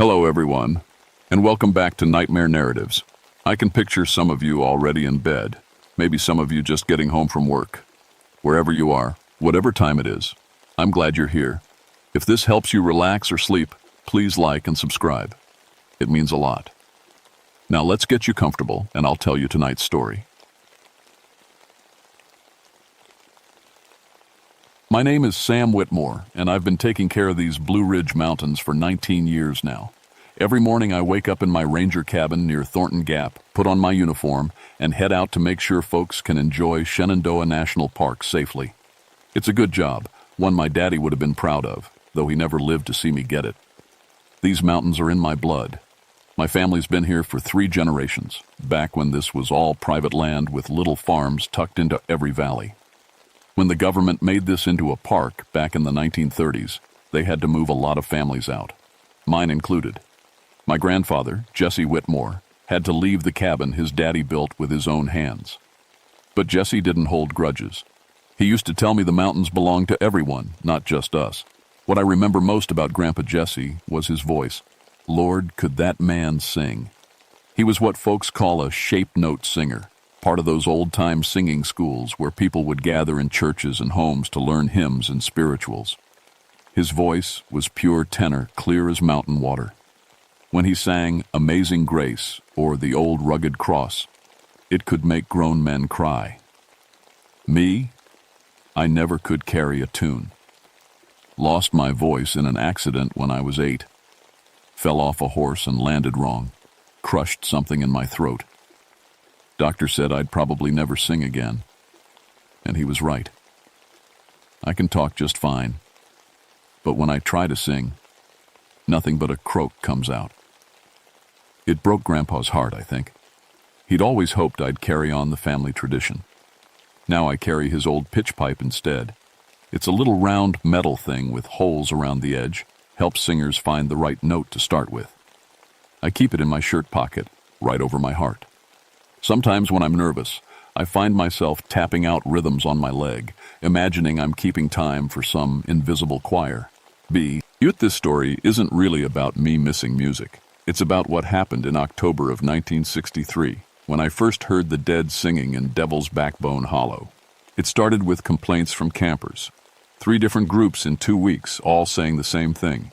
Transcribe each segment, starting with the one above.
Hello, everyone, and welcome back to Nightmare Narratives. I can picture some of you already in bed, maybe some of you just getting home from work. Wherever you are, whatever time it is, I'm glad you're here. If this helps you relax or sleep, please like and subscribe. It means a lot. Now let's get you comfortable, and I'll tell you tonight's story. My name is Sam Whitmore, and I've been taking care of these Blue Ridge Mountains for 19 years now. Every morning I wake up in my ranger cabin near Thornton Gap, put on my uniform, and head out to make sure folks can enjoy Shenandoah National Park safely. It's a good job, one my daddy would have been proud of, though he never lived to see me get it. These mountains are in my blood. My family's been here for 3 generations, back when this was all private land with little farms tucked into every valley. When the government made this into a park back in the 1930s, they had to move a lot of families out, mine included. My grandfather, Jesse Whitmore, had to leave the cabin his daddy built with his own hands. But Jesse didn't hold grudges. He used to tell me the mountains belonged to everyone, not just us. What I remember most about Grandpa Jesse was his voice. Lord, could that man sing? He was what folks call a shape note singer, part of those old-time singing schools where people would gather in churches and homes to learn hymns and spirituals. His voice was pure tenor, clear as mountain water. When he sang Amazing Grace or The Old Rugged Cross, it could make grown men cry. Me, I never could carry a tune. Lost my voice in an accident when I was 8. Fell off a horse and landed wrong. Crushed something in my throat. Doctor said I'd probably never sing again. And he was right. I can talk just fine. But when I try to sing, nothing but a croak comes out. It broke Grandpa's heart, I think. He'd always hoped I'd carry on the family tradition. Now I carry his old pitch pipe instead. It's a little round metal thing with holes around the edge, helps singers find the right note to start with. I keep it in my shirt pocket, right over my heart. Sometimes when I'm nervous, I find myself tapping out rhythms on my leg, imagining I'm keeping time for some invisible choir. This story isn't really about me missing music. It's about what happened in October of 1963, when I first heard the Dead singing in Devil's Backbone Hollow. It started with complaints from campers. 3 different groups in 2 weeks, all saying the same thing.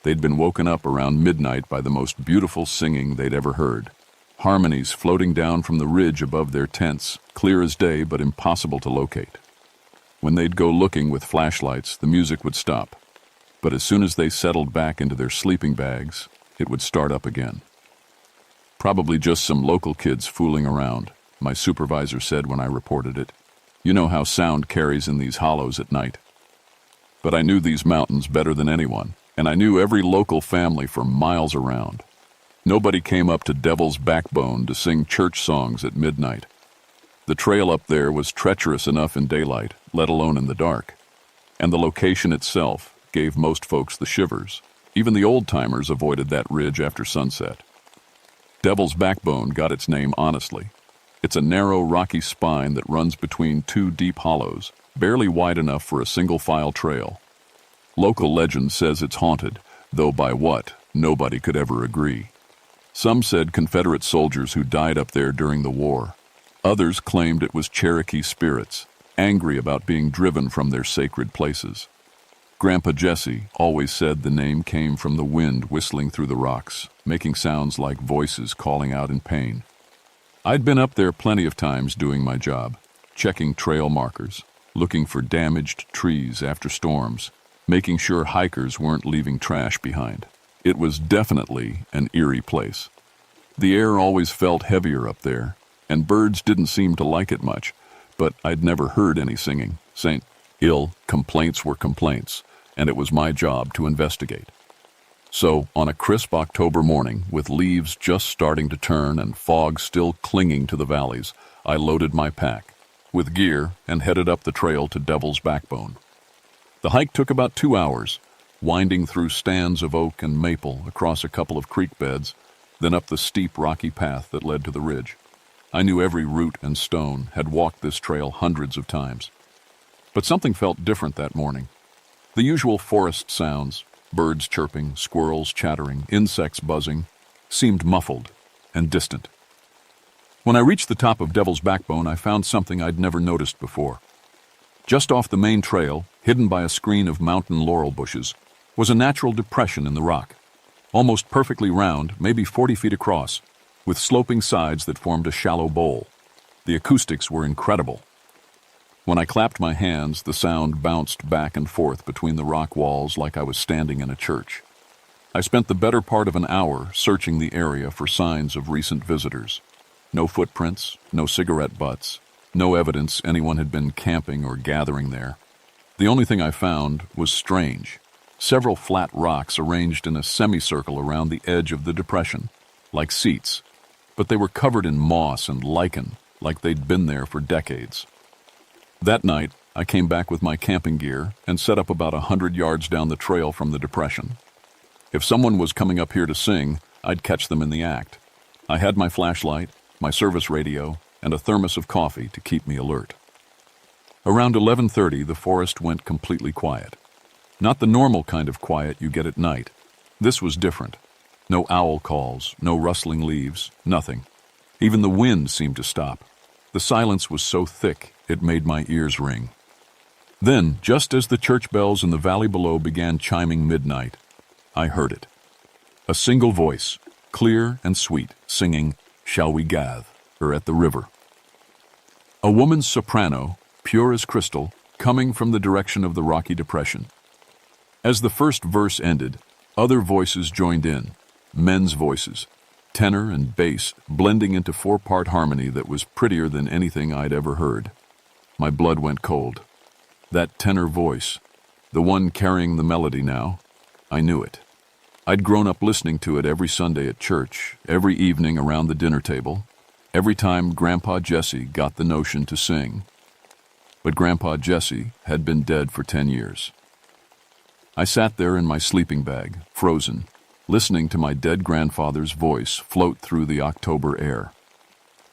They'd been woken up around midnight by the most beautiful singing they'd ever heard. Harmonies floating down from the ridge above their tents, clear as day but impossible to locate. When they'd go looking with flashlights, the music would stop. But as soon as they settled back into their sleeping bags, it would start up again. Probably just some local kids fooling around, my supervisor said when I reported it. You know how sound carries in these hollows at night. But I knew these mountains better than anyone, and I knew every local family for miles around. Nobody came up to Devil's Backbone to sing church songs at midnight. The trail up there was treacherous enough in daylight, let alone in the dark. And the location itself gave most folks the shivers. Even the old-timers avoided that ridge after sunset. Devil's Backbone got its name honestly. It's a narrow, rocky spine that runs between 2 deep hollows, barely wide enough for a single-file trail. Local legend says it's haunted, though by what, nobody could ever agree. Some said Confederate soldiers who died up there during the war. Others claimed it was Cherokee spirits, angry about being driven from their sacred places. Grandpa Jesse always said the name came from the wind whistling through the rocks, making sounds like voices calling out in pain. I'd been up there plenty of times doing my job, checking trail markers, looking for damaged trees after storms, making sure hikers weren't leaving trash behind. It was definitely an eerie place. The air always felt heavier up there, and birds didn't seem to like it much, but I'd never heard any singing. Complaints were complaints, and it was my job to investigate. So, on a crisp October morning, with leaves just starting to turn and fog still clinging to the valleys, I loaded my pack with gear and headed up the trail to Devil's Backbone. The hike took about 2 hours, winding through stands of oak and maple across a couple of creek beds, then up the steep rocky path that led to the ridge. I knew every root and stone, had walked this trail hundreds of times. But something felt different that morning. The usual forest sounds, Birds chirping, squirrels chattering, insects buzzing, seemed muffled and distant. When I reached the top of Devil's Backbone, I found something I'd never noticed before. Just off the main trail, hidden by a screen of mountain laurel bushes, was a natural depression in the rock, almost perfectly round, maybe 40 feet across, with sloping sides that formed a shallow bowl. The acoustics were incredible. When I clapped my hands, the sound bounced back and forth between the rock walls like I was standing in a church. I spent the better part of an hour searching the area for signs of recent visitors. No footprints, no cigarette butts, no evidence anyone had been camping or gathering there. The only thing I found was strange. Several flat rocks arranged in a semicircle around the edge of the depression, like seats, but they were covered in moss and lichen, like they'd been there for decades. That night, I came back with my camping gear and set up about 100 yards down the trail from the depression. If someone was coming up here to sing, I'd catch them in the act. I had my flashlight, my service radio, and a thermos of coffee to keep me alert. Around 11:30, the forest went completely quiet. Not the normal kind of quiet you get at night. This was different. No owl calls, no rustling leaves, nothing. Even the wind seemed to stop. The silence was so thick, it made my ears ring. Then, just as the church bells in the valley below began chiming midnight, I heard it. A single voice, clear and sweet, singing, "Shall we gather at the river?" A woman's soprano, pure as crystal, coming from the direction of the rocky depression. As the first verse ended, other voices joined in, men's voices, tenor and bass blending into four-part harmony that was prettier than anything I'd ever heard. My blood went cold. That tenor voice, the one carrying the melody now, I knew it. I'd grown up listening to it every Sunday at church, every evening around the dinner table, every time Grandpa Jesse got the notion to sing. But Grandpa Jesse had been dead for 10 years. I sat there in my sleeping bag, frozen, listening to my dead grandfather's voice float through the October air.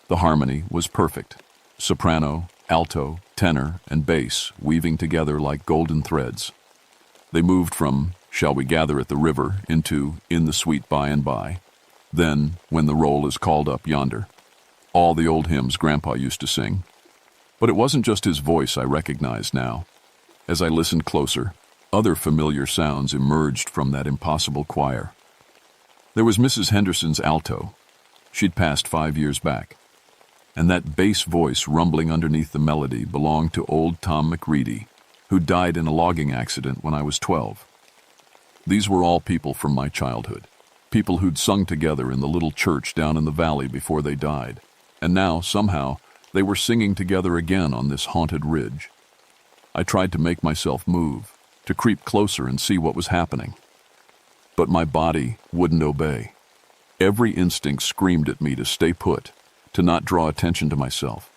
The harmony was perfect. Soprano, alto, tenor, and bass weaving together like golden threads. They moved from "Shall we gather at the river" into "In the sweet by and by." Then, "When the roll is called up yonder." All the old hymns Grandpa used to sing. But it wasn't just his voice I recognized now. As I listened closer, other familiar sounds emerged from that impossible choir. There was Mrs. Henderson's alto. She'd passed 5 years back. And that bass voice rumbling underneath the melody belonged to old Tom McReady, who died in a logging accident when I was 12. These were all people from my childhood, people who'd sung together in the little church down in the valley before they died. And now, somehow, they were singing together again on this haunted ridge. I tried to make myself move, to creep closer and see what was happening. But my body wouldn't obey. Every instinct screamed at me to stay put, to not draw attention to myself.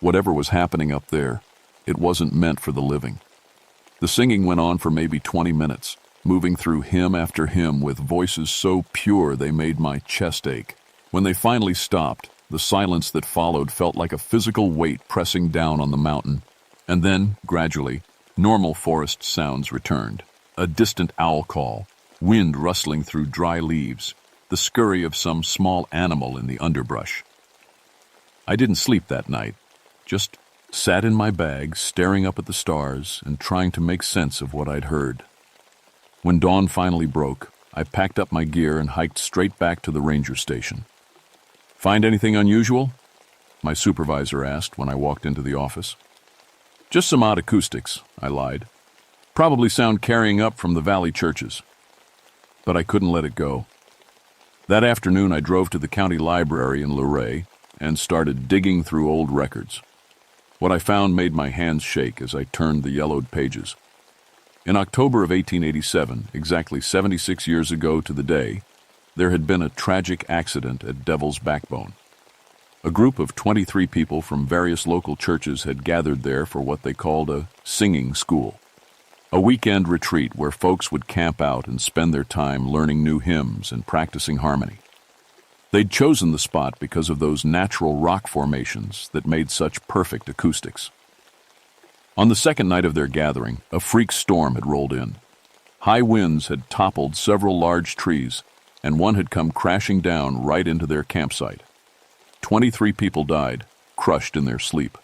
Whatever was happening up there, it wasn't meant for the living. The singing went on for maybe 20 minutes, moving through hymn after hymn with voices so pure they made my chest ache. When they finally stopped, the silence that followed felt like a physical weight pressing down on the mountain. And then, gradually, normal forest sounds returned. A distant owl call, wind rustling through dry leaves, the scurry of some small animal in the underbrush. I didn't sleep that night, just sat in my bag, staring up at the stars and trying to make sense of what I'd heard. When dawn finally broke, I packed up my gear and hiked straight back to the ranger station. "Find anything unusual?" my supervisor asked when I walked into the office. "Just some odd acoustics," I lied. "Probably sound carrying up from the valley churches." But I couldn't let it go. That afternoon I drove to the county library in Luray and started digging through old records. What I found made my hands shake as I turned the yellowed pages. In October of 1887, exactly 76 years ago to the day, there had been a tragic accident at Devil's Backbone. A group of 23 people from various local churches had gathered there for what they called a singing school, a weekend retreat where folks would camp out and spend their time learning new hymns and practicing harmony. They'd chosen the spot because of those natural rock formations that made such perfect acoustics. On the second night of their gathering, a freak storm had rolled in. High winds had toppled several large trees, and one had come crashing down right into their campsite. 23 people died, crushed in their sleep.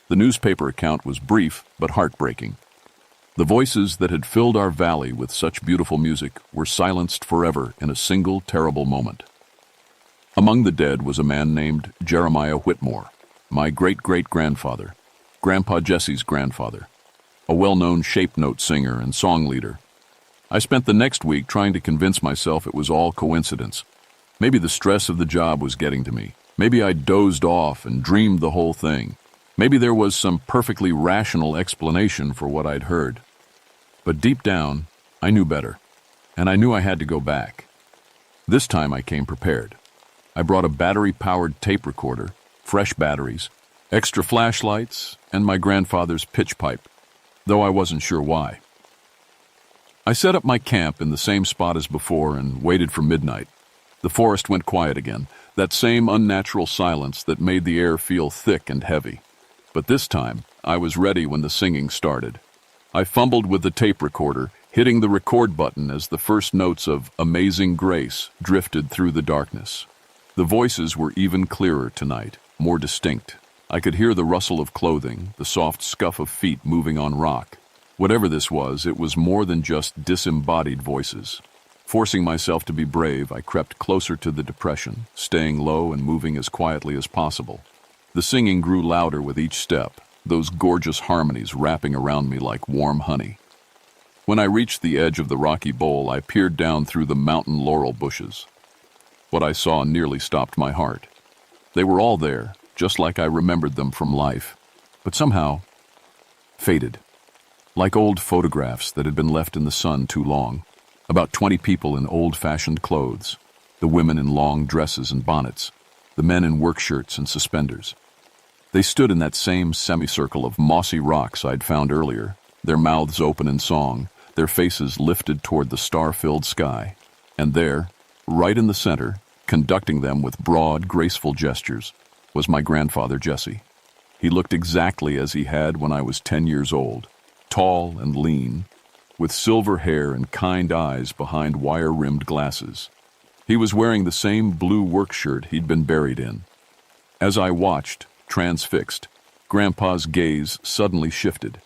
The newspaper account was brief but heartbreaking. The voices that had filled our valley with such beautiful music were silenced forever in a single terrible moment. Among the dead was a man named Jeremiah Whitmore, my great-great-grandfather, Grandpa Jesse's grandfather, a well-known shape note singer and song leader. I spent the next week trying to convince myself it was all coincidence. Maybe the stress of the job was getting to me. Maybe I dozed off and dreamed the whole thing. Maybe there was some perfectly rational explanation for what I'd heard. But deep down, I knew better, and I knew I had to go back. This time I came prepared. I brought a battery-powered tape recorder, fresh batteries, extra flashlights, and my grandfather's pitch pipe, though I wasn't sure why. I set up my camp in the same spot as before and waited for midnight. The forest went quiet again, that same unnatural silence that made the air feel thick and heavy. But this time, I was ready when the singing started. I fumbled with the tape recorder, hitting the record button as the first notes of Amazing Grace drifted through the darkness. The voices were even clearer tonight, more distinct. I could hear the rustle of clothing, the soft scuff of feet moving on rock. Whatever this was, it was more than just disembodied voices. Forcing myself to be brave, I crept closer to the depression, staying low and moving as quietly as possible. The singing grew louder with each step, those gorgeous harmonies wrapping around me like warm honey. When I reached the edge of the rocky bowl, I peered down through the mountain laurel bushes. What I saw nearly stopped my heart. They were all there, just like I remembered them from life, but somehow faded. Like old photographs that had been left in the sun too long. About 20 people in old-fashioned clothes, the women in long dresses and bonnets, the men in work shirts and suspenders. They stood in that same semicircle of mossy rocks I'd found earlier, their mouths open in song, their faces lifted toward the star-filled sky. And there, right in the center, conducting them with broad, graceful gestures, was my grandfather Jesse. He looked exactly as he had when I was 10 years old, tall and lean, with silver hair and kind eyes behind wire-rimmed glasses. He was wearing the same blue work shirt he'd been buried in. As I watched, transfixed, Grandpa's gaze suddenly shifted.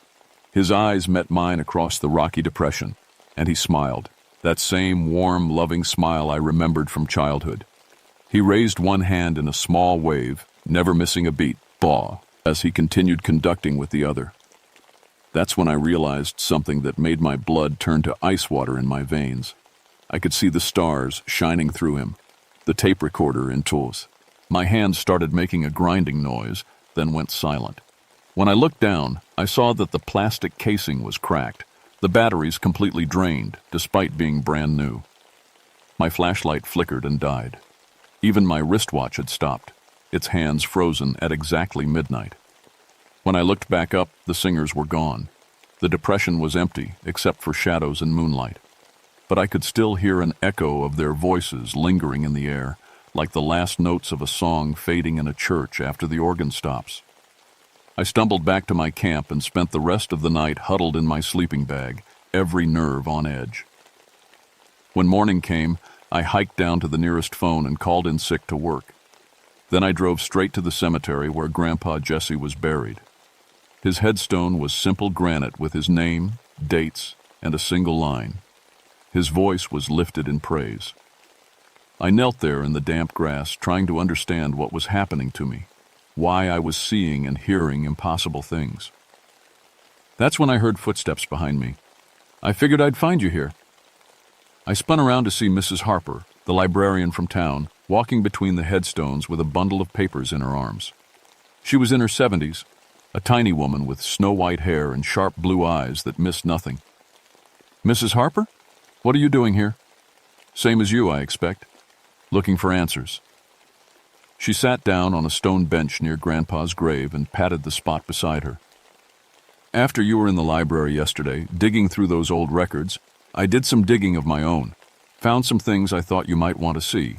His eyes met mine across the rocky depression, and he smiled, that same warm, loving smile I remembered from childhood. He raised one hand in a small wave, never missing a beat, baw, as he continued conducting with the other. That's when I realized something that made my blood turn to ice water in my veins. I could see the stars shining through him, the tape recorder in tools. My hands started making a grinding noise, then went silent. When I looked down, I saw that the plastic casing was cracked, the batteries completely drained, despite being brand new. My flashlight flickered and died. Even my wristwatch had stopped, its hands frozen at exactly midnight. When I looked back up, the singers were gone. The depression was empty, except for shadows and moonlight. But I could still hear an echo of their voices lingering in the air, like the last notes of a song fading in a church after the organ stops. I stumbled back to my camp and spent the rest of the night huddled in my sleeping bag, every nerve on edge. When morning came, I hiked down to the nearest phone and called in sick to work. Then I drove straight to the cemetery where Grandpa Jesse was buried. His headstone was simple granite with his name, dates, and a single line. His voice was lifted in praise. I knelt there in the damp grass, trying to understand what was happening to me, why I was seeing and hearing impossible things. That's when I heard footsteps behind me. I figured I'd find you here. I spun around to see Mrs. Harper, the librarian from town, walking between the headstones with a bundle of papers in her arms. She was in her 70s, a tiny woman with snow-white hair and sharp blue eyes that missed nothing. "Mrs. Harper? What are you doing here?" "Same as you, I expect. Looking for answers." She sat down on a stone bench near Grandpa's grave and patted the spot beside her. "After you were in the library yesterday, digging through those old records, I did some digging of my own. Found some things I thought you might want to see."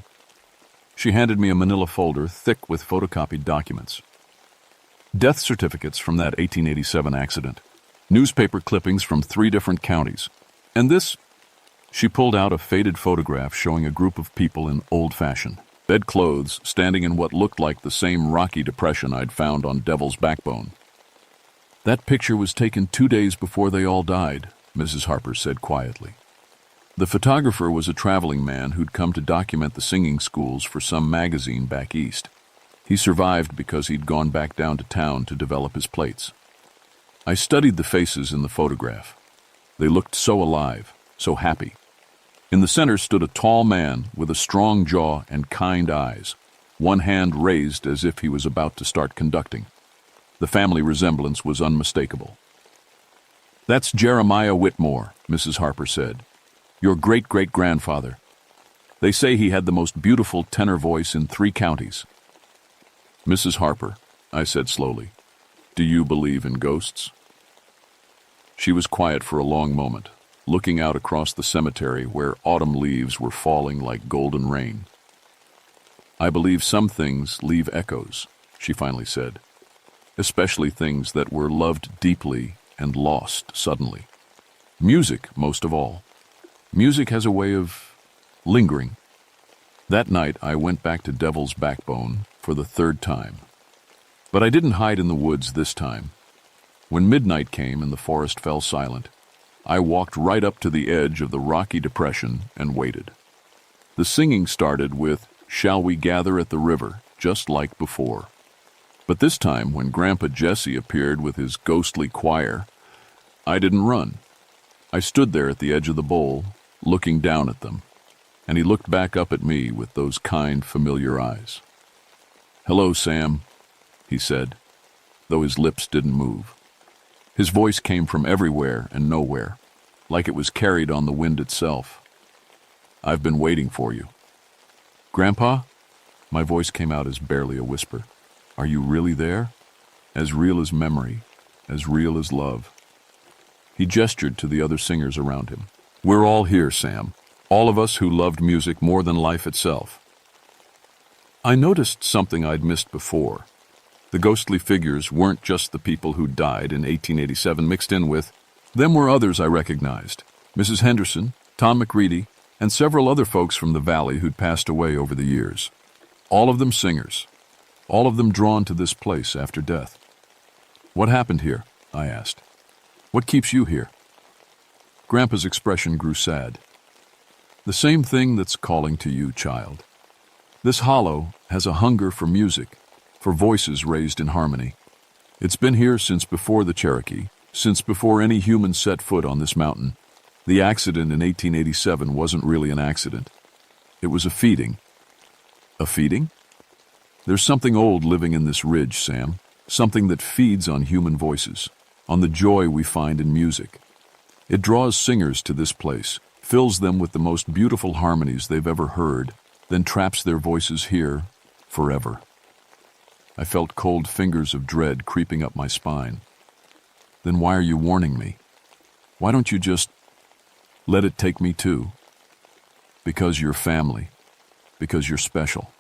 She handed me a manila folder thick with photocopied documents. Death certificates from that 1887 accident. Newspaper clippings from 3 different counties. And this, she pulled out a faded photograph showing a group of people in old-fashioned bedclothes standing in what looked like the same rocky depression I'd found on Devil's Backbone. That picture was taken 2 days before they all died, Mrs. Harper said quietly. The photographer was a traveling man who'd come to document the singing schools for some magazine back east. He survived because he'd gone back down to town to develop his plates. I studied the faces in the photograph. They looked so alive, so happy. In the center stood a tall man with a strong jaw and kind eyes, one hand raised as if he was about to start conducting. The family resemblance was unmistakable. "That's Jeremiah Whitmore," Mrs. Harper said. "Your great-great-grandfather. They say he had the most beautiful tenor voice in 3 counties. "Mrs. Harper," I said slowly, "do you believe in ghosts?" She was quiet for a long moment, looking out across the cemetery where autumn leaves were falling like golden rain. "I believe some things leave echoes," she finally said, "especially things that were loved deeply and lost suddenly. Music, most of all. Music has a way of lingering." That night, I went back to Devil's Backbone for the 3rd time. But I didn't hide in the woods this time. When midnight came and the forest fell silent, I walked right up to the edge of the rocky depression and waited. The singing started with "Shall We Gather at the River," just like before. But this time, when Grandpa Jesse appeared with his ghostly choir, I didn't run. I stood there at the edge of the bowl, looking down at them, and he looked back up at me with those kind, familiar eyes. "Hello, Sam," he said, though his lips didn't move. His voice came from everywhere and nowhere, like it was carried on the wind itself. "I've been waiting for you." "Grandpa?" My voice came out as barely a whisper. "Are you really there? As real as memory, as real as love." He gestured to the other singers around him. "We're all here, Sam. All of us who loved music more than life itself." I noticed something I'd missed before. The ghostly figures weren't just the people who died in 1887 mixed in with. Them were others I recognized. Mrs. Henderson, Tom McReady, and several other folks from the valley who'd passed away over the years. All of them singers. All of them drawn to this place after death. "What happened here?" I asked. "What keeps you here?" Grandpa's expression grew sad. "The same thing that's calling to you, child. This hollow has a hunger for music, for voices raised in harmony. It's been here since before the Cherokee, since before any human set foot on this mountain. The accident in 1887 wasn't really an accident. It was a feeding." "A feeding?" "There's something old living in this ridge, Sam. Something that feeds on human voices, on the joy we find in music. It draws singers to this place, fills them with the most beautiful harmonies they've ever heard, then traps their voices here forever." I felt cold fingers of dread creeping up my spine. "Then why are you warning me? Why don't you just let it take me too?" "Because you're family. Because you're special."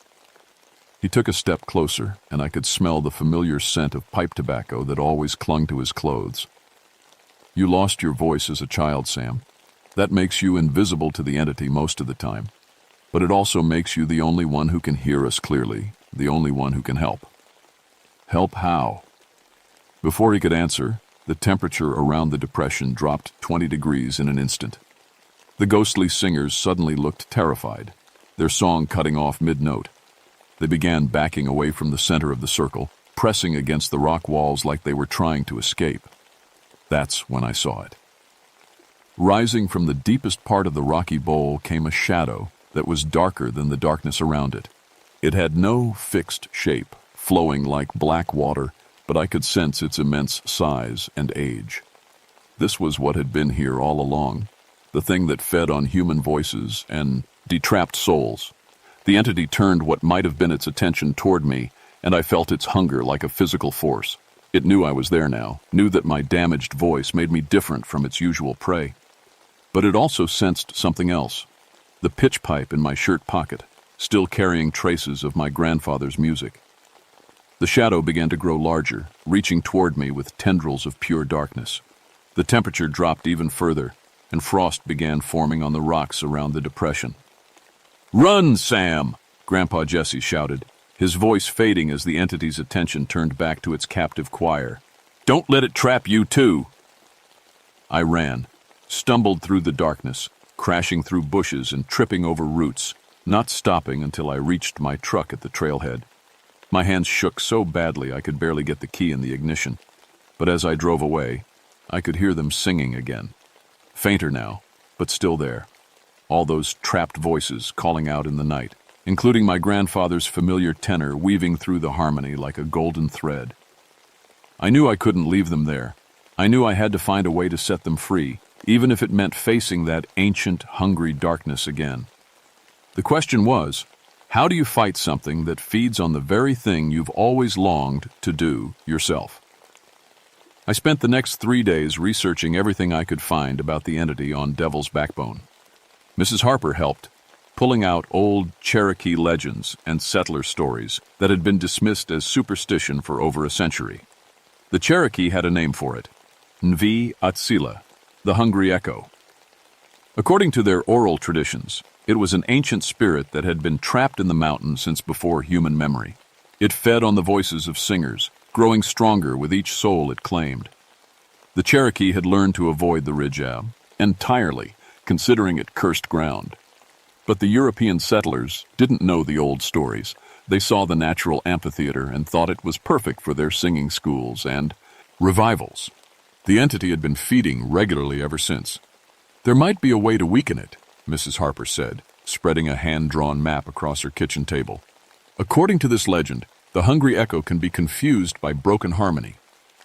He took a step closer, and I could smell the familiar scent of pipe tobacco that always clung to his clothes. "You lost your voice as a child, Sam. That makes you invisible to the entity most of the time. But it also makes you the only one who can hear us clearly, the only one who can help." "Help how?" Before he could answer, the temperature around the depression dropped 20 degrees in an instant. The ghostly singers suddenly looked terrified, their song cutting off mid-note. They began backing away from the center of the circle, pressing against the rock walls like they were trying to escape. That's when I saw it. Rising from the deepest part of the rocky bowl came a shadow that was darker than the darkness around it. It had no fixed shape, flowing like black water, but I could sense its immense size and age. This was what had been here all along, the thing that fed on human voices and detrapped souls. The entity turned what might have been its attention toward me, and I felt its hunger like a physical force. It knew I was there now, knew that my damaged voice made me different from its usual prey. But it also sensed something else. The pitch pipe in my shirt pocket, still carrying traces of my grandfather's music. The shadow began to grow larger, reaching toward me with tendrils of pure darkness. The temperature dropped even further, and frost began forming on the rocks around the depression. "Run, Sam!" Grandpa Jesse shouted, his voice fading as the entity's attention turned back to its captive choir. "Don't let it trap you, too!" I ran, stumbled through the darkness, crashing through bushes and tripping over roots, not stopping until I reached my truck at the trailhead. My hands shook so badly I could barely get the key in the ignition. But as I drove away, I could hear them singing again. Fainter now, but still there. All those trapped voices calling out in the night, including my grandfather's familiar tenor weaving through the harmony like a golden thread. I knew I couldn't leave them there. I knew I had to find a way to set them free, even if it meant facing that ancient, hungry darkness again. The question was, how do you fight something that feeds on the very thing you've always longed to do yourself? I spent the next 3 days researching everything I could find about the entity on Devil's Backbone. Mrs. Harper helped, pulling out old Cherokee legends and settler stories that had been dismissed as superstition for over a century. The Cherokee had a name for it, Nvi Atsila, the Hungry Echo. According to their oral traditions, it was an ancient spirit that had been trapped in the mountain since before human memory. It fed on the voices of singers, growing stronger with each soul it claimed. The Cherokee had learned to avoid the Ridgeab entirely, considering it cursed ground. But the European settlers didn't know the old stories. They saw the natural amphitheater and thought it was perfect for their singing schools and revivals. The entity had been feeding regularly ever since. "There might be a way to weaken it," Mrs. Harper said, spreading a hand-drawn map across her kitchen table. "According to this legend, the Hungry Echo can be confused by broken harmony,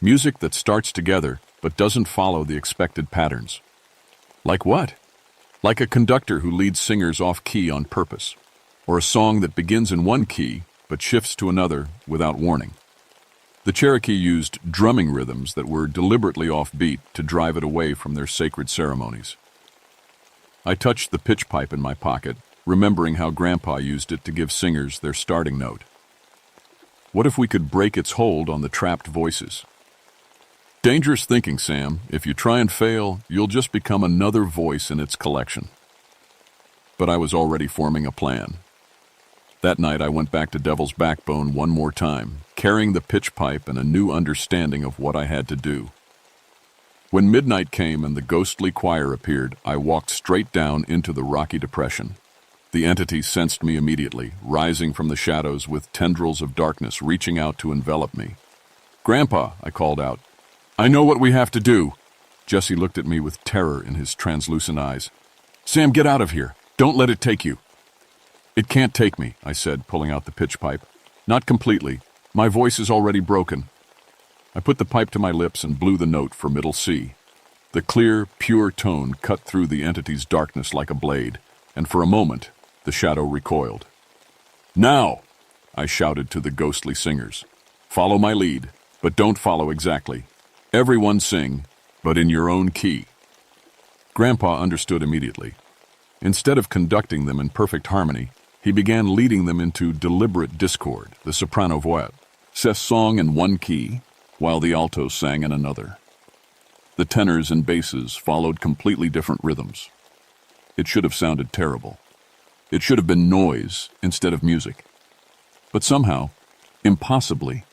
music that starts together but doesn't follow the expected patterns." "Like what?" "Like a conductor who leads singers off-key on purpose, or a song that begins in one key but shifts to another without warning." The Cherokee used drumming rhythms that were deliberately offbeat to drive it away from their sacred ceremonies. I touched the pitch pipe in my pocket, remembering how Grandpa used it to give singers their starting note. What if we could break its hold on the trapped voices? "Dangerous thinking, Sam. If you try and fail, you'll just become another voice in its collection." But I was already forming a plan. That night I went back to Devil's Backbone one more time, carrying the pitch pipe and a new understanding of what I had to do. When midnight came and the ghostly choir appeared, I walked straight down into the rocky depression. The entity sensed me immediately, rising from the shadows with tendrils of darkness reaching out to envelop me. "Grandpa," I called out, "I know what we have to do." Jesse looked at me with terror in his translucent eyes. "Sam, get out of here. Don't let it take you." "It can't take me," I said, pulling out the pitch pipe. "Not completely. My voice is already broken." I put the pipe to my lips and blew the note for middle C. The clear, pure tone cut through the entity's darkness like a blade, and for a moment, the shadow recoiled. "Now!" I shouted to the ghostly singers. "Follow my lead, but don't follow exactly. Everyone sing, but in your own key." Grandpa understood immediately. Instead of conducting them in perfect harmony, he began leading them into deliberate discord, the soprano voix. Seth sang in one key, while the alto sang in another. The tenors and basses followed completely different rhythms. It should have sounded terrible. It should have been noise instead of music. But somehow, impossibly,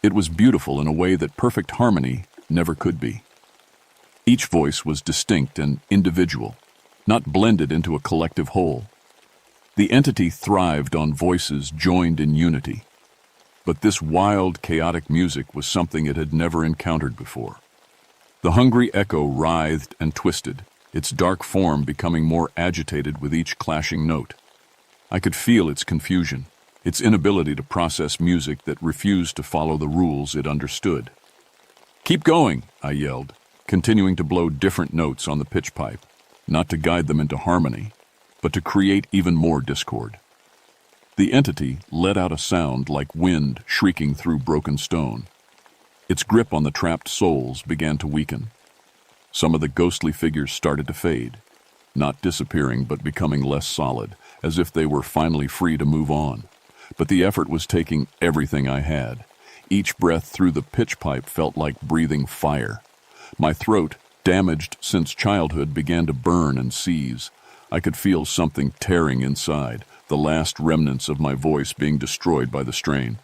it was beautiful in a way that perfect harmony never could be. Each voice was distinct and individual, not blended into a collective whole. The entity thrived on voices joined in unity. But this wild, chaotic music was something it had never encountered before. The Hungry Echo writhed and twisted, its dark form becoming more agitated with each clashing note. I could feel its confusion, its inability to process music that refused to follow the rules it understood. "Keep going," I yelled, continuing to blow different notes on the pitch pipe, not to guide them into harmony, but to create even more discord. The entity let out a sound like wind shrieking through broken stone. Its grip on the trapped souls began to weaken. Some of the ghostly figures started to fade, not disappearing but becoming less solid, as if they were finally free to move on. But the effort was taking everything I had. Each breath through the pitch pipe felt like breathing fire. My throat damaged since childhood, began to burn and seize. I could feel something tearing inside, the last remnants of my voice being destroyed by the strain.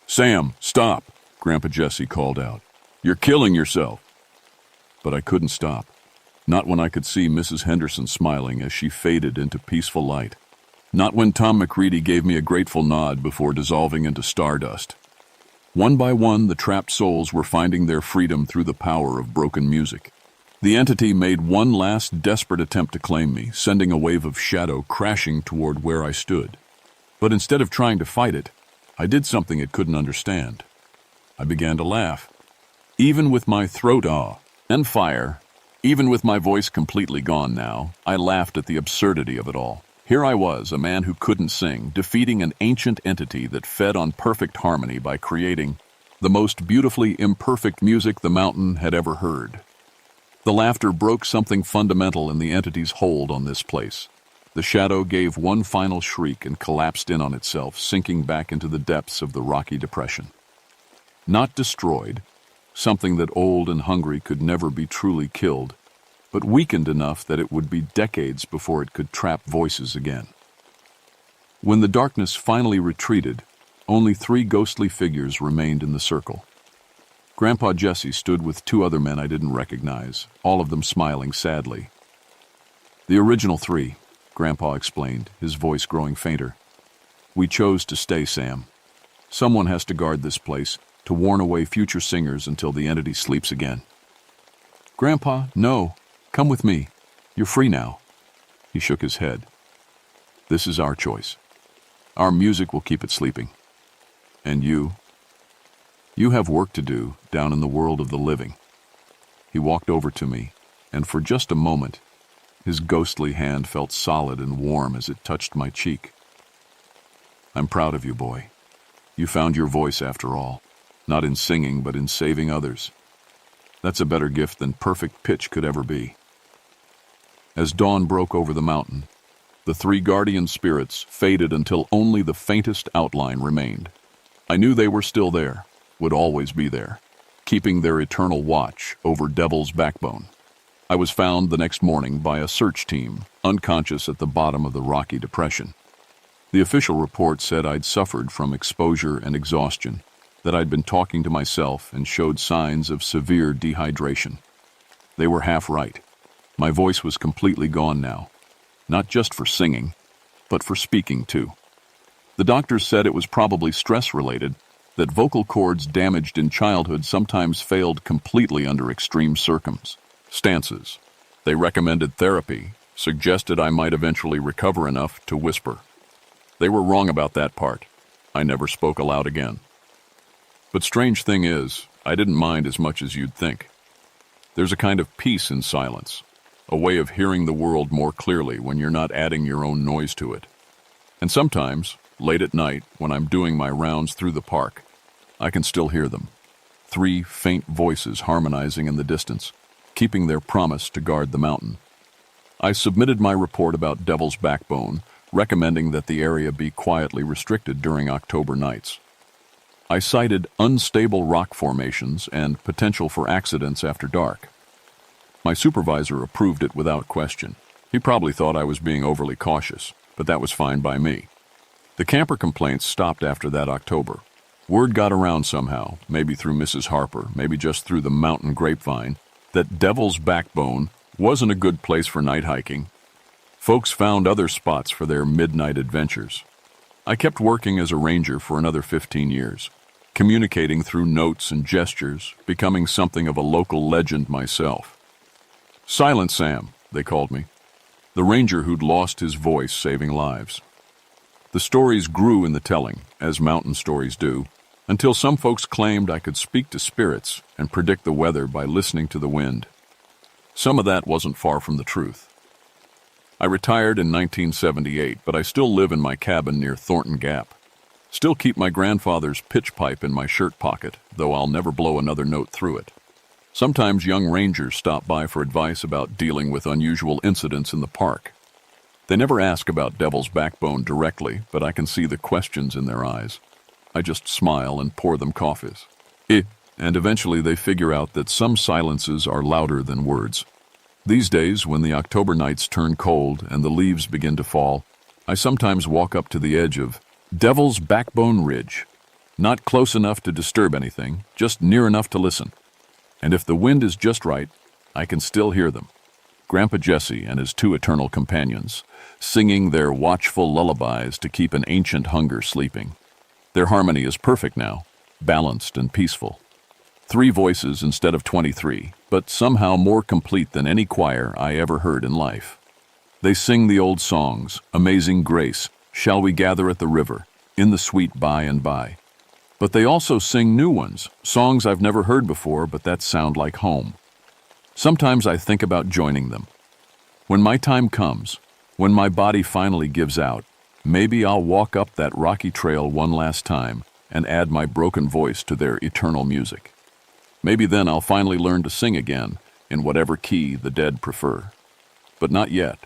"Sam, stop!" Grandpa Jesse called out. "You're killing yourself!" But I couldn't stop. Not when I could see Mrs. Henderson smiling as she faded into peaceful light. Not when Tom McCready gave me a grateful nod before dissolving into stardust. One by one, the trapped souls were finding their freedom through the power of broken music. The entity made one last desperate attempt to claim me, sending a wave of shadow crashing toward where I stood. But instead of trying to fight it, I did something it couldn't understand. I began to laugh. Even with my throat and fire, even with my voice completely gone now, I laughed at the absurdity of it all. Here I was, a man who couldn't sing, defeating an ancient entity that fed on perfect harmony by creating the most beautifully imperfect music the mountain had ever heard. The laughter broke something fundamental in the entity's hold on this place. The shadow gave one final shriek and collapsed in on itself, sinking back into the depths of the rocky depression. Not destroyed, something that old and hungry could never be truly killed, but weakened enough that it would be decades before it could trap voices again. When the darkness finally retreated, only 3 ghostly figures remained in the circle. Grandpa Jesse stood with 2 other men I didn't recognize, all of them smiling sadly. "The original 3, Grandpa explained, his voice growing fainter. "We chose to stay, Sam. Someone has to guard this place, to warn away future singers until the entity sleeps again." "Grandpa, no. Come with me. You're free now." He shook his head. "This is our choice. Our music will keep it sleeping. And you have work to do down in the world of the living." He walked over to me, and for just a moment, his ghostly hand felt solid and warm as it touched my cheek. "I'm proud of you, boy. You found your voice after all, not in singing, but in saving others. That's a better gift than perfect pitch could ever be." As dawn broke over the mountain, the 3 guardian spirits faded until only the faintest outline remained. I knew they were still there, would always be there, keeping their eternal watch over Devil's Backbone. I was found the next morning by a search team, unconscious at the bottom of the rocky depression. The official report said I'd suffered from exposure and exhaustion, that I'd been talking to myself and showed signs of severe dehydration. They were half right. My voice was completely gone now, not just for singing, but for speaking too. The doctors said it was probably stress-related, that vocal cords damaged in childhood sometimes failed completely under extreme circumstances. They recommended therapy, suggested I might eventually recover enough to whisper. They were wrong about that part. I never spoke aloud again. But strange thing is, I didn't mind as much as you'd think. There's a kind of peace in silence, a way of hearing the world more clearly when you're not adding your own noise to it. And sometimes, late at night, when I'm doing my rounds through the park, I can still hear them. 3 faint voices harmonizing in the distance, keeping their promise to guard the mountain. I submitted my report about Devil's Backbone, recommending that the area be quietly restricted during October nights. I cited unstable rock formations and potential for accidents after dark. My supervisor approved it without question. He probably thought I was being overly cautious, but that was fine by me. The camper complaints stopped after that October. Word got around somehow, maybe through Mrs. Harper, maybe just through the mountain grapevine, that Devil's Backbone wasn't a good place for night hiking. Folks found other spots for their midnight adventures. I kept working as a ranger for another 15 years, communicating through notes and gestures, becoming something of a local legend myself. Silent Sam, they called me. The ranger who'd lost his voice saving lives. The stories grew in the telling, as mountain stories do, until some folks claimed I could speak to spirits and predict the weather by listening to the wind. Some of that wasn't far from the truth. I retired in 1978, but I still live in my cabin near Thornton Gap. Still keep my grandfather's pitch pipe in my shirt pocket, though I'll never blow another note through it. Sometimes young rangers stop by for advice about dealing with unusual incidents in the park. They never ask about Devil's Backbone directly, but I can see the questions in their eyes. I just smile and pour them coffees. and eventually they figure out that some silences are louder than words. These days, when the October nights turn cold and the leaves begin to fall, I sometimes walk up to the edge of Devil's Backbone Ridge. Not close enough to disturb anything, just near enough to listen. And if the wind is just right, I can still hear them. Grandpa Jesse and his two eternal companions, singing their watchful lullabies to keep an ancient hunger sleeping. Their harmony is perfect now, balanced and peaceful. 3 voices instead of 23, but somehow more complete than any choir I ever heard in life. They sing the old songs, Amazing Grace, Shall We Gather at the River, In the Sweet By and By. But they also sing new ones, songs I've never heard before but that sound like home. Sometimes I think about joining them. When my time comes, when my body finally gives out, maybe I'll walk up that rocky trail one last time and add my broken voice to their eternal music. Maybe then I'll finally learn to sing again in whatever key the dead prefer. But not yet.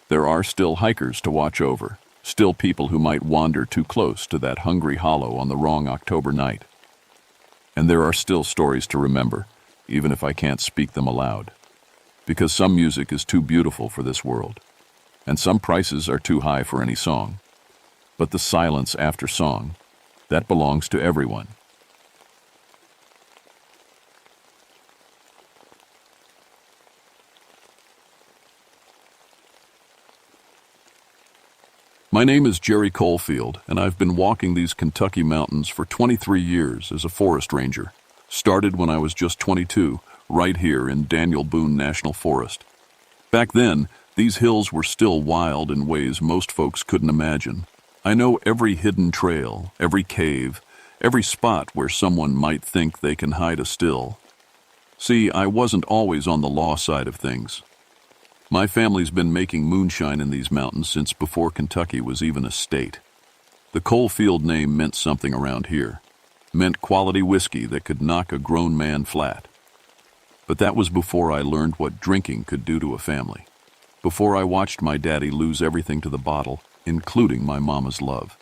There are still hikers to watch over, still people who might wander too close to that hungry hollow on the wrong October night. And there are still stories to remember, even if I can't speak them aloud. Because some music is too beautiful for this world, and some prices are too high for any song. But the silence after song, that belongs to everyone. My name is Jerry Colefield, and I've been walking these Kentucky mountains for 23 years as a forest ranger. Started when I was just 22, right here in Daniel Boone National Forest. Back then, these hills were still wild in ways most folks couldn't imagine. I know every hidden trail, every cave, every spot where someone might think they can hide a still. See, I wasn't always on the law side of things. My family's been making moonshine in these mountains since before Kentucky was even a state. The Colefield name meant something around here. Meant quality whiskey that could knock a grown man flat. But that was before I learned what drinking could do to a family. Before I watched my daddy lose everything to the bottle, including my mama's love.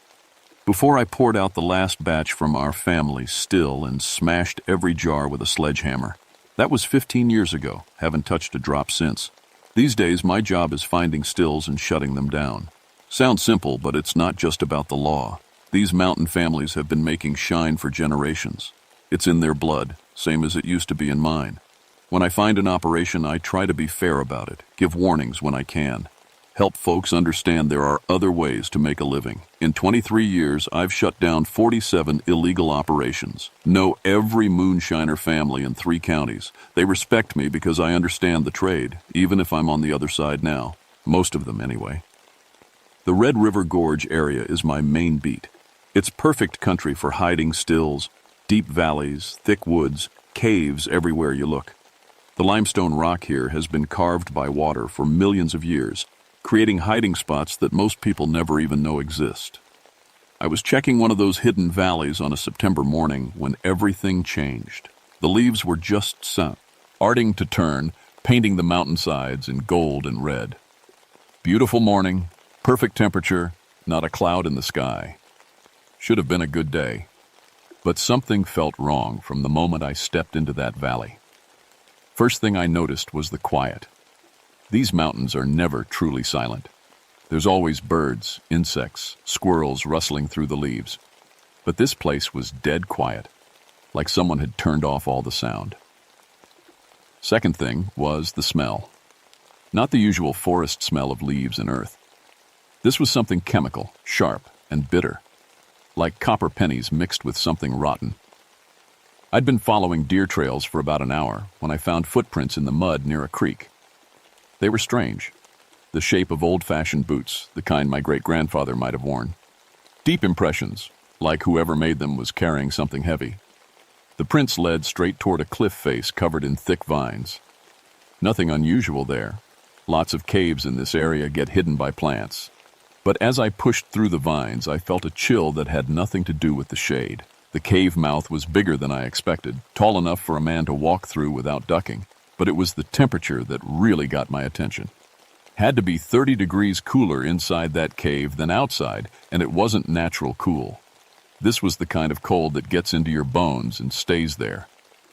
Before I poured out the last batch from our family still and smashed every jar with a sledgehammer. That was 15 years ago, haven't touched a drop since. These days, my job is finding stills and shutting them down. Sounds simple, but it's not just about the law. These mountain families have been making shine for generations. It's in their blood, same as it used to be in mine. When I find an operation, I try to be fair about it, give warnings when I can. Help folks understand there are other ways to make a living. In 23 years, I've shut down 47 illegal operations. Know every moonshiner family in 3 counties. They respect me because I understand the trade, even if I'm on the other side now. Most of them, anyway. The Red River Gorge area is my main beat. It's perfect country for hiding stills, deep valleys, thick woods, caves everywhere you look. The limestone rock here has been carved by water for millions of years, creating hiding spots that most people never even know exist. I was checking one of those hidden valleys on a September morning when everything changed. The leaves were just starting to turn, painting the mountainsides in gold and red. Beautiful morning, perfect temperature, not a cloud in the sky. Should have been a good day. But something felt wrong from the moment I stepped into that valley. First thing I noticed was the quiet. These mountains are never truly silent. There's always birds, insects, squirrels rustling through the leaves. But this place was dead quiet, like someone had turned off all the sound. Second thing was the smell. Not the usual forest smell of leaves and earth. This was something chemical, sharp, and bitter, like copper pennies mixed with something rotten. I'd been following deer trails for about an hour when I found footprints in the mud near a creek. They were strange, the shape of old-fashioned boots, the kind my great-grandfather might have worn. Deep impressions, like whoever made them was carrying something heavy. The prints led straight toward a cliff face covered in thick vines. Nothing unusual there. Lots of caves in this area get hidden by plants. But as I pushed through the vines, I felt a chill that had nothing to do with the shade. The cave mouth was bigger than I expected, tall enough for a man to walk through without ducking. But it was the temperature that really got my attention. Had to be 30 degrees cooler inside that cave than outside, and it wasn't natural cool. This was the kind of cold that gets into your bones and stays there.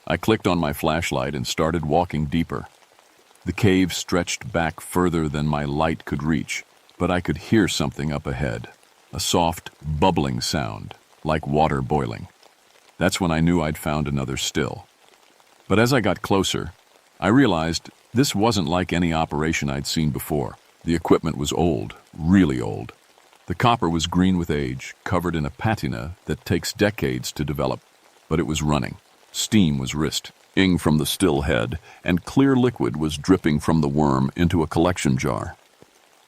I clicked on my flashlight and started walking deeper. The cave stretched back further than my light could reach, but I could hear something up ahead, a soft, bubbling sound, like water boiling. That's when I knew I'd found another still. But as I got closer, I realized this wasn't like any operation I'd seen before. The equipment was old, really old. The copper was green with age, covered in a patina that takes decades to develop, but it was running. Steam was rising from the still head, and clear liquid was dripping from the worm into a collection jar.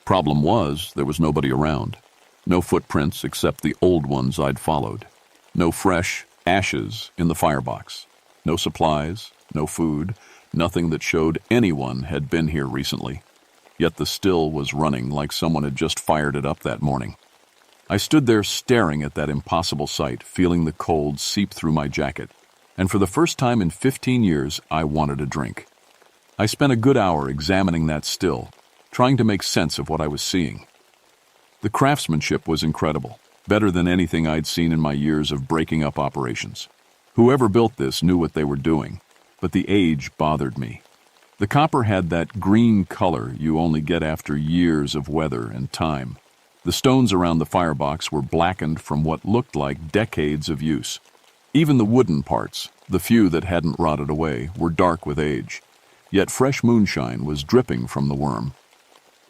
Problem was, there was nobody around. No footprints except the old ones I'd followed. No fresh ashes in the firebox. No supplies, no food, nothing that showed anyone had been here recently. Yet the still was running like someone had just fired it up that morning. I stood there staring at that impossible sight, feeling the cold seep through my jacket. And for the first time in 15 years, I wanted a drink. I spent a good hour examining that still, trying to make sense of what I was seeing. The craftsmanship was incredible, better than anything I'd seen in my years of breaking up operations. Whoever built this knew what they were doing, but the age bothered me. The copper had that green color you only get after years of weather and time. The stones around the firebox were blackened from what looked like decades of use. Even the wooden parts, the few that hadn't rotted away, were dark with age. Yet fresh moonshine was dripping from the worm.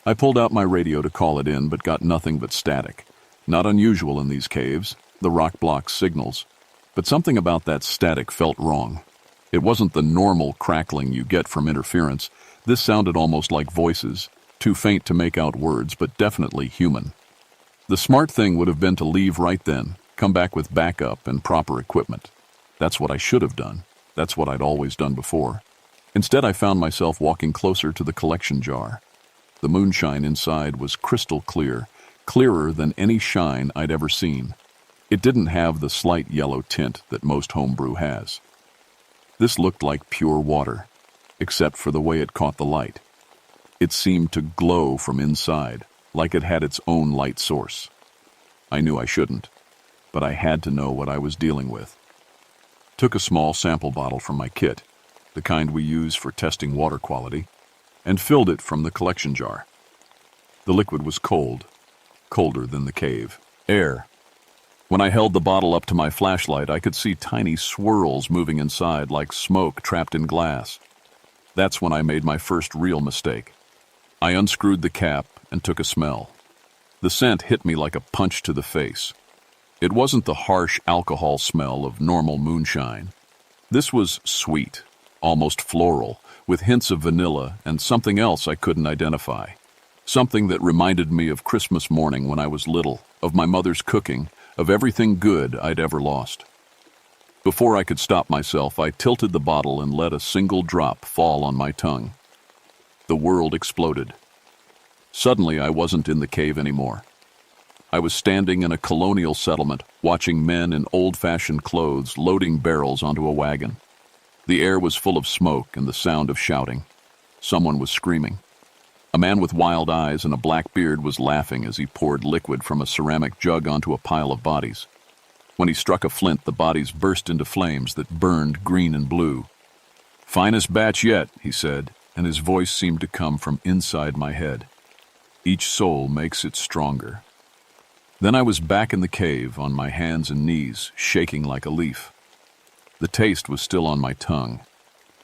I pulled out my radio to call it in, but got nothing but static. Not unusual in these caves, the rock blocks signals. But something about that static felt wrong. It wasn't the normal crackling you get from interference. This sounded almost like voices, too faint to make out words, but definitely human. The smart thing would have been to leave right then, come back with backup and proper equipment. That's what I should have done. That's what I'd always done before. Instead, I found myself walking closer to the collection jar. The moonshine inside was crystal clear, clearer than any shine I'd ever seen. It didn't have the slight yellow tint that most homebrew has. This looked like pure water, except for the way it caught the light. It seemed to glow from inside, like it had its own light source. I knew I shouldn't, but I had to know what I was dealing with. Took a small sample bottle from my kit, the kind we use for testing water quality, and filled it from the collection jar. The liquid was cold, colder than the cave. Air. When I held the bottle up to my flashlight, I could see tiny swirls moving inside like smoke trapped in glass. That's when I made my first real mistake. I unscrewed the cap and took a smell. The scent hit me like a punch to the face. It wasn't the harsh alcohol smell of normal moonshine. This was sweet, almost floral, with hints of vanilla and something else I couldn't identify. Something that reminded me of Christmas morning when I was little, of my mother's cooking, of everything good I'd ever lost. Before I could stop myself, I tilted the bottle and let a single drop fall on my tongue. The world exploded. Suddenly, I wasn't in the cave anymore. I was standing in a colonial settlement, watching men in old-fashioned clothes loading barrels onto a wagon. The air was full of smoke and the sound of shouting. Someone was screaming. A man with wild eyes and a black beard was laughing as he poured liquid from a ceramic jug onto a pile of bodies. When he struck a flint, the bodies burst into flames that burned green and blue. "Finest batch yet," he said, and his voice seemed to come from inside my head. "Each soul makes it stronger." Then I was back in the cave, on my hands and knees, shaking like a leaf. The taste was still on my tongue,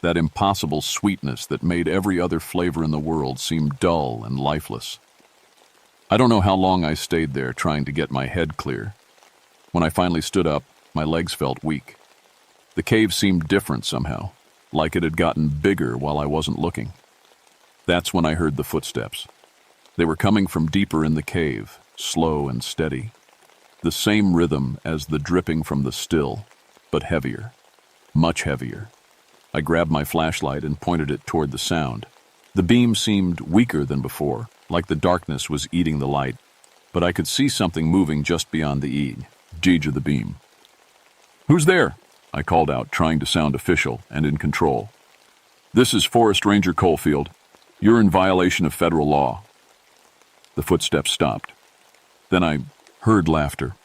that impossible sweetness that made every other flavor in the world seem dull and lifeless. I don't know how long I stayed there trying to get my head clear. When I finally stood up, my legs felt weak. The cave seemed different somehow, like it had gotten bigger while I wasn't looking. That's when I heard the footsteps. They were coming from deeper in the cave, slow and steady. The same rhythm as the dripping from the still, but heavier, much heavier. I grabbed my flashlight and pointed it toward the sound. The beam seemed weaker than before, like the darkness was eating the light, but I could see something moving just beyond the edge of the beam. "Who's there?" I called out, trying to sound official and in control. "This is Forest Ranger Coalfield. You're in violation of federal law." The footsteps stopped. Then I heard laughter.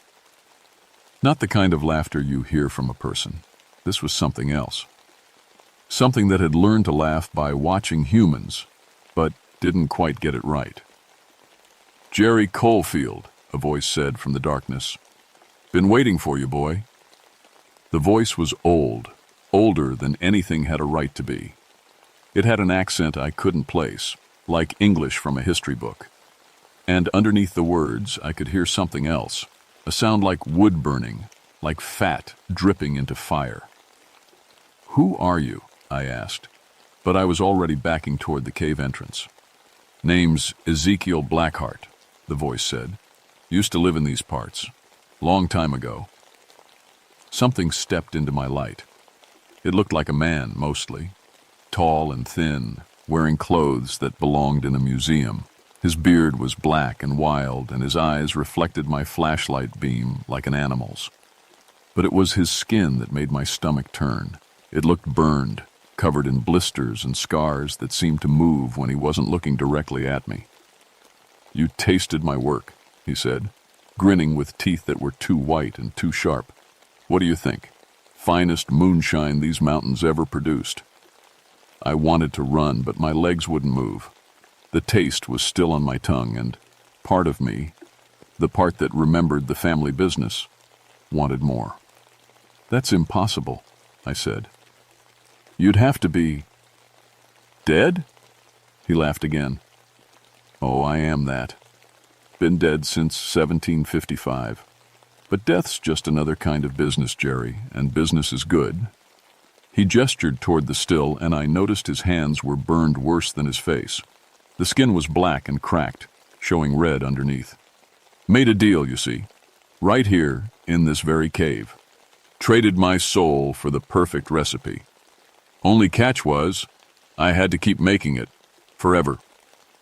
Not the kind of laughter you hear from a person. This was something else. Something that had learned to laugh by watching humans, but didn't quite get it right. "Jerry Coalfield," a voice said from the darkness. "Been waiting for you, boy." The voice was old, older than anything had a right to be. It had an accent I couldn't place, like English from a history book. And underneath the words, I could hear something else, a sound like wood burning, like fat dripping into fire. "Who are you?" I asked, but I was already backing toward the cave entrance. "Name's Ezekiel Blackheart," the voice said. "Used to live in these parts. Long time ago." Something stepped into my light. It looked like a man, mostly. Tall and thin, wearing clothes that belonged in a museum. His beard was black and wild, and his eyes reflected my flashlight beam like an animal's. But it was his skin that made my stomach turn. It looked burned, covered in blisters and scars that seemed to move when he wasn't looking directly at me. "You tasted my work," he said, grinning with teeth that were too white and too sharp. "What do you think? Finest moonshine these mountains ever produced." I wanted to run, but my legs wouldn't move. The taste was still on my tongue, and part of me, the part that remembered the family business, wanted more. "That's impossible," I said. "You'd have to be dead?" He laughed again. "Oh, I am that. Been dead since 1755. But death's just another kind of business, Jerry, and business is good." He gestured toward the still, and I noticed his hands were burned worse than his face. The skin was black and cracked, showing red underneath. "Made a deal, you see. Right here, in this very cave. Traded my soul for the perfect recipe. Only catch was, I had to keep making it. Forever.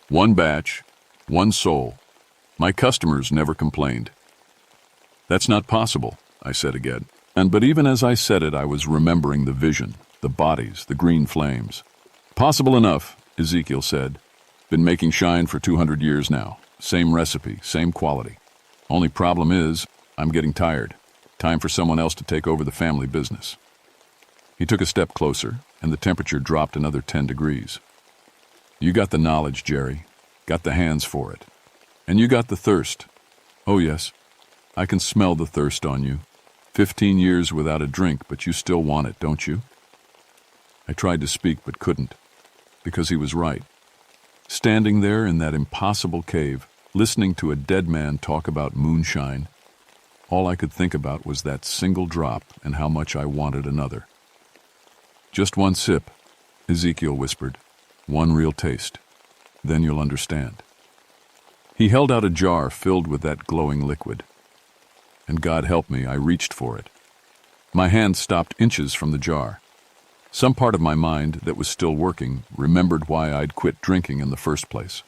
One batch, one soul. My customers never complained." "That's not possible," I said again. But even as I said it, I was remembering the vision, the bodies, the green flames. "Possible enough," Ezekiel said. "Been making shine for 200 years now. Same recipe, same quality. Only problem is, I'm getting tired. Time for someone else to take over the family business." He took a step closer, and the temperature dropped another 10 degrees. "You got the knowledge, Jerry. Got the hands for it. And you got the thirst. Oh yes, I can smell the thirst on you. 15 years without a drink, but you still want it, don't you?" I tried to speak but couldn't, because he was right. Standing there in that impossible cave, listening to a dead man talk about moonshine, all I could think about was that single drop and how much I wanted another. "Just one sip," Ezekiel whispered. "One real taste. Then you'll understand." He held out a jar filled with that glowing liquid. And God help me, I reached for it. My hand stopped inches from the jar. Some part of my mind that was still working remembered why I'd quit drinking in the first place.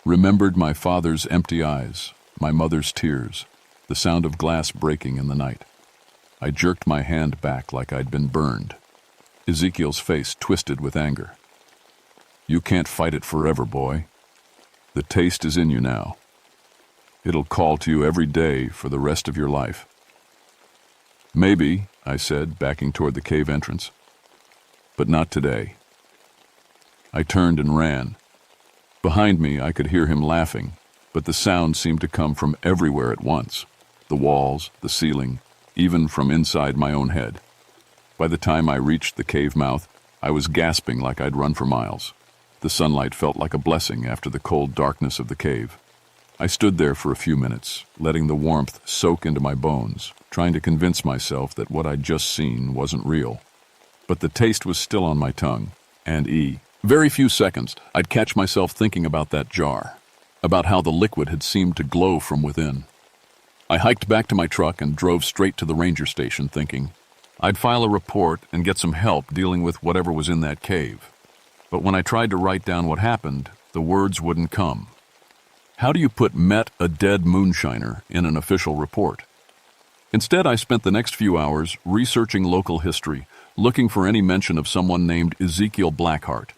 Remembered my father's empty eyes, my mother's tears, the sound of glass breaking in the night. I jerked my hand back like I'd been burned. Ezekiel's face twisted with anger. "You can't fight it forever, boy. The taste is in you now. It'll call to you every day for the rest of your life." "Maybe," I said, backing toward the cave entrance. "But not today." I turned and ran. Behind me, I could hear him laughing, but the sound seemed to come from everywhere at once. The walls, the ceiling, even from inside my own head. By the time I reached the cave mouth, I was gasping like I'd run for miles. The sunlight felt like a blessing after the cold darkness of the cave. I stood there for a few minutes, letting the warmth soak into my bones, trying to convince myself that what I'd just seen wasn't real. But the taste was still on my tongue, and very few seconds, I'd catch myself thinking about that jar, about how the liquid had seemed to glow from within. I hiked back to my truck and drove straight to the ranger station thinking I'd file a report and get some help dealing with whatever was in that cave. But when I tried to write down what happened, the words wouldn't come. How do you put "met a dead moonshiner" in an official report? Instead, I spent the next few hours researching local history, looking for any mention of someone named Ezekiel Blackheart.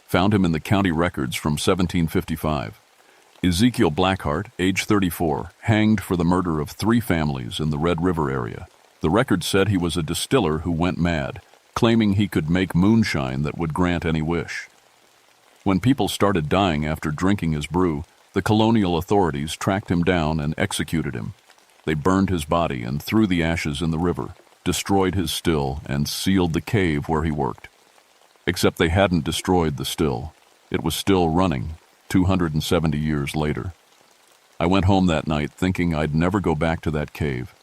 Found him in the county records from 1755. Ezekiel Blackheart, age 34, hanged for the murder of 3 families in the Red River area. The record said he was a distiller who went mad, claiming he could make moonshine that would grant any wish. When people started dying after drinking his brew, the colonial authorities tracked him down and executed him. They burned his body and threw the ashes in the river, destroyed his still, and sealed the cave where he worked. Except they hadn't destroyed the still. It was still running, 270 years later. I went home that night thinking I'd never go back to that cave.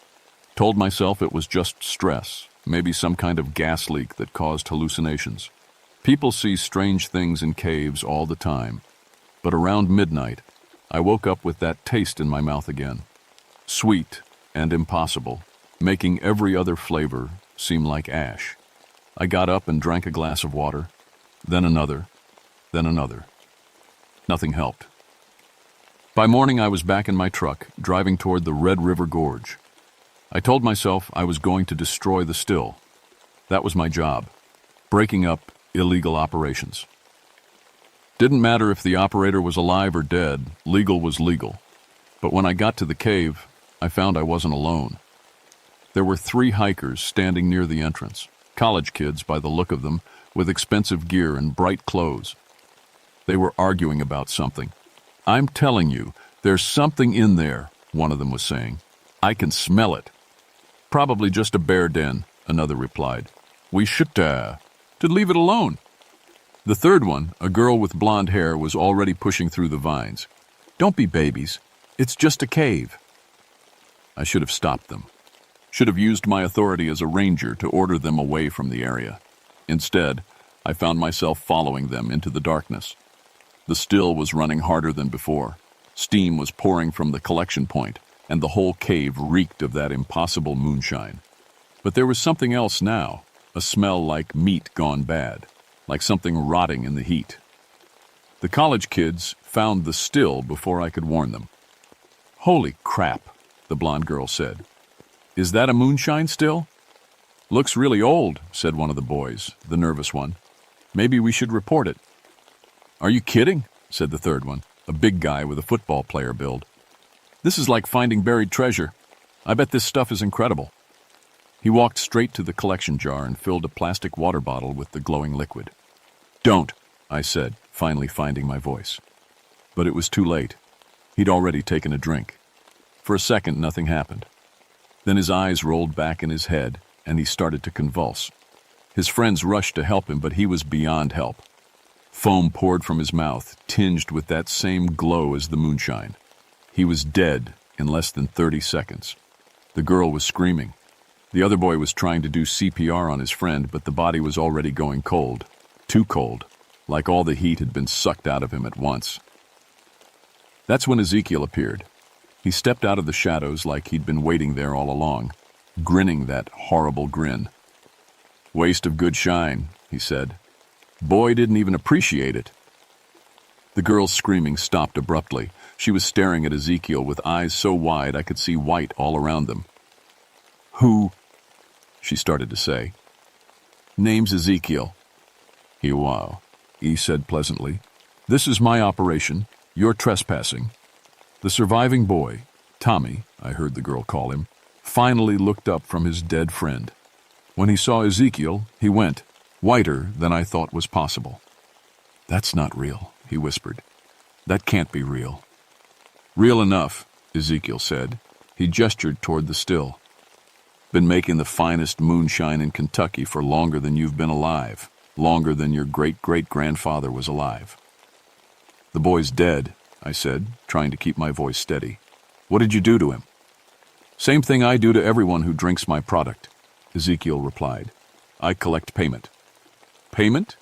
Told myself it was just stress, maybe some kind of gas leak that caused hallucinations. People see strange things in caves all the time. But around midnight, I woke up with that taste in my mouth again. Sweet and impossible, making every other flavor seem like ash. I got up and drank a glass of water, then another, then another. Nothing helped. By morning, I was back in my truck, driving toward the Red River Gorge. I told myself I was going to destroy the still. That was my job, breaking up illegal operations. Didn't matter if the operator was alive or dead, legal was legal. But when I got to the cave, I found I wasn't alone. There were 3 hikers standing near the entrance, college kids by the look of them, with expensive gear and bright clothes. They were arguing about something. "I'm telling you, there's something in there," one of them was saying. "I can smell it." "Probably just a bear den," another replied. "We should leave it alone." The third one, a girl with blonde hair, was already pushing through the vines. "Don't be babies. It's just a cave." I should have stopped them. Should have used my authority as a ranger to order them away from the area. Instead, I found myself following them into the darkness. The still was running harder than before. Steam was pouring from the collection point, and the whole cave reeked of that impossible moonshine. But there was something else now, a smell like meat gone bad, like something rotting in the heat. The college kids found the still before I could warn them. "Holy crap," the blonde girl said. "Is that a moonshine still?" "Looks really old," said one of the boys, the nervous one. "Maybe we should report it." "Are you kidding?" said the third one, a big guy with a football player build. "This is like finding buried treasure. I bet this stuff is incredible." He walked straight to the collection jar and filled a plastic water bottle with the glowing liquid. "Don't," I said, finally finding my voice. But it was too late. He'd already taken a drink. For a second, nothing happened. Then his eyes rolled back in his head, and he started to convulse. His friends rushed to help him, but he was beyond help. Foam poured from his mouth, tinged with that same glow as the moonshine. He was dead in less than 30 seconds. The girl was screaming. The other boy was trying to do CPR on his friend, but the body was already going cold. Too cold, like all the heat had been sucked out of him at once. That's when Ezekiel appeared. He stepped out of the shadows like he'd been waiting there all along, grinning that horrible grin. "Waste of good shine," he said. "Boy didn't even appreciate it." The girl's screaming stopped abruptly. She was staring at Ezekiel with eyes so wide I could see white all around them. "Who?" she started to say. "Name's Ezekiel." He said pleasantly. "This is my operation. You're trespassing." The surviving boy, Tommy, I heard the girl call him, finally looked up from his dead friend. When he saw Ezekiel, he went, whiter than I thought was possible. "That's not real," he whispered. "That can't be real." "Real enough," Ezekiel said. He gestured toward the still. "Been making the finest moonshine in Kentucky for longer than you've been alive, longer than your great-great-grandfather was alive." "The boy's dead," I said, trying to keep my voice steady. "What did you do to him?" "Same thing I do to everyone who drinks my product," Ezekiel replied. "I collect payment." "Payment?"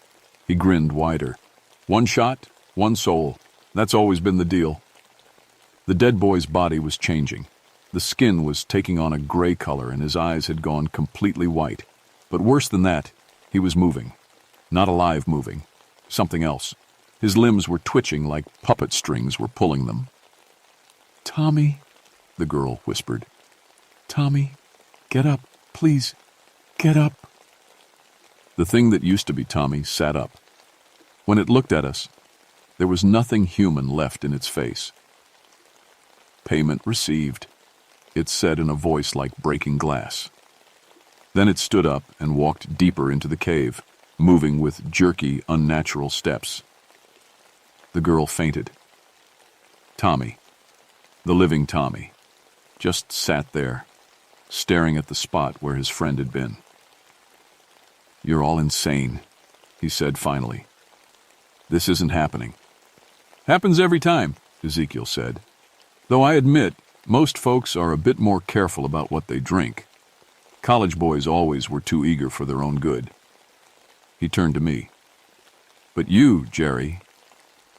He grinned wider. "One shot, one soul. That's always been the deal." The dead boy's body was changing. The skin was taking on a gray color and his eyes had gone completely white. But worse than that, he was moving. Not alive moving. Something else. His limbs were twitching like puppet strings were pulling them. "Tommy," the girl whispered. "Tommy, get up, please. Get up." The thing that used to be Tommy sat up. When it looked at us, there was nothing human left in its face. Payment received, it said in a voice like breaking glass. Then it stood up and walked deeper into the cave, moving with jerky, unnatural steps. The girl fainted. Tommy, the living Tommy, just sat there, staring at the spot where his friend had been. "You're all insane," he said finally. "This isn't happening." "Happens every time," Ezekiel said. "Though I admit, most folks are a bit more careful about what they drink. College boys always were too eager for their own good." He turned to me. "But you, Jerry,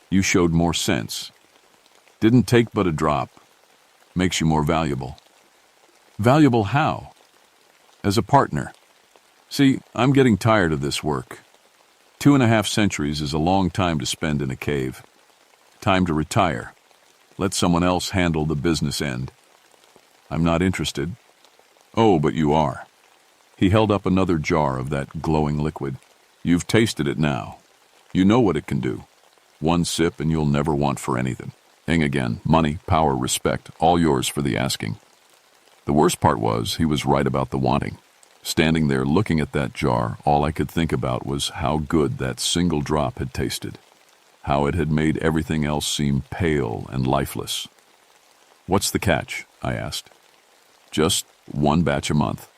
you showed more sense. Didn't take but a drop. Makes you more valuable." "Valuable how?" "As a partner. See, I'm getting tired of this work. 2.5 centuries is a long time to spend in a cave. Time to retire. Let someone else handle the business end." "I'm not interested." "Oh, but you are." He held up another jar of that glowing liquid. "You've tasted it now. You know what it can do. One sip and you'll never want for anything. Hang again, money, power, respect, all yours for the asking." The worst part was he was right about the wanting. Standing there looking at that jar, all I could think about was how good that single drop had tasted, how it had made everything else seem pale and lifeless. "What's the catch?" I asked. "Just 1 batch a month.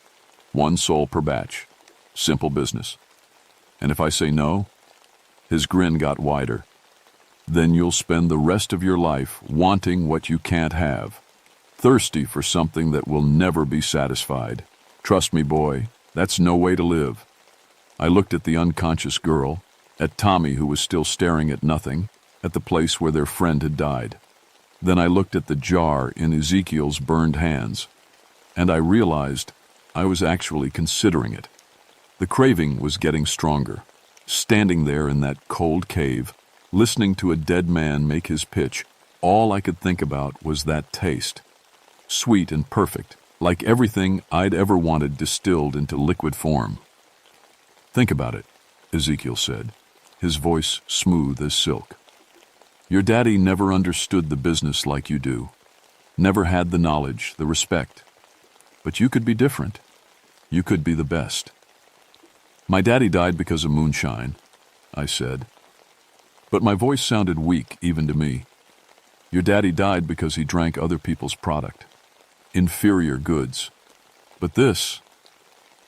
1 soul per batch. Simple business. And if I say no?" His grin got wider. "Then you'll spend the rest of your life wanting what you can't have, thirsty for something that will never be satisfied. Trust me, boy, that's no way to live." I looked at the unconscious girl, at Tommy who was still staring at nothing, at the place where their friend had died. Then I looked at the jar in Ezekiel's burned hands, and I realized I was actually considering it. The craving was getting stronger. Standing there in that cold cave, listening to a dead man make his pitch, all I could think about was that taste. Sweet and perfect, like everything I'd ever wanted distilled into liquid form. "Think about it," Ezekiel said, his voice smooth as silk. "Your daddy never understood the business like you do, never had the knowledge, the respect. But you could be different. You could be the best." "My daddy died because of moonshine," I said. But my voice sounded weak even to me. "Your daddy died because he drank other people's product. Inferior goods. But this..."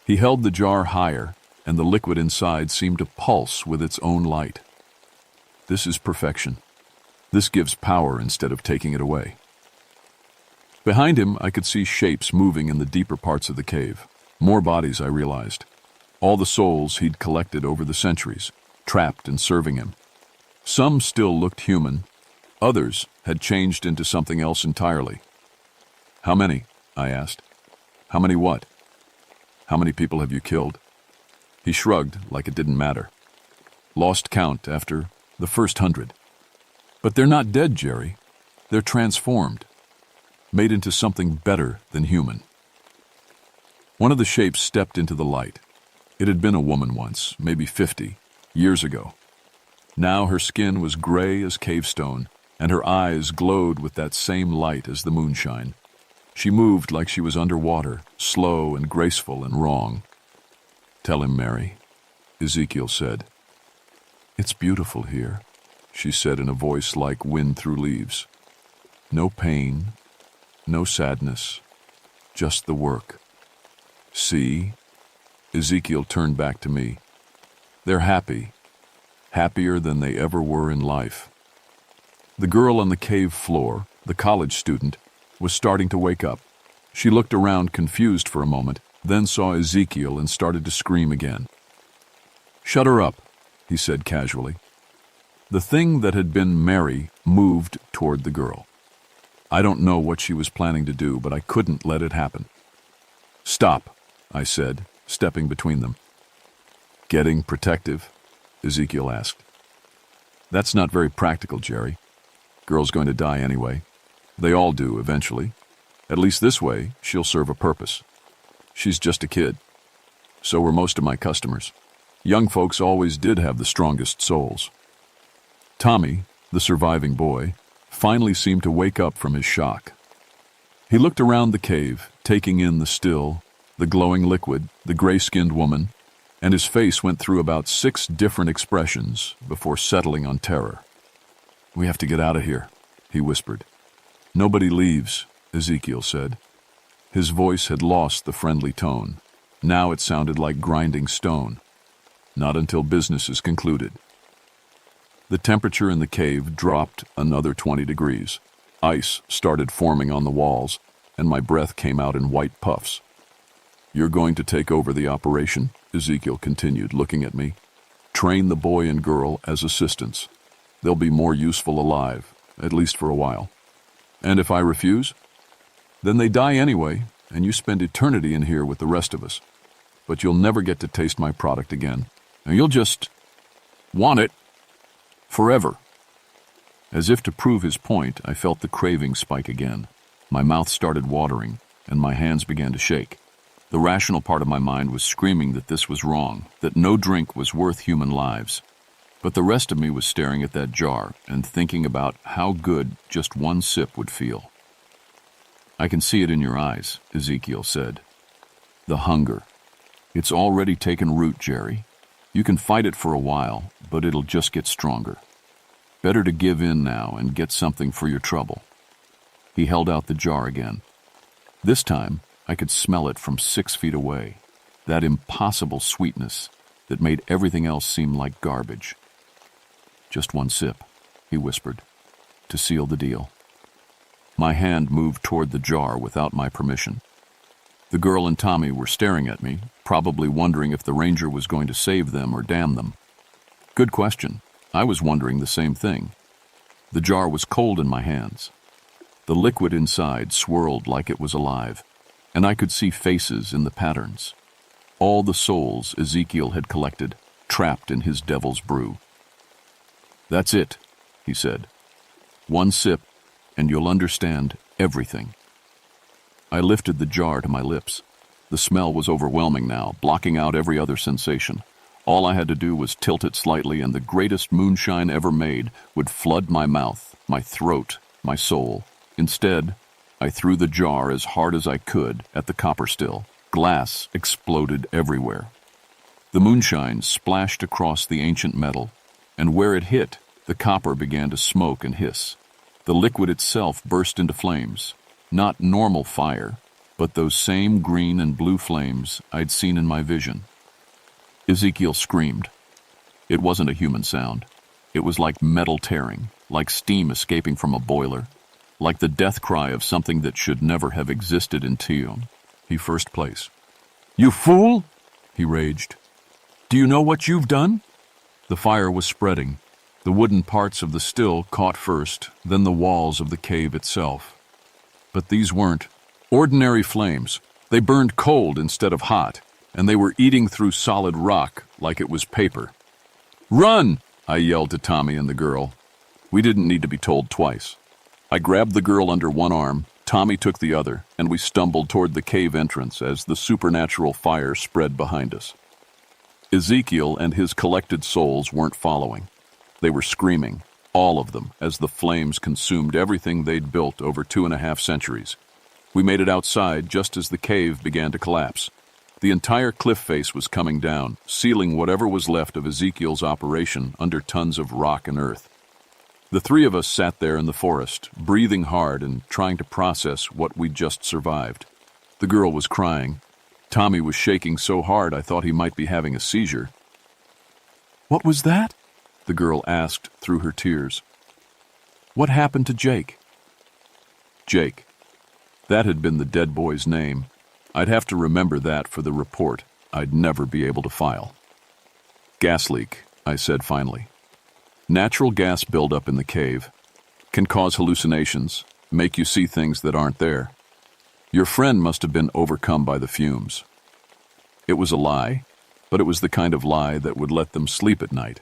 He held the jar higher, and the liquid inside seemed to pulse with its own light. "This is perfection. This gives power instead of taking it away." Behind him, I could see shapes moving in the deeper parts of the cave. More bodies, I realized. All the souls he'd collected over the centuries, trapped and serving him. Some still looked human. Others had changed into something else entirely. "How many?" I asked. "How many what?" "How many people have you killed?" He shrugged like it didn't matter. "Lost count after the first 100. "But they're not dead, Jerry. They're transformed. Made into something better than human." One of the shapes stepped into the light. It had been a woman once, maybe 50, years ago. Now her skin was gray as cavestone, and her eyes glowed with that same light as the moonshine. She moved like she was underwater, slow and graceful and wrong. "Tell him, Mary," Ezekiel said. "It's beautiful here," she said in a voice like wind through leaves. "No pain, no sadness, just the work. See?" Ezekiel turned back to me. "They're happy, happier than they ever were in life." The girl on the cave floor, the college student, was starting to wake up. She looked around confused for a moment, then saw Ezekiel and started to scream again. "Shut her up," he said casually. The thing that had been Mary moved toward the girl. I don't know what she was planning to do, but I couldn't let it happen. "Stop," I said, stepping between them. "Getting protective?" Ezekiel asked. "That's not very practical, Jerry. Girl's going to die anyway. They all do, eventually. At least this way, she'll serve a purpose. She's just a kid. So were most of my customers. Young folks always did have the strongest souls." Tommy, the surviving boy, finally seemed to wake up from his shock. He looked around the cave, taking in the still, the glowing liquid, the gray-skinned woman, and his face went through about 6 different expressions before settling on terror. "We have to get out of here," he whispered. "Nobody leaves," Ezekiel said. His voice had lost the friendly tone. Now it sounded like grinding stone. "Not until business is concluded." The temperature in the cave dropped another 20 degrees. Ice started forming on the walls, and my breath came out in white puffs. "You're going to take over the operation?" Ezekiel continued, looking at me. "Train the boy and girl as assistants. They'll be more useful alive, at least for a while. And if I refuse? Then they die anyway, and you spend eternity in here with the rest of us. But you'll never get to taste my product again. And you'll just want it forever." As if to prove his point, I felt the craving spike again. My mouth started watering, and my hands began to shake. The rational part of my mind was screaming that this was wrong, that no drink was worth human lives. But the rest of me was staring at that jar and thinking about how good just one sip would feel. "I can see it in your eyes," Ezekiel said. "The hunger. It's already taken root, Jerry. You can fight it for a while, but it'll just get stronger. Better to give in now and get something for your trouble." He held out the jar again. This time, I could smell it from 6 feet away, that impossible sweetness that made everything else seem like garbage. "Just one sip," he whispered, "to seal the deal." My hand moved toward the jar without my permission. The girl and Tommy were staring at me, probably wondering if the ranger was going to save them or damn them. Good question. I was wondering the same thing. The jar was cold in my hands. The liquid inside swirled like it was alive, and I could see faces in the patterns. All the souls Ezekiel had collected, trapped in his devil's brew. "That's it," he said. "One sip, and you'll understand everything." I lifted the jar to my lips. The smell was overwhelming now, blocking out every other sensation. All I had to do was tilt it slightly, and the greatest moonshine ever made would flood my mouth, my throat, my soul. Instead, I threw the jar as hard as I could at the copper still. Glass exploded everywhere. The moonshine splashed across the ancient metal, and where it hit, the copper began to smoke and hiss. The liquid itself burst into flames. Not normal fire, but those same green and blue flames I'd seen in my vision. Ezekiel screamed. It wasn't a human sound. It was like metal tearing, like steam escaping from a boiler, like the death cry of something that should never have existed in Teon. He first place. "You fool!" he raged. "Do you know what you've done?" The fire was spreading. The wooden parts of the still caught first, then the walls of the cave itself. But these weren't ordinary flames. They burned cold instead of hot, and they were eating through solid rock like it was paper. "Run!" I yelled to Tommy and the girl. We didn't need to be told twice. I grabbed the girl under one arm, Tommy took the other, and we stumbled toward the cave entrance as the supernatural fire spread behind us. Ezekiel and his collected souls weren't following. They were screaming, all of them, as the flames consumed everything they'd built over 2.5 centuries. We made it outside just as the cave began to collapse. The entire cliff face was coming down, sealing whatever was left of Ezekiel's operation under tons of rock and earth. The 3 of us sat there in the forest, breathing hard and trying to process what we'd just survived. The girl was crying. Tommy was shaking so hard I thought he might be having a seizure. "What was that?" the girl asked through her tears. "What happened to Jake?" Jake. That had been the dead boy's name. I'd have to remember that for the report I'd never be able to file. "Gas leak," I said finally. "Natural gas buildup in the cave. Can cause hallucinations, make you see things that aren't there. Your friend must have been overcome by the fumes." It was a lie, but it was the kind of lie that would let them sleep at night,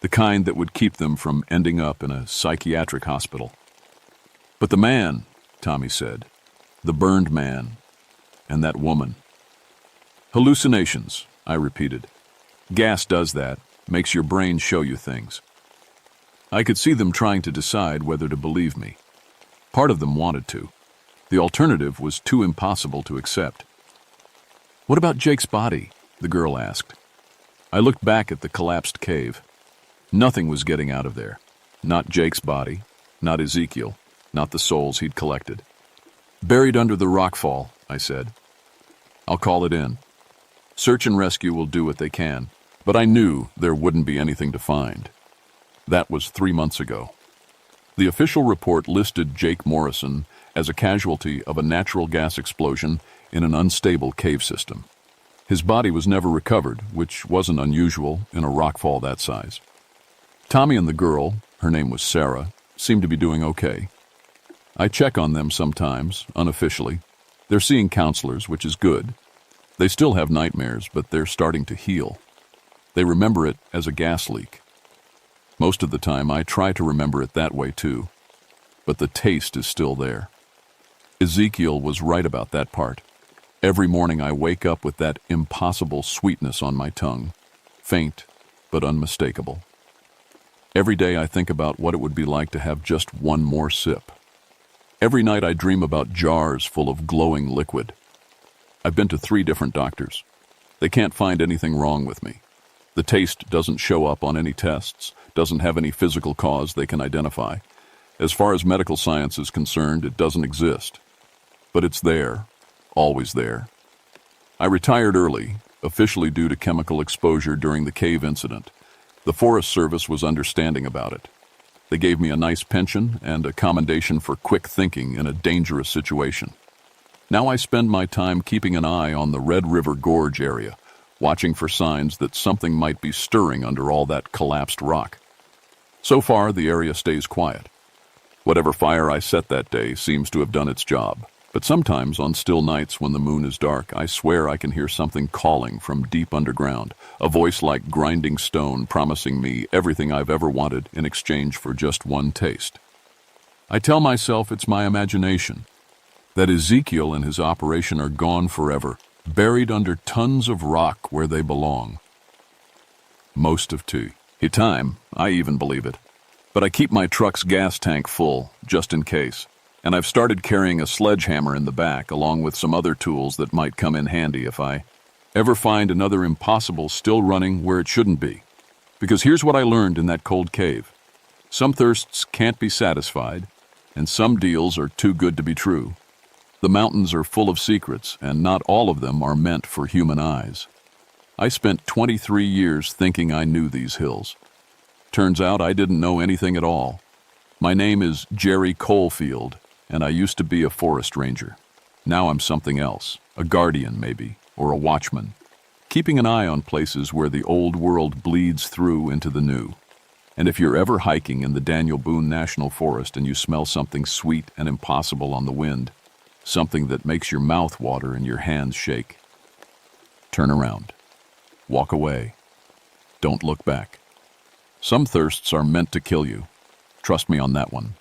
the kind that would keep them from ending up in a psychiatric hospital. "But the man," Tommy said, "the burned man, and that woman." "Hallucinations," I repeated. "Gas does that, makes your brain show you things." I could see them trying to decide whether to believe me. Part of them wanted to. The alternative was too impossible to accept. "What about Jake's body?" the girl asked. I looked back at the collapsed cave. Nothing was getting out of there. Not Jake's body, not Ezekiel, not the souls he'd collected. "Buried under the rockfall," I said. "I'll call it in. Search and rescue will do what they can." But I knew there wouldn't be anything to find. That was 3 months ago. The official report listed Jake Morrison as a casualty of a natural gas explosion in an unstable cave system. His body was never recovered, which wasn't unusual in a rockfall that size. Tommy and the girl, her name was Sarah, seemed to be doing okay. I check on them sometimes, unofficially. They're seeing counselors, which is good. They still have nightmares, but they're starting to heal. They remember it as a gas leak. Most of the time, I try to remember it that way too. But the taste is still there. Ezekiel was right about that part. Every morning I wake up with that impossible sweetness on my tongue. Faint, but unmistakable. Every day I think about what it would be like to have just one more sip. Every night I dream about jars full of glowing liquid. I've been to 3 different doctors. They can't find anything wrong with me. The taste doesn't show up on any tests, doesn't have any physical cause they can identify. As far as medical science is concerned, it doesn't exist. But it's there, always there. I retired early, officially due to chemical exposure during the cave incident. The Forest Service was understanding about it. They gave me a nice pension and a commendation for quick thinking in a dangerous situation. Now I spend my time keeping an eye on the Red River Gorge area, watching for signs that something might be stirring under all that collapsed rock. So far, the area stays quiet. Whatever fire I set that day seems to have done its job. But sometimes, on still nights when the moon is dark, I swear I can hear something calling from deep underground, a voice like grinding stone promising me everything I've ever wanted in exchange for just one taste. I tell myself it's my imagination, that Ezekiel and his operation are gone forever, buried under tons of rock where they belong. Most of time, I even believe it. But I keep my truck's gas tank full, just in case. And I've started carrying a sledgehammer in the back, along with some other tools that might come in handy if I ever find another impossible still running where it shouldn't be. Because here's what I learned in that cold cave. Some thirsts can't be satisfied, and some deals are too good to be true. The mountains are full of secrets, and not all of them are meant for human eyes. I spent 23 years thinking I knew these hills. Turns out I didn't know anything at all. My name is Jerry Coalfield, and I used to be a forest ranger. Now I'm something else, a guardian maybe, or a watchman, keeping an eye on places where the old world bleeds through into the new. And if you're ever hiking in the Daniel Boone National Forest and you smell something sweet and impossible on the wind, something that makes your mouth water and your hands shake, turn around. Walk away. Don't look back. Some thirsts are meant to kill you. Trust me on that one.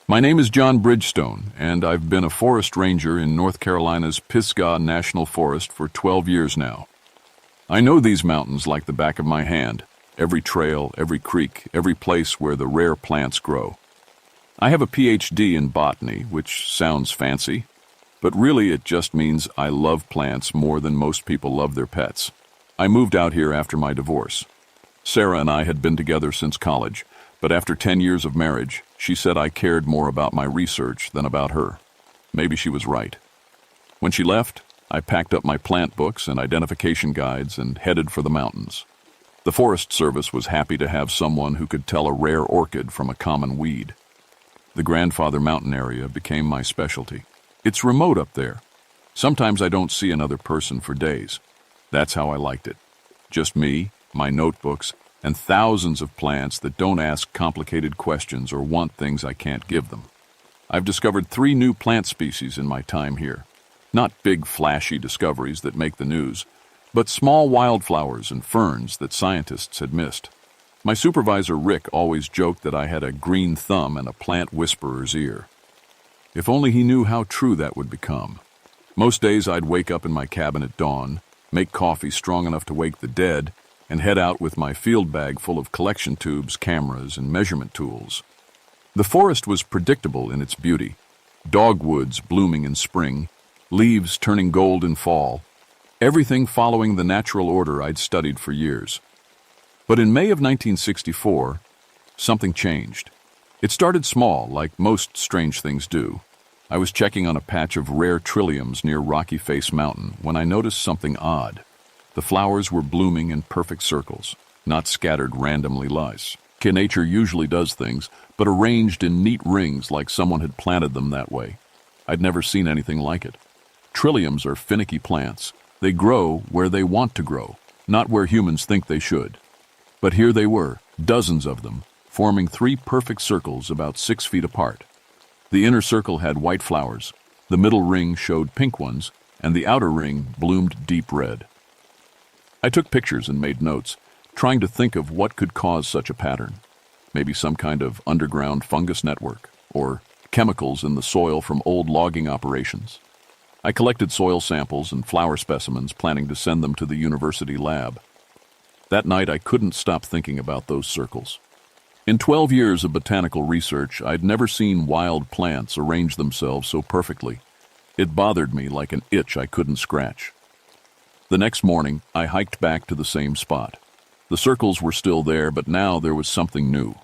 My name is John Bridgestone, and I've been a forest ranger in North Carolina's Pisgah National Forest for 12 years now. I know these mountains like the back of my hand, every trail, every creek, every place where the rare plants grow. I have a PhD in botany, which sounds fancy, but really it just means I love plants more than most people love their pets. I moved out here after my divorce. Sarah and I had been together since college, but after 10 years of marriage, she said I cared more about my research than about her. Maybe she was right. When she left, I packed up my plant books and identification guides and headed for the mountains. The Forest Service was happy to have someone who could tell a rare orchid from a common weed. The Grandfather Mountain area became my specialty. It's remote up there. Sometimes I don't see another person for days. That's how I liked it. Just me, my notebooks, and thousands of plants that don't ask complicated questions or want things I can't give them. I've discovered 3 new plant species in my time here. Not big, flashy discoveries that make the news, but small wildflowers and ferns that scientists had missed. My supervisor, Rick, always joked that I had a green thumb and a plant whisperer's ear. If only he knew how true that would become. Most days I'd wake up in my cabin at dawn, make coffee strong enough to wake the dead, and head out with my field bag full of collection tubes, cameras, and measurement tools. The forest was predictable in its beauty. Dogwoods blooming in spring, leaves turning gold in fall, everything following the natural order I'd studied for years. But in May of 1964, something changed. It started small, like most strange things do. I was checking on a patch of rare trilliums near Rocky Face Mountain when I noticed something odd. The flowers were blooming in perfect circles, not scattered randomly like nature usually does things, but arranged in neat rings like someone had planted them that way. I'd never seen anything like it. Trilliums are finicky plants. They grow where they want to grow, not where humans think they should. But here they were, dozens of them, forming 3 perfect circles about 6 feet apart. The inner circle had white flowers, the middle ring showed pink ones, and the outer ring bloomed deep red. I took pictures and made notes, trying to think of what could cause such a pattern. Maybe some kind of underground fungus network, or chemicals in the soil from old logging operations. I collected soil samples and flower specimens, planning to send them to the university lab. That night, I couldn't stop thinking about those circles. In 12 years of botanical research, I'd never seen wild plants arrange themselves so perfectly. It bothered me like an itch I couldn't scratch. The next morning, I hiked back to the same spot. The circles were still there, but now there was something new.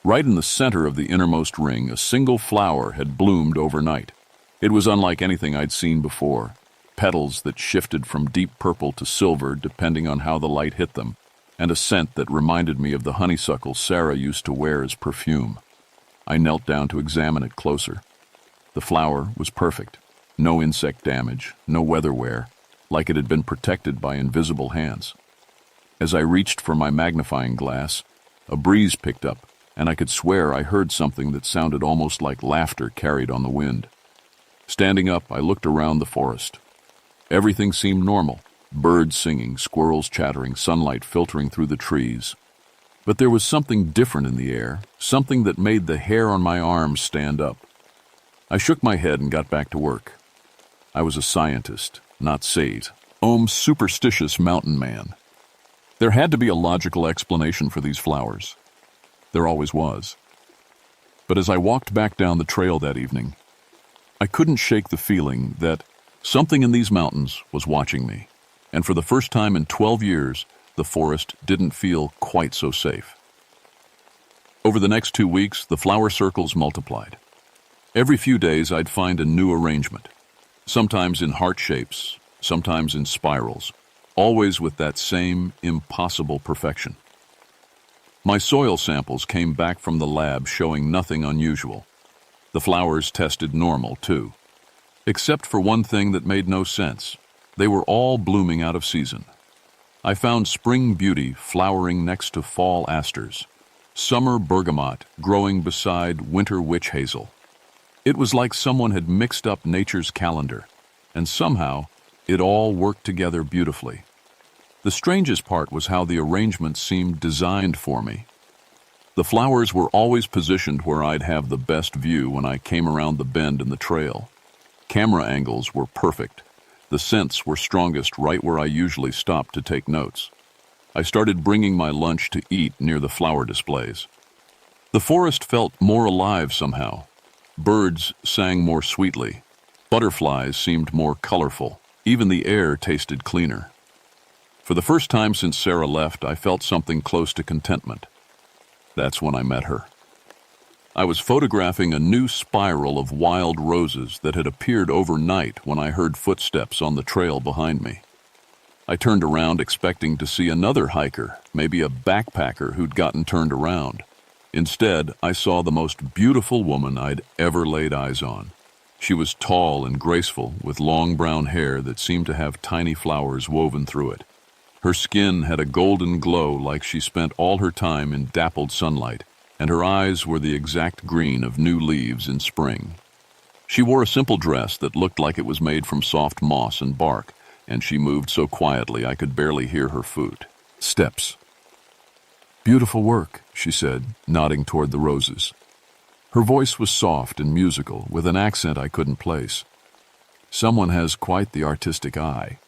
Right in the center of the innermost ring, a single flower had bloomed overnight. It was unlike anything I'd seen before. Petals that shifted from deep purple to silver depending on how the light hit them, and a scent that reminded me of the honeysuckle Sarah used to wear as perfume. I knelt down to examine it closer. The flower was perfect. No insect damage, no weather wear, like it had been protected by invisible hands. As I reached for my magnifying glass, a breeze picked up, and I could swear I heard something that sounded almost like laughter carried on the wind. Standing up, I looked around the forest. Everything seemed normal. Birds singing, squirrels chattering, sunlight filtering through the trees. But there was something different in the air, something that made the hair on my arms stand up. I shook my head and got back to work. I was a scientist, not sage. Superstitious mountain man. There had to be a logical explanation for these flowers. There always was. But as I walked back down the trail that evening, I couldn't shake the feeling that something in these mountains was watching me. And for the first time in 12 years, the forest didn't feel quite so safe. Over the next 2 weeks, the flower circles multiplied. Every few days, I'd find a new arrangement, sometimes in heart shapes, sometimes in spirals, always with that same impossible perfection. My soil samples came back from the lab showing nothing unusual. The flowers tested normal, too. Except for one thing that made no sense. They were all blooming out of season. I found spring beauty flowering next to fall asters, summer bergamot growing beside winter witch hazel. It was like someone had mixed up nature's calendar, and somehow it all worked together beautifully. The strangest part was how the arrangement seemed designed for me. The flowers were always positioned where I'd have the best view when I came around the bend in the trail. Camera angles were perfect. The scents were strongest right where I usually stopped to take notes. I started bringing my lunch to eat near the flower displays. The forest felt more alive somehow. Birds sang more sweetly. Butterflies seemed more colorful. Even the air tasted cleaner. For the first time since Sarah left, I felt something close to contentment. That's when I met her. I was photographing a new spiral of wild roses that had appeared overnight when I heard footsteps on the trail behind me. I turned around expecting to see another hiker, maybe a backpacker who'd gotten turned around. Instead, I saw the most beautiful woman I'd ever laid eyes on. She was tall and graceful, with long brown hair that seemed to have tiny flowers woven through it. Her skin had a golden glow like she spent all her time in dappled sunlight, and her eyes were the exact green of new leaves in spring. She wore a simple dress that looked like it was made from soft moss and bark, and she moved so quietly I could barely hear her steps. "Beautiful work," she said, nodding toward the roses. Her voice was soft and musical, with an accent I couldn't place. Someone has quite the artistic eye.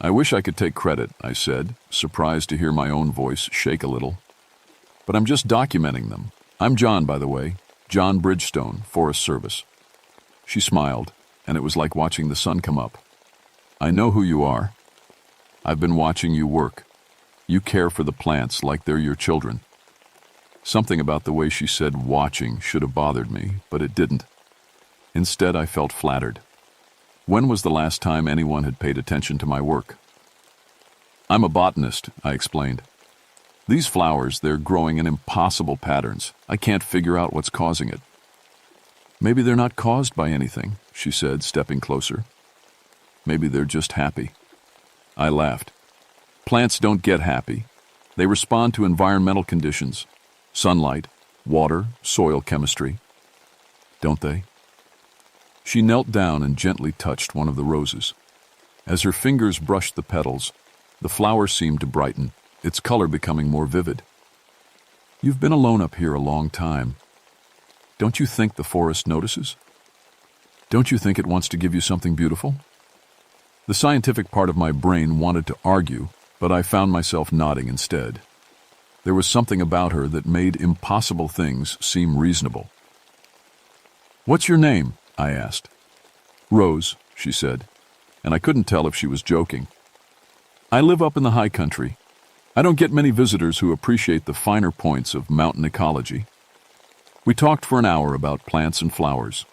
I wish I could take credit, I said, surprised to hear my own voice shake a little. But I'm just documenting them. I'm John, by the way. John Bridgestone, Forest Service. She smiled, and it was like watching the sun come up. I know who you are. I've been watching you work. You care for the plants like they're your children. Something about the way she said watching should have bothered me, but it didn't. Instead, I felt flattered. When was the last time anyone had paid attention to my work? I'm a botanist, I explained. These flowers, they're growing in impossible patterns. I can't figure out what's causing it. Maybe they're not caused by anything, she said, stepping closer. Maybe they're just happy. I laughed. Plants don't get happy. They respond to environmental conditions. Sunlight, water, soil chemistry. Don't they? She knelt down and gently touched one of the roses. As her fingers brushed the petals, the flower seemed to brighten, its color becoming more vivid. You've been alone up here a long time. Don't you think the forest notices? Don't you think it wants to give you something beautiful? The scientific part of my brain wanted to argue, but I found myself nodding instead. There was something about her that made impossible things seem reasonable. What's your name? I asked. Rose, she said, and I couldn't tell if she was joking. I live up in the high country. I don't get many visitors who appreciate the finer points of mountain ecology. We talked for an hour about plants and flowers.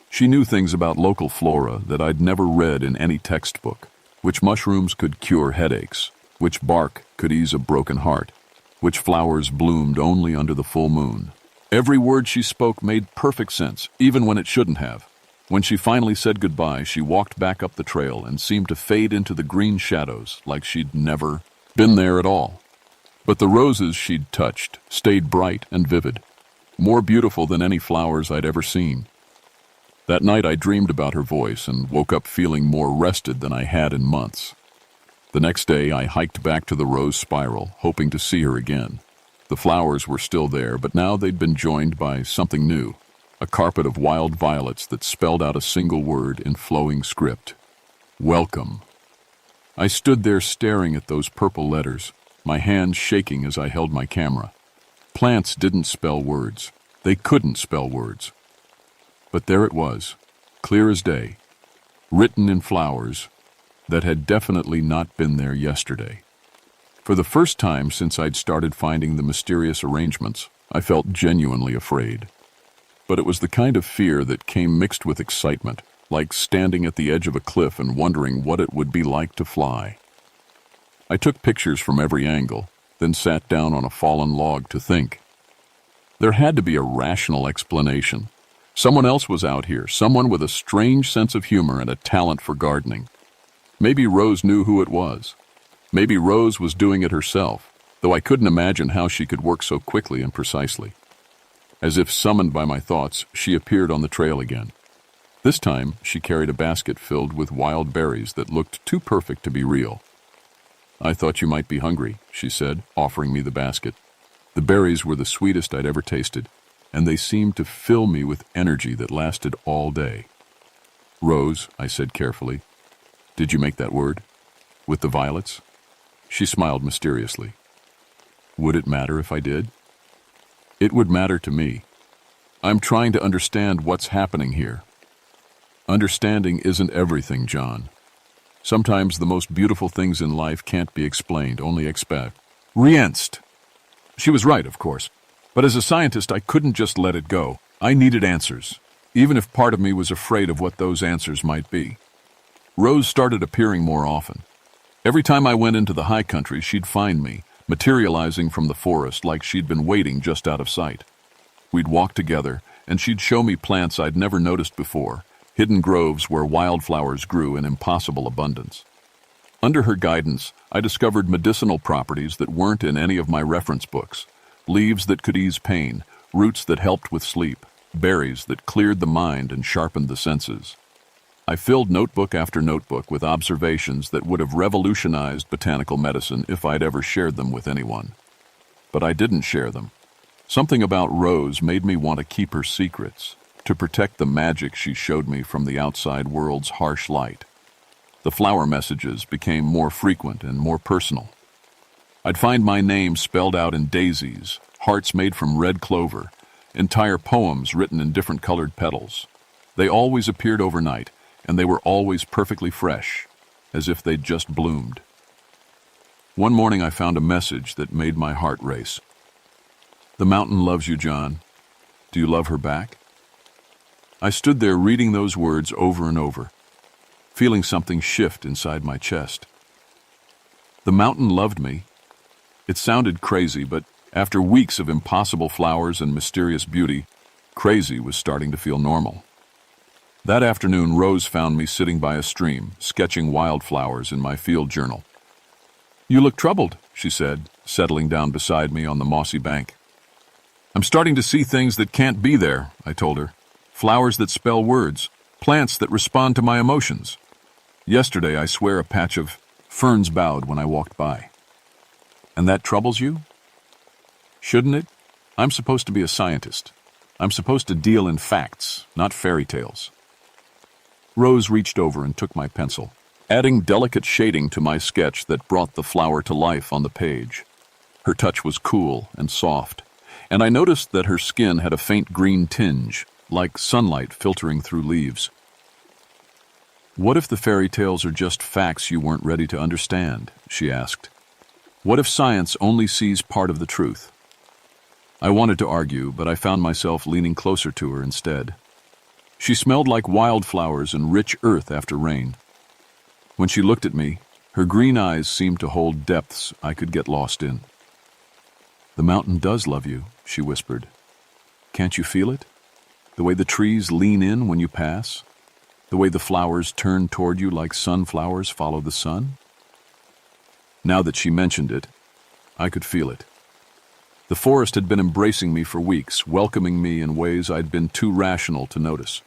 She knew things about local flora that I'd never read in any textbook, which mushrooms could cure headaches, which bark could ease a broken heart, which flowers bloomed only under the full moon. Every word she spoke made perfect sense, even when it shouldn't have. When she finally said goodbye, she walked back up the trail and seemed to fade into the green shadows like she'd never been there at all. But the roses she'd touched stayed bright and vivid, more beautiful than any flowers I'd ever seen. That night I dreamed about her voice and woke up feeling more rested than I had in months. The next day I hiked back to the rose spiral, hoping to see her again. The flowers were still there, but now they'd been joined by something new. A carpet of wild violets that spelled out a single word in flowing script. Welcome. I stood there staring at those purple letters, my hands shaking as I held my camera. Plants didn't spell words. They couldn't spell words. But there it was, clear as day, written in flowers that had definitely not been there yesterday. For the first time since I'd started finding the mysterious arrangements, I felt genuinely afraid. But it was the kind of fear that came mixed with excitement, like standing at the edge of a cliff and wondering what it would be like to fly. I took pictures from every angle, then sat down on a fallen log to think. There had to be a rational explanation. Someone else was out here, someone with a strange sense of humor and a talent for gardening. Maybe Rose knew who it was. Maybe Rose was doing it herself, though I couldn't imagine how she could work so quickly and precisely. As if summoned by my thoughts, she appeared on the trail again. This time, she carried a basket filled with wild berries that looked too perfect to be real. I thought you might be hungry, she said, offering me the basket. The berries were the sweetest I'd ever tasted, and they seemed to fill me with energy that lasted all day. Rose, I said carefully, did you make that word? With the violets? She smiled mysteriously. Would it matter if I did? It would matter to me. I'm trying to understand what's happening here. Understanding isn't everything, John. Sometimes the most beautiful things in life can't be explained, only experienced. She was right, of course. But as a scientist, I couldn't just let it go. I needed answers, even if part of me was afraid of what those answers might be. Rose started appearing more often. Every time I went into the high country, she'd find me, materializing from the forest like she'd been waiting just out of sight. We'd walk together, and she'd show me plants I'd never noticed before, hidden groves where wildflowers grew in impossible abundance. Under her guidance, I discovered medicinal properties that weren't in any of my reference books, leaves that could ease pain, roots that helped with sleep, berries that cleared the mind and sharpened the senses. I filled notebook after notebook with observations that would have revolutionized botanical medicine if I'd ever shared them with anyone. But I didn't share them. Something about Rose made me want to keep her secrets, to protect the magic she showed me from the outside world's harsh light. The flower messages became more frequent and more personal. I'd find my name spelled out in daisies, hearts made from red clover, entire poems written in different colored petals. They always appeared overnight, and they were always perfectly fresh, as if they'd just bloomed. One morning I found a message that made my heart race. "The mountain loves you, John. Do you love her back?" I stood there reading those words over and over, feeling something shift inside my chest. The mountain loved me. It sounded crazy, but after weeks of impossible flowers and mysterious beauty, crazy was starting to feel normal. That afternoon, Rose found me sitting by a stream, sketching wildflowers in my field journal. "You look troubled," she said, settling down beside me on the mossy bank. "I'm starting to see things that can't be there," I told her. "Flowers that spell words, plants that respond to my emotions. Yesterday, I swear a patch of ferns bowed when I walked by." "And that troubles you?" "Shouldn't it? I'm supposed to be a scientist. I'm supposed to deal in facts, not fairy tales." Rose reached over and took my pencil, adding delicate shading to my sketch that brought the flower to life on the page. Her touch was cool and soft, and I noticed that her skin had a faint green tinge, like sunlight filtering through leaves. "What if the fairy tales are just facts you weren't ready to understand?" she asked. "What if science only sees part of the truth?" I wanted to argue, but I found myself leaning closer to her instead. She smelled like wildflowers and rich earth after rain. When she looked at me, her green eyes seemed to hold depths I could get lost in. "The mountain does love you," she whispered. "Can't you feel it? The way the trees lean in when you pass? The way the flowers turn toward you like sunflowers follow the sun?" Now that she mentioned it, I could feel it. The forest had been embracing me for weeks, welcoming me in ways I'd been too rational to notice.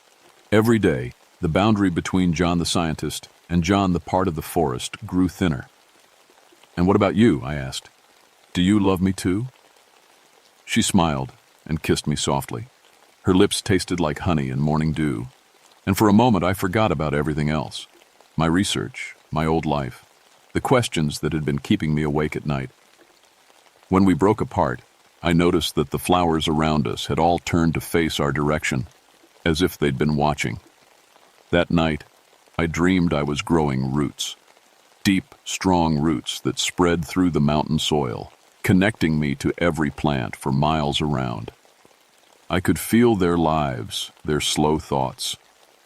Every day, the boundary between John the scientist and John the part of the forest grew thinner. "And what about you?" I asked. "Do you love me too?" She smiled and kissed me softly. Her lips tasted like honey and morning dew, and for a moment I forgot about everything else. My research, my old life, the questions that had been keeping me awake at night. When we broke apart, I noticed that the flowers around us had all turned to face our direction, as if they'd been watching. That night, I dreamed I was growing roots. Deep, strong roots that spread through the mountain soil, connecting me to every plant for miles around. I could feel their lives, their slow thoughts,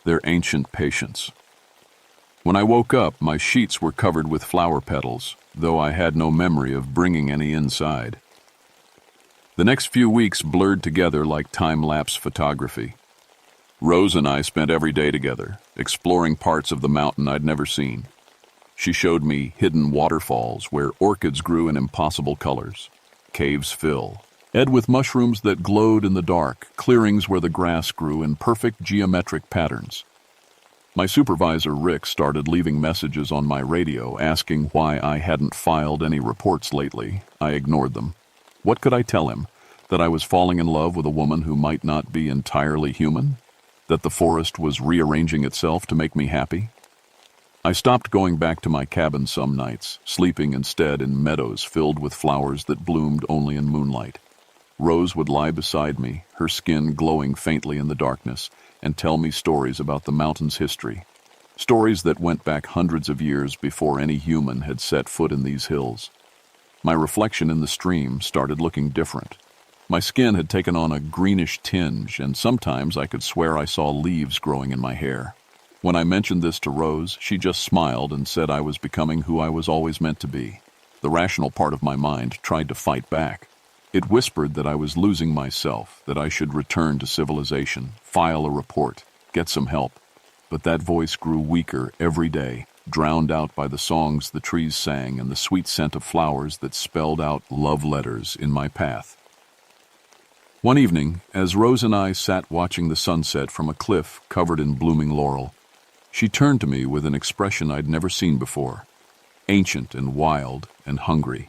their ancient patience. When I woke up, my sheets were covered with flower petals, though I had no memory of bringing any inside. The next few weeks blurred together like time-lapse photography. Rose and I spent every day together, exploring parts of the mountain I'd never seen. She showed me hidden waterfalls where orchids grew in impossible colors, caves filled with mushrooms that glowed in the dark, clearings where the grass grew in perfect geometric patterns. My supervisor, Rick, started leaving messages on my radio asking why I hadn't filed any reports lately. I ignored them. What could I tell him? That I was falling in love with a woman who might not be entirely human? That the forest was rearranging itself to make me happy? I stopped going back to my cabin some nights, sleeping instead in meadows filled with flowers that bloomed only in moonlight. Rose would lie beside me, her skin glowing faintly in the darkness, and tell me stories about the mountain's history. Stories that went back hundreds of years before any human had set foot in these hills. My reflection in the stream started looking different. My skin had taken on a greenish tinge, and sometimes I could swear I saw leaves growing in my hair. When I mentioned this to Rose, she just smiled and said I was becoming who I was always meant to be. The rational part of my mind tried to fight back. It whispered that I was losing myself, that I should return to civilization, file a report, get some help. But that voice grew weaker every day, drowned out by the songs the trees sang and the sweet scent of flowers that spelled out love letters in my path. One evening, as Rose and I sat watching the sunset from a cliff covered in blooming laurel, she turned to me with an expression I'd never seen before, ancient and wild and hungry.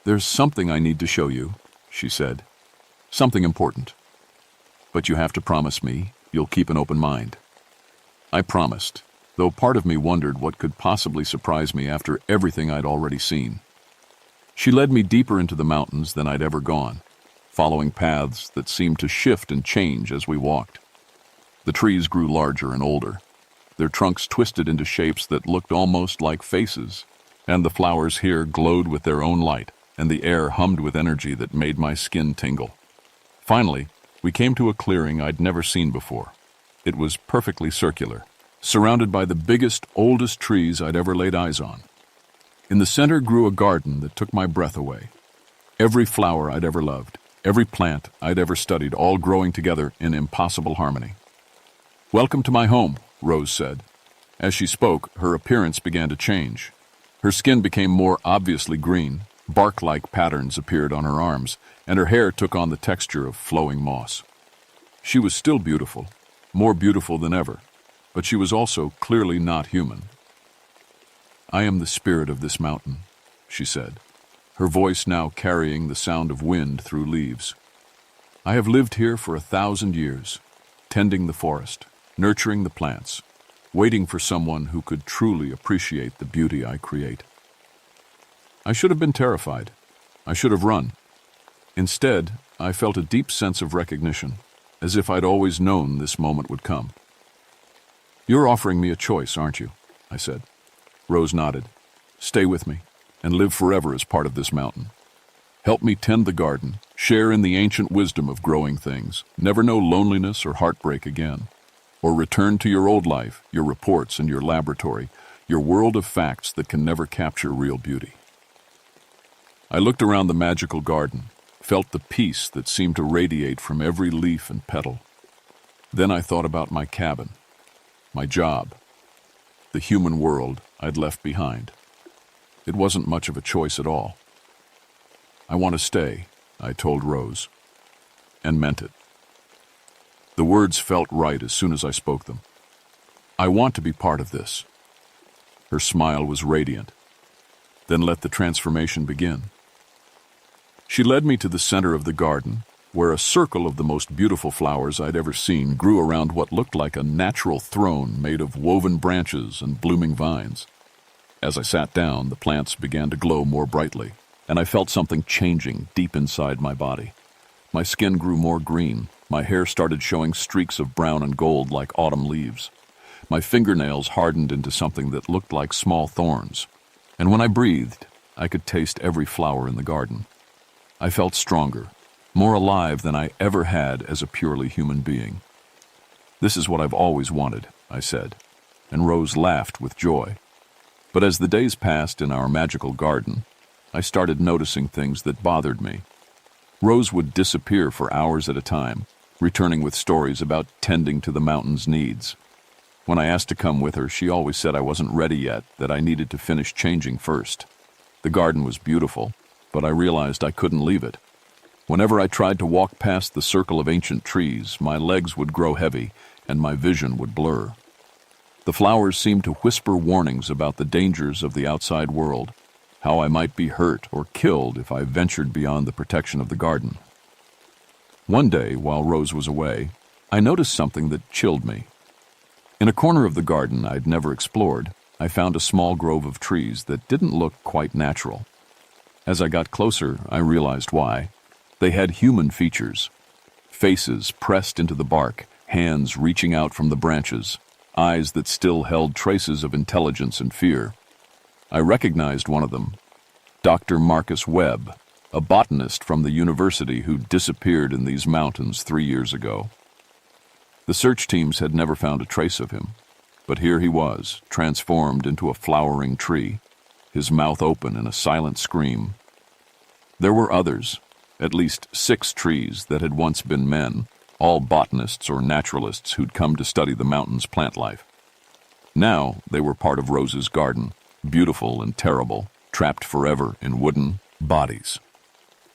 "There's something I need to show you," she said. "Something important. But you have to promise me you'll keep an open mind." I promised. though part of me wondered what could possibly surprise me after everything I'd already seen. She led me deeper into the mountains than I'd ever gone, following paths that seemed to shift and change as we walked. The trees grew larger and older, their trunks twisted into shapes that looked almost like faces, and the flowers here glowed with their own light, and the air hummed with energy that made my skin tingle. Finally, we came to a clearing I'd never seen before. It was perfectly circular, surrounded by the biggest, oldest trees I'd ever laid eyes on. In the center grew a garden that took my breath away. Every flower I'd ever loved, every plant I'd ever studied, all growing together in impossible harmony. "Welcome to my home," Rose said. As she spoke, her appearance began to change. Her skin became more obviously green, bark-like patterns appeared on her arms, and her hair took on the texture of flowing moss. She was still beautiful, more beautiful than ever, but she was also clearly not human. "I am the spirit of this mountain," she said, her voice now carrying the sound of wind through leaves. "I have lived here for 1,000 years, tending the forest, nurturing the plants, waiting for someone who could truly appreciate the beauty I create. I should have been terrified. I should have run. Instead, I felt a deep sense of recognition, as if I'd always known this moment would come. "You're offering me a choice, aren't you?" I said. Rose nodded. "Stay with me, and live forever as part of this mountain. Help me tend the garden, share in the ancient wisdom of growing things, never know loneliness or heartbreak again. Or return to your old life, your reports and your laboratory, your world of facts that can never capture real beauty." I looked around the magical garden, felt the peace that seemed to radiate from every leaf and petal. Then I thought about my cabin, my job, the human world I'd left behind. It wasn't much of a choice at all. "I want to stay," I told Rose, and meant it. The words felt right as soon as I spoke them. "I want to be part of this." Her smile was radiant. "Then let the transformation begin." She led me to the center of the garden, where a circle of the most beautiful flowers I'd ever seen grew around what looked like a natural throne made of woven branches and blooming vines. As I sat down, the plants began to glow more brightly, and I felt something changing deep inside my body. My skin grew more green, my hair started showing streaks of brown and gold like autumn leaves. My fingernails hardened into something that looked like small thorns, and when I breathed, I could taste every flower in the garden. I felt stronger, more alive than I ever had as a purely human being. "This is what I've always wanted," I said, and Rose laughed with joy. But as the days passed in our magical garden, I started noticing things that bothered me. Rose would disappear for hours at a time, returning with stories about tending to the mountain's needs. When I asked to come with her, she always said I wasn't ready yet, that I needed to finish changing first. The garden was beautiful, but I realized I couldn't leave it. Whenever I tried to walk past the circle of ancient trees, my legs would grow heavy and my vision would blur. The flowers seemed to whisper warnings about the dangers of the outside world, how I might be hurt or killed if I ventured beyond the protection of the garden. One day, while Rose was away, I noticed something that chilled me. In a corner of the garden I'd never explored, I found a small grove of trees that didn't look quite natural. As I got closer, I realized why. They had human features. Faces pressed into the bark, hands reaching out from the branches, eyes that still held traces of intelligence and fear. I recognized one of them, Dr. Marcus Webb, a botanist from the university who disappeared in these mountains 3 years ago. The search teams had never found a trace of him, but here he was, transformed into a flowering tree, his mouth open in a silent scream. There were others, at least 6 trees that had once been men, all botanists or naturalists who'd come to study the mountain's plant life. Now they were part of Rose's garden, beautiful and terrible, trapped forever in wooden bodies.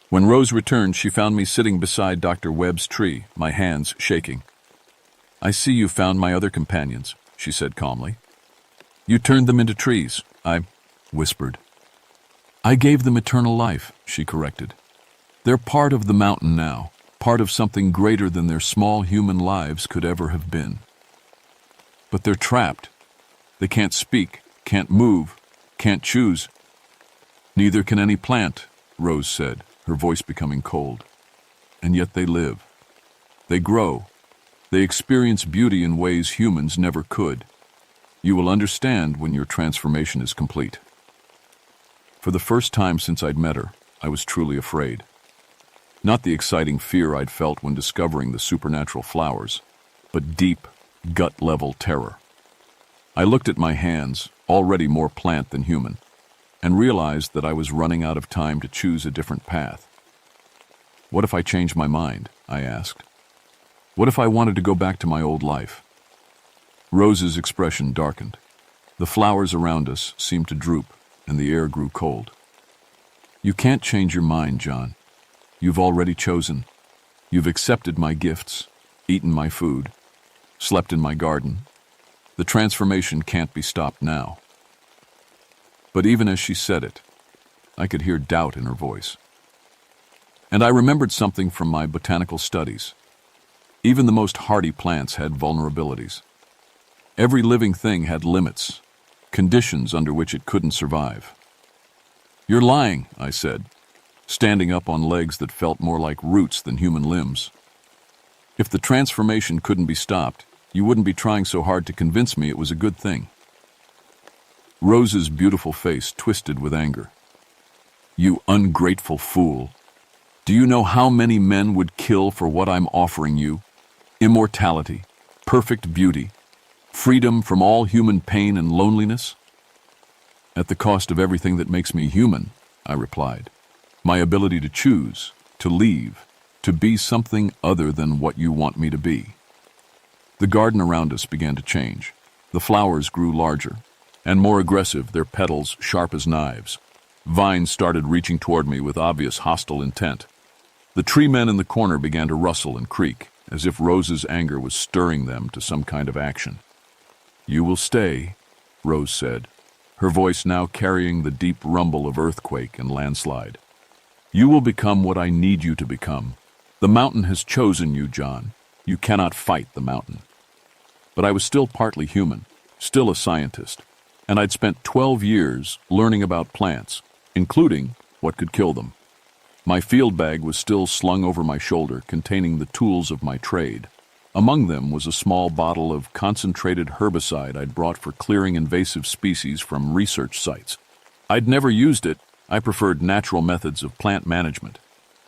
When Rose returned, she found me sitting beside Dr. Webb's tree, my hands shaking. "I see you found my other companions," she said calmly. "You turned them into trees," I whispered. "I gave them eternal life," she corrected. "They're part of the mountain now, part of something greater than their small human lives could ever have been. But they're trapped. They can't speak, can't move, can't choose. Neither can any plant, Rose said, her voice becoming cold. And yet they live. They grow. They experience beauty in ways humans never could. You will understand when your transformation is complete. For the first time since I'd met her, I was truly afraid. Not the exciting fear I'd felt when discovering the supernatural flowers, but deep, gut-level terror. I looked at my hands, already more plant than human, and realized that I was running out of time to choose a different path. What if I changed my mind? I asked. What if I wanted to go back to my old life? Rose's expression darkened. The flowers around us seemed to droop, and the air grew cold. You can't change your mind, John. You've already chosen. You've accepted my gifts, eaten my food, slept in my garden. The transformation can't be stopped now. But even as she said it, I could hear doubt in her voice. And I remembered something from my botanical studies. Even the most hardy plants had vulnerabilities. Every living thing had limits, conditions under which it couldn't survive. You're lying, I said, standing up on legs that felt more like roots than human limbs. If the transformation couldn't be stopped, you wouldn't be trying so hard to convince me it was a good thing. Rose's beautiful face twisted with anger. You ungrateful fool. Do you know how many men would kill for what I'm offering you? Immortality, perfect beauty, freedom from all human pain and loneliness? At the cost of everything that makes me human, I replied. My ability to choose, to leave, to be something other than what you want me to be. The garden around us began to change. The flowers grew larger and more aggressive, their petals sharp as knives. Vines started reaching toward me with obvious hostile intent. The tree men in the corner began to rustle and creak, as if Rose's anger was stirring them to some kind of action. You will stay, Rose said, her voice now carrying the deep rumble of earthquake and landslide. You will become what I need you to become. The mountain has chosen you, John. You cannot fight the mountain. But I was still partly human, still a scientist, and I'd spent 12 years learning about plants, including what could kill them. My field bag was still slung over my shoulder, containing the tools of my trade. Among them was a small bottle of concentrated herbicide I'd brought for clearing invasive species from research sites. I'd never used it. I preferred natural methods of plant management,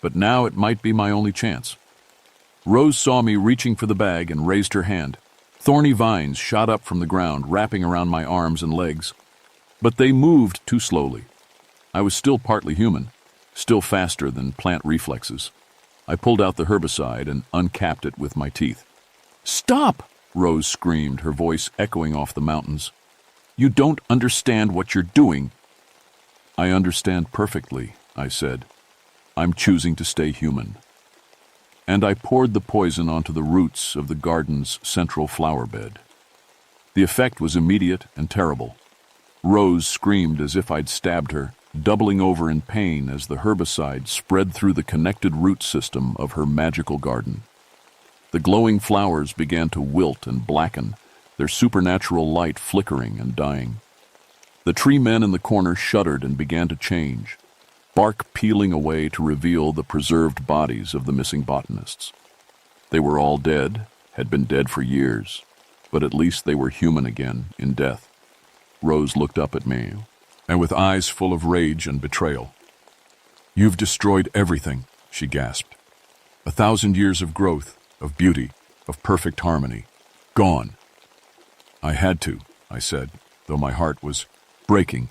but now it might be my only chance. Rose saw me reaching for the bag and raised her hand. Thorny vines shot up from the ground, wrapping around my arms and legs. But they moved too slowly. I was still partly human, still faster than plant reflexes. I pulled out the herbicide and uncapped it with my teeth. Stop! Rose screamed, her voice echoing off the mountains. You don't understand what you're doing. I understand perfectly, I said. I'm choosing to stay human. And I poured the poison onto the roots of the garden's central flower bed. The effect was immediate and terrible. Rose screamed as if I'd stabbed her, doubling over in pain as the herbicide spread through the connected root system of her magical garden. The glowing flowers began to wilt and blacken, their supernatural light flickering and dying. The tree men in the corner shuddered and began to change, bark peeling away to reveal the preserved bodies of the missing botanists. They were all dead, had been dead for years, but at least they were human again in death. Rose looked up at me, and with eyes full of rage and betrayal. You've destroyed everything, she gasped. 1,000 years of growth, of beauty, of perfect harmony. Gone. I had to, I said, though my heart was breaking.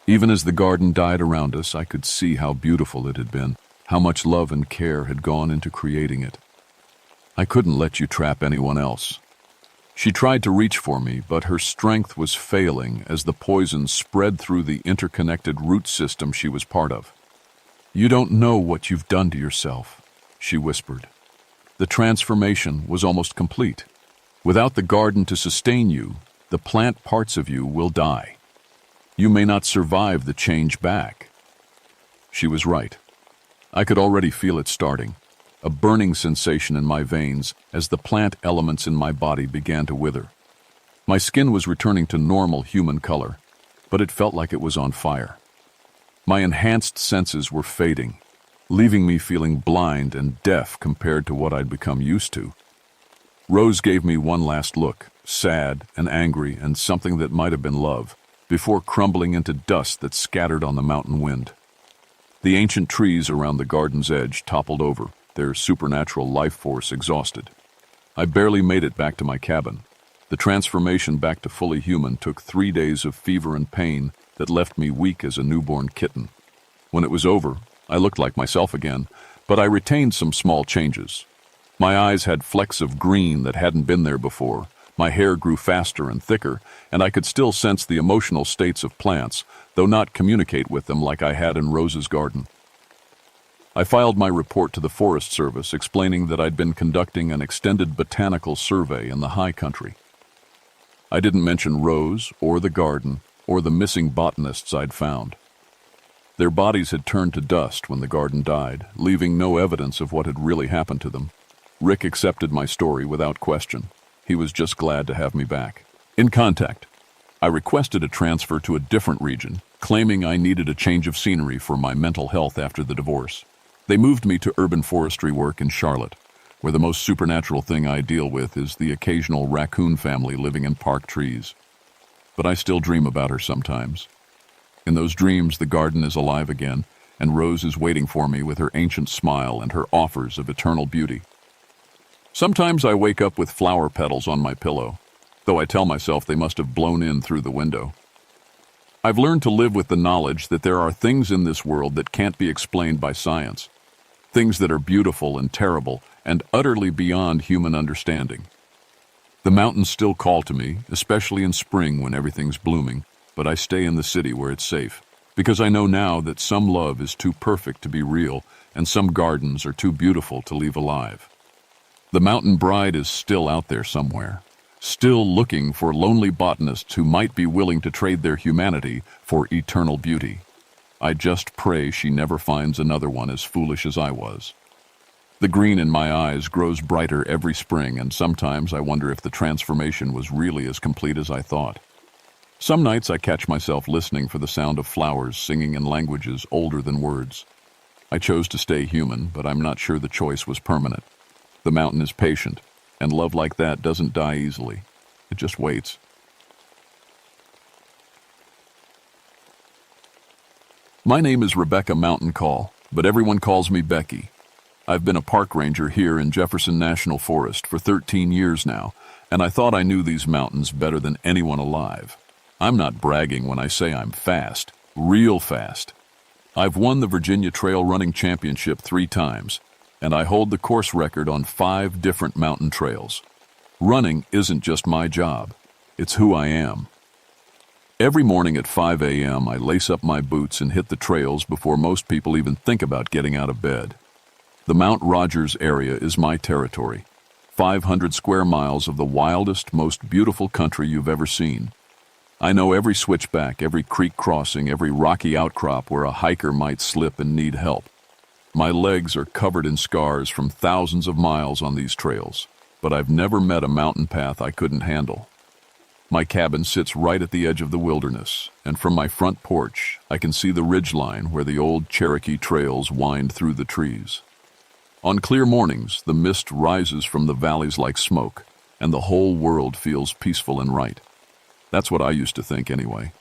Even as the garden died around us, I could see how beautiful it had been, how much love and care had gone into creating it. I couldn't let you trap anyone else. She tried to reach for me, but her strength was failing as the poison spread through the interconnected root system she was part of. You don't know what you've done to yourself, she whispered. The transformation was almost complete. Without the garden to sustain you, the plant parts of you will die. You may not survive the change back. She was right. I could already feel it starting, a burning sensation in my veins as the plant elements in my body began to wither. My skin was returning to normal human color, but it felt like it was on fire. My enhanced senses were fading, leaving me feeling blind and deaf compared to what I'd become used to. Rose gave me one last look, sad and angry and something that might have been love, before crumbling into dust that scattered on the mountain wind. The ancient trees around the garden's edge toppled over, their supernatural life force exhausted. I barely made it back to my cabin. The transformation back to fully human took 3 days of fever and pain that left me weak as a newborn kitten. When it was over, I looked like myself again, but I retained some small changes. My eyes had flecks of green that hadn't been there before, my hair grew faster and thicker, and I could still sense the emotional states of plants, though not communicate with them like I had in Rose's garden. I filed my report to the Forest Service explaining that I'd been conducting an extended botanical survey in the high country. I didn't mention Rose, or the garden, or the missing botanists I'd found. Their bodies had turned to dust when the garden died, leaving no evidence of what had really happened to them. Rick accepted my story without question. He was just glad to have me back. In contact, I requested a transfer to a different region, claiming I needed a change of scenery for my mental health after the divorce. They moved me to urban forestry work in Charlotte, where the most supernatural thing I deal with is the occasional raccoon family living in park trees. But I still dream about her sometimes. In those dreams, the garden is alive again, and Rose is waiting for me with her ancient smile and her offers of eternal beauty. Sometimes I wake up with flower petals on my pillow, though I tell myself they must have blown in through the window. I've learned to live with the knowledge that there are things in this world that can't be explained by science, things that are beautiful and terrible and utterly beyond human understanding. The mountains still call to me, especially in spring when everything's blooming, but I stay in the city where it's safe, because I know now that some love is too perfect to be real and some gardens are too beautiful to leave alive. The mountain bride is still out there somewhere, still looking for lonely botanists who might be willing to trade their humanity for eternal beauty. I just pray she never finds another one as foolish as I was. The green in my eyes grows brighter every spring, and sometimes I wonder if the transformation was really as complete as I thought. Some nights I catch myself listening for the sound of flowers singing in languages older than words. I chose to stay human, but I'm not sure the choice was permanent. The mountain is patient, and love like that doesn't die easily. It just waits. My name is Rebecca Mountain Call, but everyone calls me Becky. I've been a park ranger here in Jefferson National Forest for 13 years now, and I thought I knew these mountains better than anyone alive. I'm not bragging when I say I'm fast, real fast. I've won the Virginia Trail Running Championship 3 times, and I hold the course record on 5 different mountain trails. Running isn't just my job, it's who I am. Every morning at 5 a.m. I lace up my boots and hit the trails before most people even think about getting out of bed. The Mount Rogers area is my territory, 500 square miles of the wildest, most beautiful country you've ever seen. I know every switchback, every creek crossing, every rocky outcrop where a hiker might slip and need help. My legs are covered in scars from thousands of miles on these trails, but I've never met a mountain path I couldn't handle. My cabin sits right at the edge of the wilderness, and from my front porch, I can see the ridgeline where the old Cherokee trails wind through the trees. On clear mornings, the mist rises from the valleys like smoke, and the whole world feels peaceful and right. That's what I used to think anyway.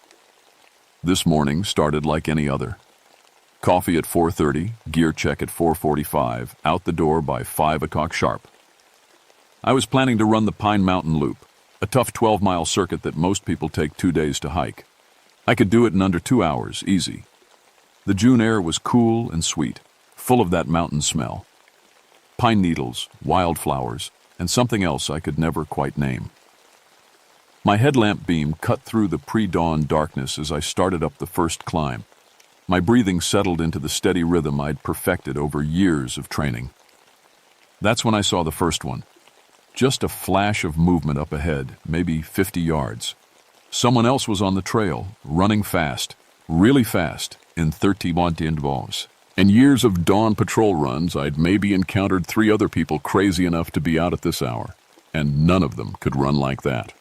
This morning started like any other. Coffee at 4:30, gear check at 4:45, out the door by 5 o'clock sharp. I was planning to run the Pine Mountain Loop, a tough 12-mile circuit that most people take 2 days to hike. I could do it in under 2 hours, easy. The June air was cool and sweet, full of that mountain smell. Pine needles, wildflowers, and something else I could never quite name. My headlamp beam cut through the pre-dawn darkness as I started up the first climb. My breathing settled into the steady rhythm I'd perfected over years of training. That's when I saw the first one. Just a flash of movement up ahead, maybe 50 yards. Someone else was on the trail, running fast, really fast, in 31 intervals. In years of dawn patrol runs, I'd maybe encountered 3 other people crazy enough to be out at this hour, and none of them could run like that.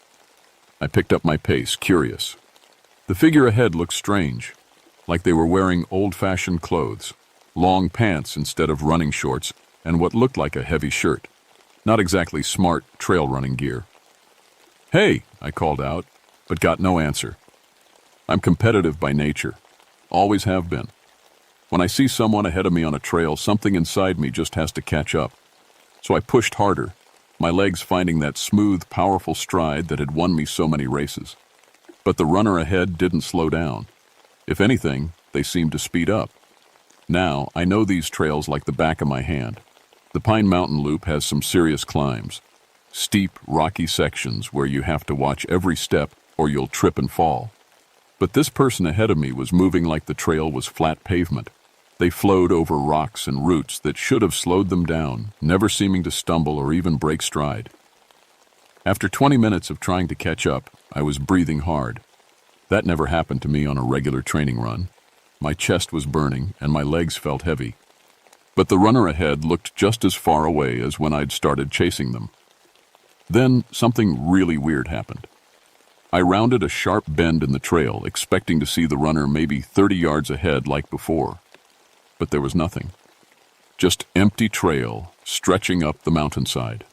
I picked up my pace, curious. The figure ahead looked strange, like they were wearing old-fashioned clothes, long pants instead of running shorts, and what looked like a heavy shirt. Not exactly smart trail running gear. "Hey," I called out, but got no answer. I'm competitive by nature. Always have been. When I see someone ahead of me on a trail, something inside me just has to catch up. So I pushed harder, my legs finding that smooth, powerful stride that had won me so many races. But the runner ahead didn't slow down. If anything, they seemed to speed up. Now, I know these trails like the back of my hand. The Pine Mountain Loop has some serious climbs. Steep, rocky sections where you have to watch every step or you'll trip and fall. But this person ahead of me was moving like the trail was flat pavement. They flowed over rocks and roots that should have slowed them down, never seeming to stumble or even break stride. After 20 minutes of trying to catch up, I was breathing hard. That never happened to me on a regular training run. My chest was burning and my legs felt heavy. But the runner ahead looked just as far away as when I'd started chasing them. Then something really weird happened. I rounded a sharp bend in the trail, expecting to see the runner maybe 30 yards ahead like before. But there was nothing. Just empty trail stretching up the mountainside.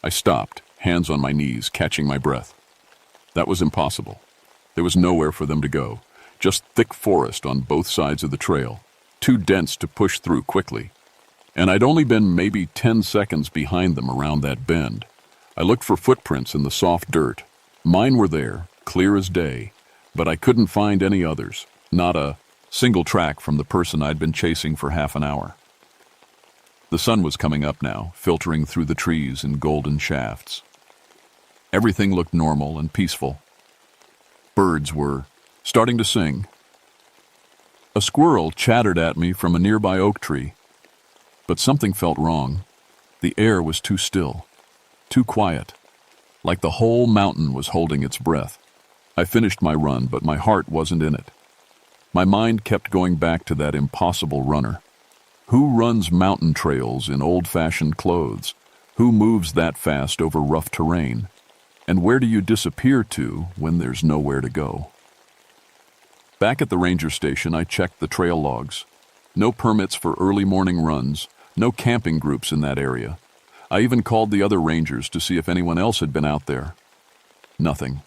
I stopped, hands on my knees, catching my breath. That was impossible. There was nowhere for them to go, just thick forest on both sides of the trail, too dense to push through quickly. And I'd only been maybe 10 seconds behind them around that bend. I looked for footprints in the soft dirt. Mine were there, clear as day, but I couldn't find any others, not a single track from the person I'd been chasing for half an hour. The sun was coming up now, filtering through the trees in golden shafts. Everything looked normal and peaceful. Birds were starting to sing. A squirrel chattered at me from a nearby oak tree. But something felt wrong. The air was too still, too quiet, like the whole mountain was holding its breath. I finished my run, but my heart wasn't in it. My mind kept going back to that impossible runner. Who runs mountain trails in old-fashioned clothes? Who moves that fast over rough terrain? And where do you disappear to when there's nowhere to go? Back at the ranger station, I checked the trail logs. No permits for early morning runs, no camping groups in that area. I even called the other rangers to see if anyone else had been out there. Nothing.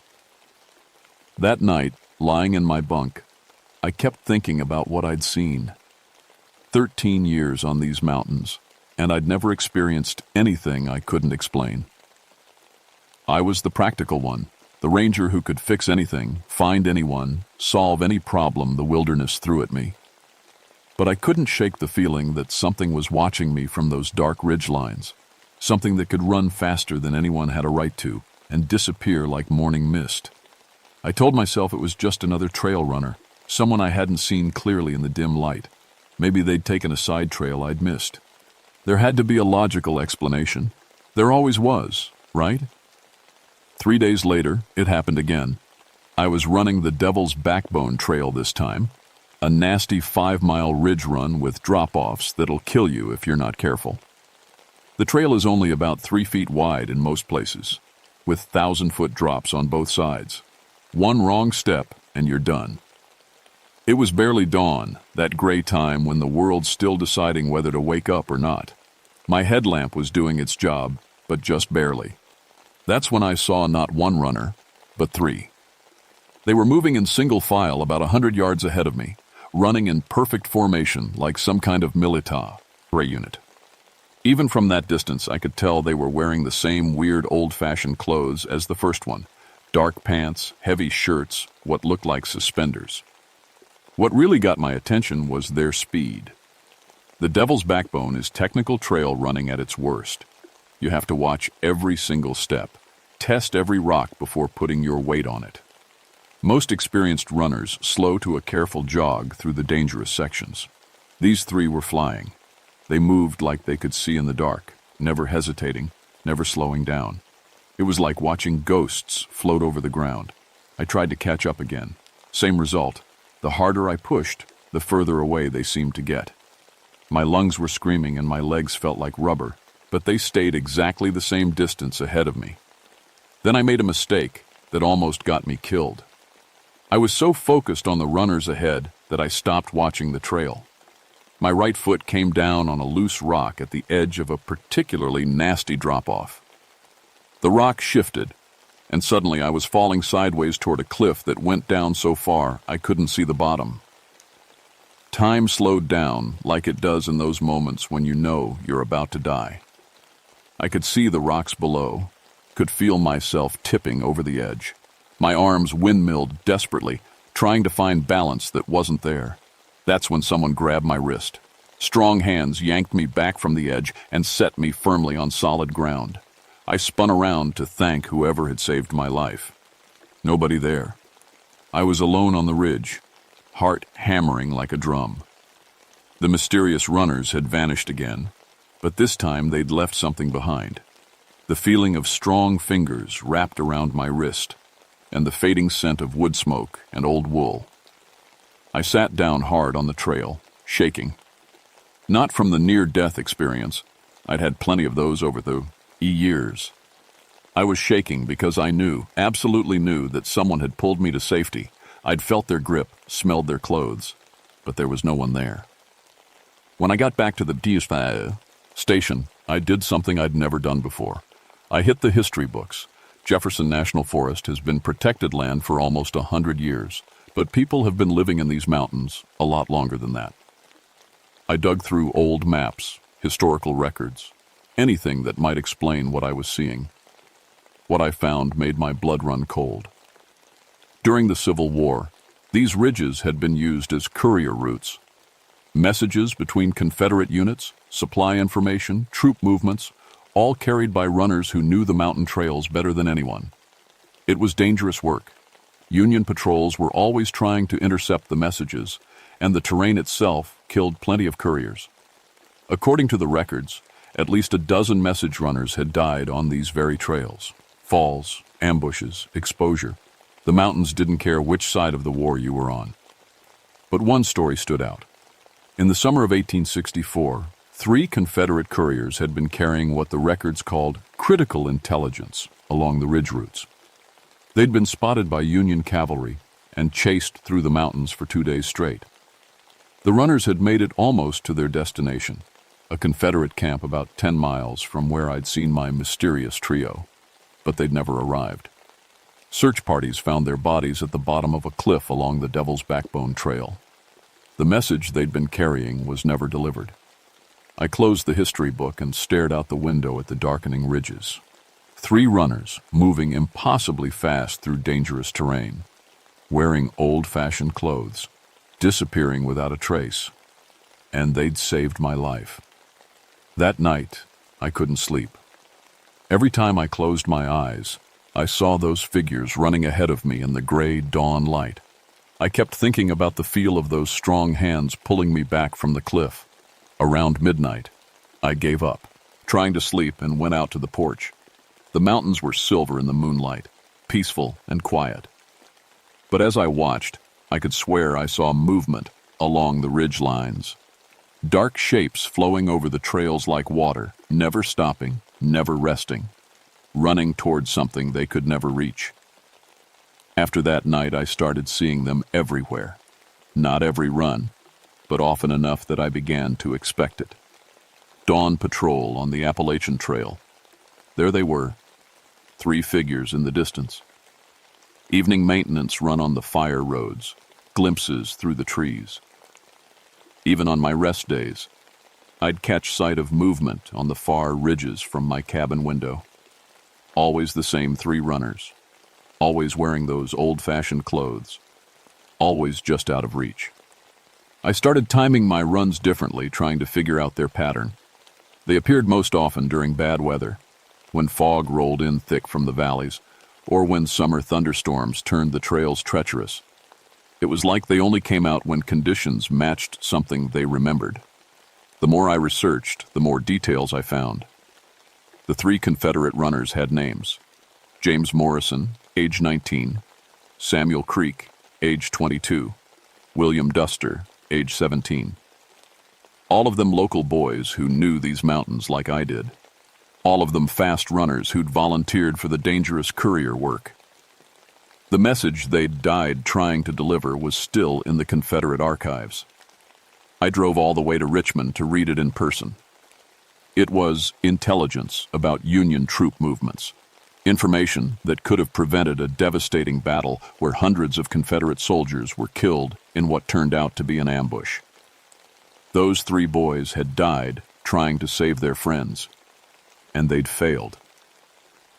That night, lying in my bunk, I kept thinking about what I'd seen. 13 years on these mountains, and I'd never experienced anything I couldn't explain. I was the practical one, the ranger who could fix anything, find anyone, solve any problem the wilderness threw at me. But I couldn't shake the feeling that something was watching me from those dark ridgelines, something that could run faster than anyone had a right to and disappear like morning mist. I told myself it was just another trail runner, someone I hadn't seen clearly in the dim light. Maybe they'd taken a side trail I'd missed. There had to be a logical explanation. There always was, right? 3 days later, it happened again. I was running the Devil's Backbone Trail this time, a nasty 5-mile ridge run with drop-offs that'll kill you if you're not careful. The trail is only about 3 feet wide in most places, with 1,000-foot drops on both sides. One wrong step and you're done. It was barely dawn, that gray time when the world's still deciding whether to wake up or not. My headlamp was doing its job, but just barely. That's when I saw not one runner, but 3. They were moving in single file about 100 yards ahead of me, running in perfect formation like some kind of military unit. Even from that distance, I could tell they were wearing the same weird old-fashioned clothes as the first one. Dark pants, heavy shirts, what looked like suspenders. What really got my attention was their speed. The Devil's Backbone is technical trail running at its worst. You have to watch every single step, test every rock before putting your weight on it. Most experienced runners slow to a careful jog through the dangerous sections. These 3 were flying. They moved like they could see in the dark, never hesitating, never slowing down. It was like watching ghosts float over the ground. I tried to catch up again. Same result. The harder I pushed, the further away they seemed to get. My lungs were screaming and my legs felt like rubber, but they stayed exactly the same distance ahead of me. Then I made a mistake. that almost got me killed. I was so focused on the runners ahead that I stopped watching the trail. My right foot came down on a loose rock at the edge of a particularly nasty drop-off. The rock shifted, and suddenly I was falling sideways toward a cliff that went down so far I couldn't see the bottom. Time slowed down like it does in those moments when you know you're about to die. I could see the rocks below, could feel myself tipping over the edge. My arms windmilled desperately, trying to find balance that wasn't there. That's when someone grabbed my wrist. Strong hands yanked me back from the edge and set me firmly on solid ground. I spun around to thank whoever had saved my life. Nobody there. I was alone on the ridge, heart hammering like a drum. The mysterious runners had vanished again, but this time they'd left something behind. The feeling of strong fingers wrapped around my wrist, and the fading scent of wood smoke and old wool. I sat down hard on the trail, shaking. Not from the near-death experience. I'd had plenty of those over the years. I was shaking because I knew, absolutely knew, that someone had pulled me to safety. I'd felt their grip, smelled their clothes, but there was no one there. When I got back to the station, I did something I'd never done before. I hit the history books. Jefferson National Forest has been protected land for almost 100 years, but people have been living in these mountains a lot longer than that. I dug through old maps, historical records, anything that might explain what I was seeing. What I found made my blood run cold. During the Civil War, these ridges had been used as courier routes. Messages between Confederate units, supply information, troop movements, all carried by runners who knew the mountain trails better than anyone. It was dangerous work. Union patrols were always trying to intercept the messages, and the terrain itself killed plenty of couriers. According to the records, at least a dozen message runners had died on these very trails. Falls, ambushes, exposure. The mountains didn't care which side of the war you were on. But one story stood out. In the summer of 1864, 3 Confederate couriers had been carrying what the records called critical intelligence along the ridge routes. They'd been spotted by Union cavalry and chased through the mountains for 2 days straight. The runners had made it almost to their destination, a Confederate camp about 10 miles from where I'd seen my mysterious trio, but they'd never arrived. Search parties found their bodies at the bottom of a cliff along the Devil's Backbone Trail. The message they'd been carrying was never delivered. I closed the history book and stared out the window at the darkening ridges. 3 runners moving impossibly fast through dangerous terrain, wearing old-fashioned clothes, disappearing without a trace. And they'd saved my life. That night, I couldn't sleep. Every time I closed my eyes, I saw those figures running ahead of me in the gray dawn light. I kept thinking about the feel of those strong hands pulling me back from the cliff. Around midnight, I gave up, trying to sleep, and went out to the porch. The mountains were silver in the moonlight, peaceful and quiet. But as I watched, I could swear I saw movement along the ridge lines. Dark shapes flowing over the trails like water, never stopping, never resting, running towards something they could never reach. After that night, I started seeing them everywhere. Not every run, but often enough that I began to expect it. Dawn patrol on the Appalachian Trail. There they were, 3 figures in the distance. Evening maintenance run on the fire roads, glimpses through the trees. Even on my rest days, I'd catch sight of movement on the far ridges from my cabin window. Always the same 3 runners, always wearing those old-fashioned clothes, always just out of reach. I started timing my runs differently, trying to figure out their pattern. They appeared most often during bad weather, when fog rolled in thick from the valleys, or when summer thunderstorms turned the trails treacherous. It was like they only came out when conditions matched something they remembered. The more I researched, the more details I found. The 3 Confederate runners had names: James Morrison, age 19, Samuel Creek, age 22, William Duster, age 17. All of them local boys who knew these mountains like I did. All of them fast runners who'd volunteered for the dangerous courier work. The message they'd died trying to deliver was still in the Confederate archives. I drove all the way to Richmond to read it in person. It was intelligence about Union troop movements, information that could have prevented a devastating battle where hundreds of Confederate soldiers were killed in what turned out to be an ambush. Those 3 boys had died trying to save their friends, and they'd failed.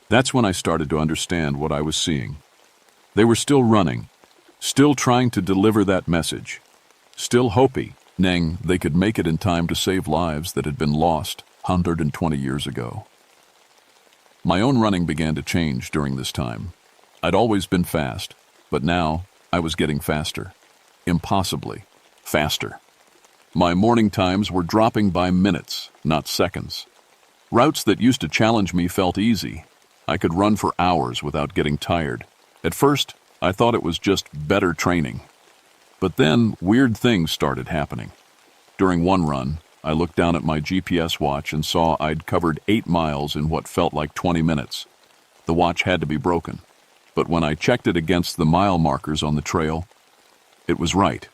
That's when I started to understand what I was seeing. They were still running, still trying to deliver that message, still hoping they could make it in time to save lives that had been lost 120 years ago. My own running began to change during this time. I'd always been fast, but now I was getting faster. Impossibly faster. My morning times were dropping by minutes, not seconds. Routes that used to challenge me felt easy. I could run for hours without getting tired. At first, I thought it was just better training. But then, weird things started happening. During one run, I looked down at my GPS watch and saw I'd covered 8 miles in what felt like 20 minutes. The watch had to be broken. But when I checked it against the mile markers on the trail, it was right.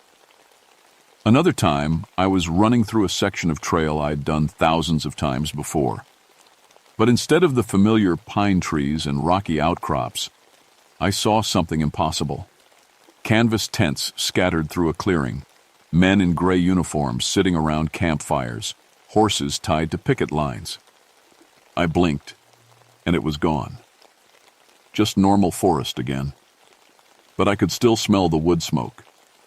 Another time, I was running through a section of trail I'd done thousands of times before. But instead of the familiar pine trees and rocky outcrops, I saw something impossible. Canvas tents scattered through a clearing, men in gray uniforms sitting around campfires, horses tied to picket lines. I blinked, and it was gone. Just normal forest again. But I could still smell the wood smoke,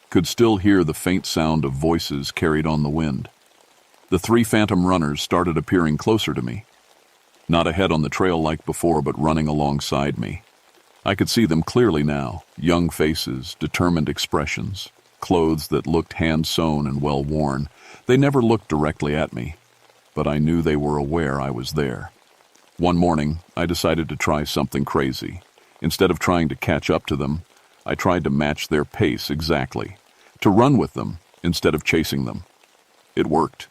could still hear the faint sound of voices carried on the wind. The 3 phantom runners started appearing closer to me. Not ahead on the trail like before, but running alongside me. I could see them clearly now, young faces, determined expressions, clothes that looked hand-sewn and well-worn. They never looked directly at me, but I knew they were aware I was there. One morning, I decided to try something crazy. Instead of trying to catch up to them, I tried to match their pace exactly, to run with them instead of chasing them. It worked.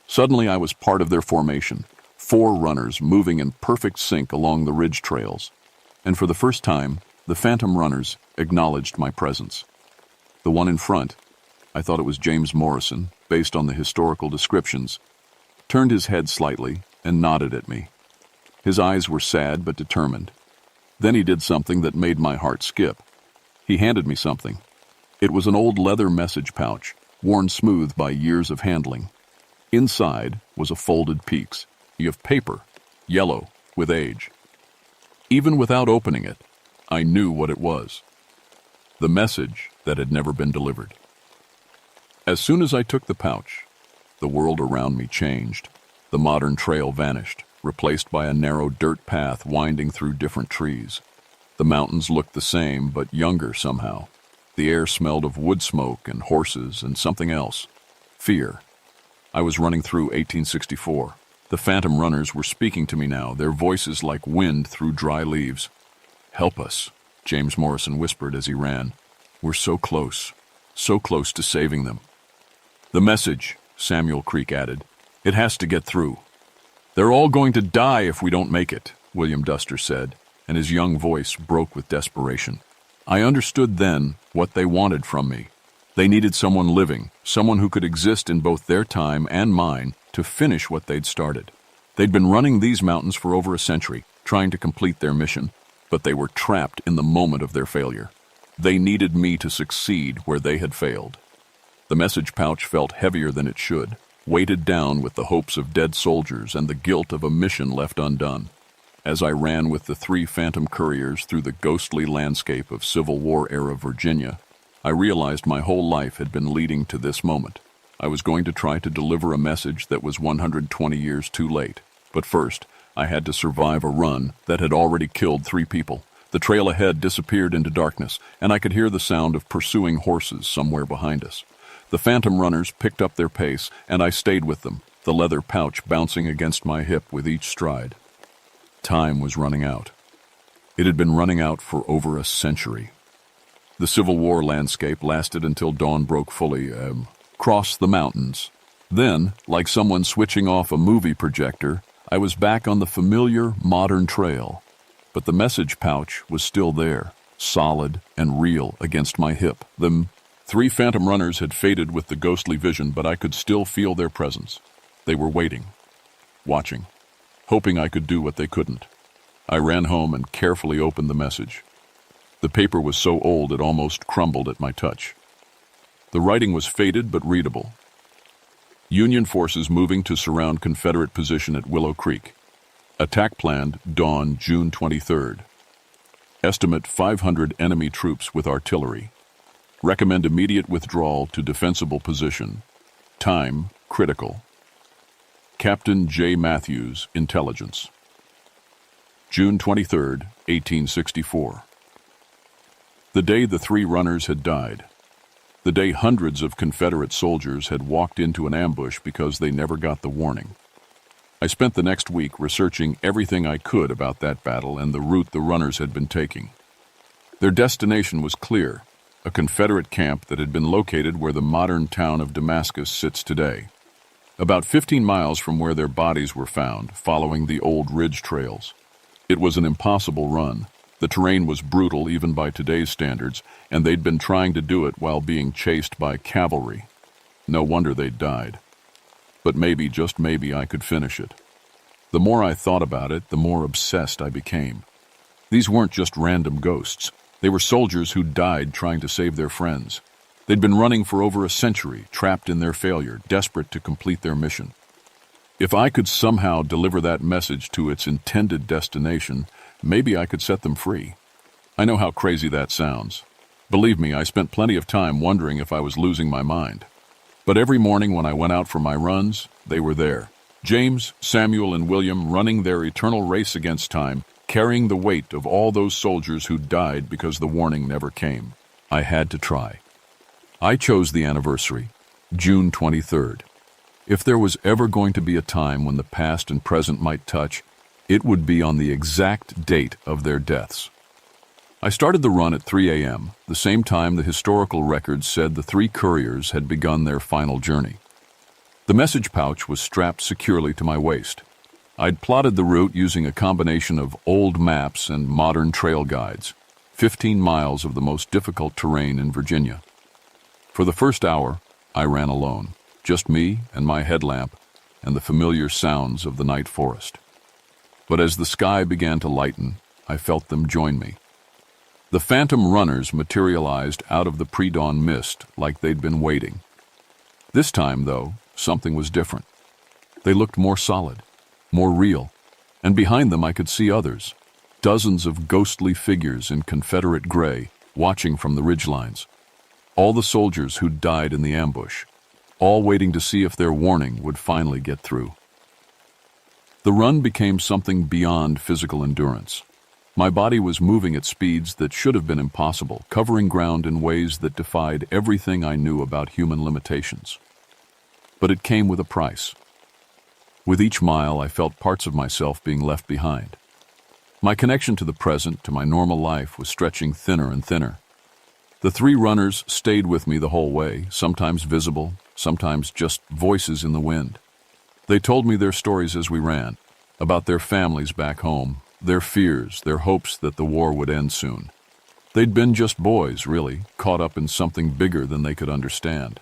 Suddenly I was part of their formation, 4 runners moving in perfect sync along the ridge trails. And for the first time, the phantom runners acknowledged my presence. The one in front, I thought it was James Morrison, based on the historical descriptions, turned his head slightly and nodded at me. His eyes were sad but determined. Then he did something that made my heart skip. He handed me something. It was an old leather message pouch, worn smooth by years of handling. Inside was a folded piece of paper, yellow with age. Even without opening it, I knew what it was. The message that had never been delivered. As soon as I took the pouch, the world around me changed. The modern trail vanished, replaced by a narrow dirt path winding through different trees. The mountains looked the same, but younger somehow. The air smelled of wood smoke and horses and something else. Fear. I was running through 1864. The phantom runners were speaking to me now, their voices like wind through dry leaves. "Help us," James Morrison whispered as he ran. "We're so close to saving them." "The message," Samuel Creek added. "It has to get through." "They're all going to die if we don't make it," William Duster said, and his young voice broke with desperation. I understood then what they wanted from me. They needed someone living, someone who could exist in both their time and mine to finish what they'd started. They'd been running these mountains for over a century, trying to complete their mission, but they were trapped in the moment of their failure. They needed me to succeed where they had failed. The message pouch felt heavier than it should, weighted down with the hopes of dead soldiers and the guilt of a mission left undone. As I ran with the 3 phantom couriers through the ghostly landscape of Civil War-era Virginia, I realized my whole life had been leading to this moment. I was going to try to deliver a message that was 120 years too late. But first, I had to survive a run that had already killed 3 people. The trail ahead disappeared into darkness, and I could hear the sound of pursuing horses somewhere behind us. The phantom runners picked up their pace, and I stayed with them, the leather pouch bouncing against my hip with each stride. Time was running out. It had been running out for over a century. The Civil War landscape lasted until dawn broke fully, across the mountains. Then, like someone switching off a movie projector, I was back on the familiar modern trail. But the message pouch was still there, solid and real against my hip. The 3 phantom runners had faded with the ghostly vision, but I could still feel their presence. They were waiting, watching, hoping I could do what they couldn't. I ran home and carefully opened the message. The paper was so old it almost crumbled at my touch. The writing was faded but readable. Union forces moving to surround Confederate position at Willow Creek. Attack planned dawn June 23rd. Estimate 500 enemy troops with artillery. Recommend immediate withdrawal to defensible position. Time critical. Captain J. Matthews, Intelligence. June 23rd, 1864. The day the 3 runners had died. The day hundreds of Confederate soldiers had walked into an ambush because they never got the warning. I spent the next week researching everything I could about that battle and the route the runners had been taking. Their destination was clear, a Confederate camp that had been located where the modern town of Damascus sits today, about 15 miles from where their bodies were found, following the old ridge trails. It was an impossible run. The terrain was brutal even by today's standards, and they'd been trying to do it while being chased by cavalry. No wonder they'd died. But maybe, just maybe, I could finish it. The more I thought about it, the more obsessed I became. These weren't just random ghosts. They were soldiers who died trying to save their friends. They'd been running for over a century, trapped in their failure, desperate to complete their mission. If I could somehow deliver that message to its intended destination, maybe I could set them free. I know how crazy that sounds. Believe me, I spent plenty of time wondering if I was losing my mind. But every morning when I went out for my runs, they were there. James, Samuel, and William running their eternal race against time, carrying the weight of all those soldiers who died because the warning never came. I had to try. I chose the anniversary, June 23rd. If there was ever going to be a time when the past and present might touch, it would be on the exact date of their deaths. I started the run at 3 a.m., the same time the historical records said the 3 couriers had begun their final journey. The message pouch was strapped securely to my waist. I'd plotted the route using a combination of old maps and modern trail guides, 15 miles of the most difficult terrain in Virginia. For the first hour, I ran alone, just me and my headlamp and the familiar sounds of the night forest. But as the sky began to lighten, I felt them join me. The phantom runners materialized out of the pre-dawn mist like they'd been waiting. This time, though, something was different. They looked more solid, more real, and behind them I could see others, dozens of ghostly figures in Confederate gray, watching from the ridgelines. All the soldiers who'd died in the ambush, all waiting to see if their warning would finally get through. The run became something beyond physical endurance. My body was moving at speeds that should have been impossible, covering ground in ways that defied everything I knew about human limitations. But it came with a price. With each mile, I felt parts of myself being left behind. My connection to the present, to my normal life, was stretching thinner and thinner. The 3 runners stayed with me the whole way, sometimes visible, sometimes just voices in the wind. They told me their stories as we ran, about their families back home, their fears, their hopes that the war would end soon. They'd been just boys, really, caught up in something bigger than they could understand.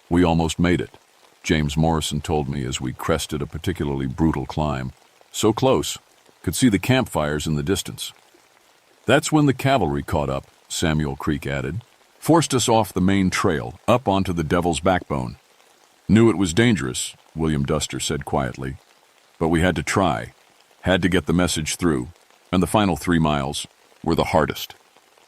We almost made it, James Morrison told me as we crested a particularly brutal climb. So close, could see the campfires in the distance. That's when the cavalry caught up, Samuel Creek added. Forced us off the main trail, up onto the Devil's Backbone. Knew it was dangerous, William Duster said quietly. But we had to try. Had to get the message through, and the final 3 miles were the hardest.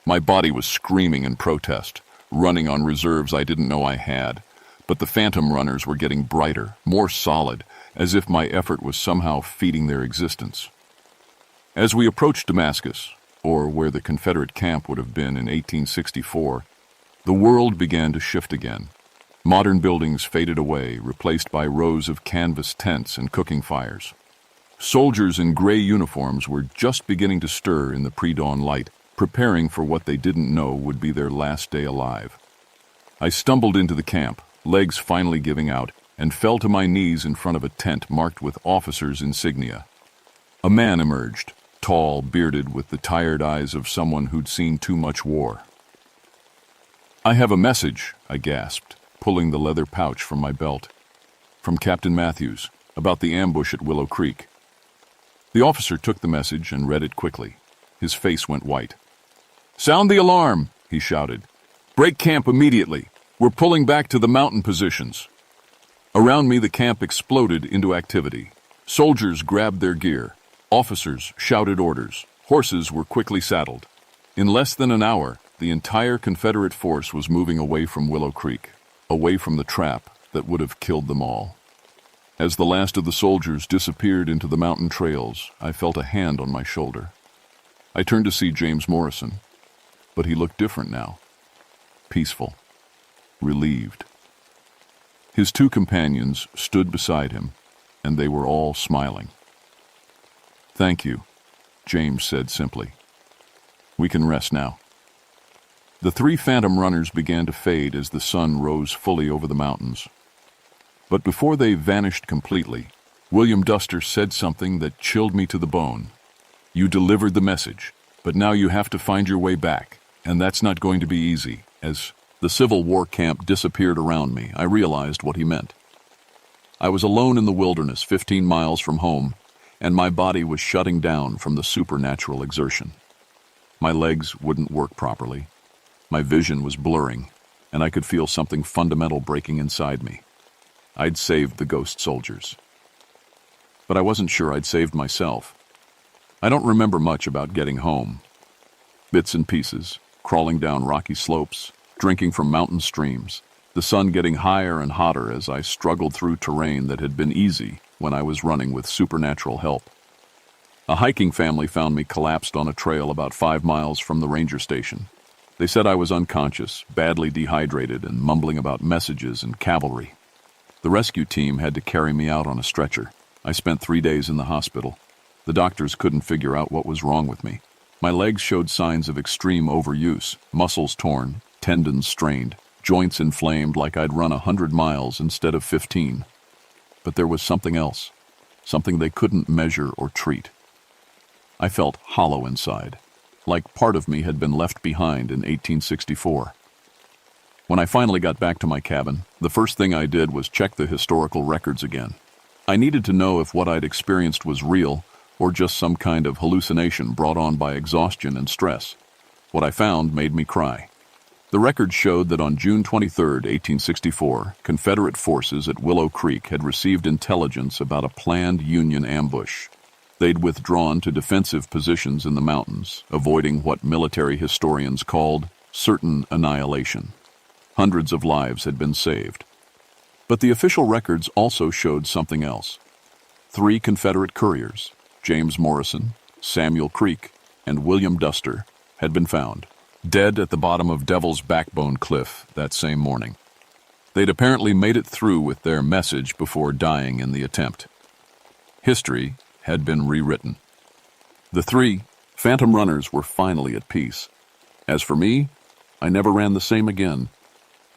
My body was screaming in protest, running on reserves I didn't know I had, but the phantom runners were getting brighter, more solid, as if my effort was somehow feeding their existence. As we approached Damascus, or where the Confederate camp would have been in 1864, the world began to shift again. Modern buildings faded away, replaced by rows of canvas tents and cooking fires. Soldiers in gray uniforms were just beginning to stir in the pre-dawn light, preparing for what they didn't know would be their last day alive. I stumbled into the camp, legs finally giving out, and fell to my knees in front of a tent marked with officers' insignia. A man emerged, tall, bearded, with the tired eyes of someone who'd seen too much war. "I have a message," I gasped, pulling the leather pouch from my belt. "From Captain Matthews, about the ambush at Willow Creek." The officer took the message and read it quickly. His face went white. "Sound the alarm," he shouted. "Break camp immediately. We're pulling back to the mountain positions." Around me, the camp exploded into activity. Soldiers grabbed their gear. Officers shouted orders. Horses were quickly saddled. In less than an hour, the entire Confederate force was moving away from Willow Creek, away from the trap that would have killed them all. As the last of the soldiers disappeared into the mountain trails, I felt a hand on my shoulder. I turned to see James Morrison, but he looked different now. Peaceful. Relieved. His two companions stood beside him, and they were all smiling. "Thank you," James said simply. "We can rest now." The three phantom runners began to fade as the sun rose fully over the mountains. But before they vanished completely, William Duster said something that chilled me to the bone. "You delivered the message, but now you have to find your way back, and that's not going to be easy." As the Civil War camp disappeared around me, I realized what he meant. I was alone in the wilderness, 15 miles from home, and my body was shutting down from the supernatural exertion. My legs wouldn't work properly. My vision was blurring, and I could feel something fundamental breaking inside me. I'd saved the ghost soldiers. But I wasn't sure I'd saved myself. I don't remember much about getting home. Bits and pieces, crawling down rocky slopes, drinking from mountain streams, the sun getting higher and hotter as I struggled through terrain that had been easy when I was running with supernatural help. A hiking family found me collapsed on a trail about 5 miles from the ranger station. They said I was unconscious, badly dehydrated, and mumbling about messages and cavalry. The rescue team had to carry me out on a stretcher. I spent 3 days in the hospital. The doctors couldn't figure out what was wrong with me. My legs showed signs of extreme overuse, muscles torn, tendons strained, joints inflamed like I'd run 100 miles instead of 15. But there was something else, something they couldn't measure or treat. I felt hollow inside, like part of me had been left behind in 1864. When I finally got back to my cabin, the first thing I did was check the historical records again. I needed to know if what I'd experienced was real or just some kind of hallucination brought on by exhaustion and stress. What I found made me cry. The records showed that on June 23, 1864, Confederate forces at Willow Creek had received intelligence about a planned Union ambush. They'd withdrawn to defensive positions in the mountains, avoiding what military historians called certain annihilation. Hundreds of lives had been saved. But the official records also showed something else. 3 Confederate couriers, James Morrison, Samuel Creek, and William Duster, had been found, dead at the bottom of Devil's Backbone Cliff that same morning. They'd apparently made it through with their message before dying in the attempt. History had been rewritten. The 3 phantom runners were finally at peace. As for me, I never ran the same again.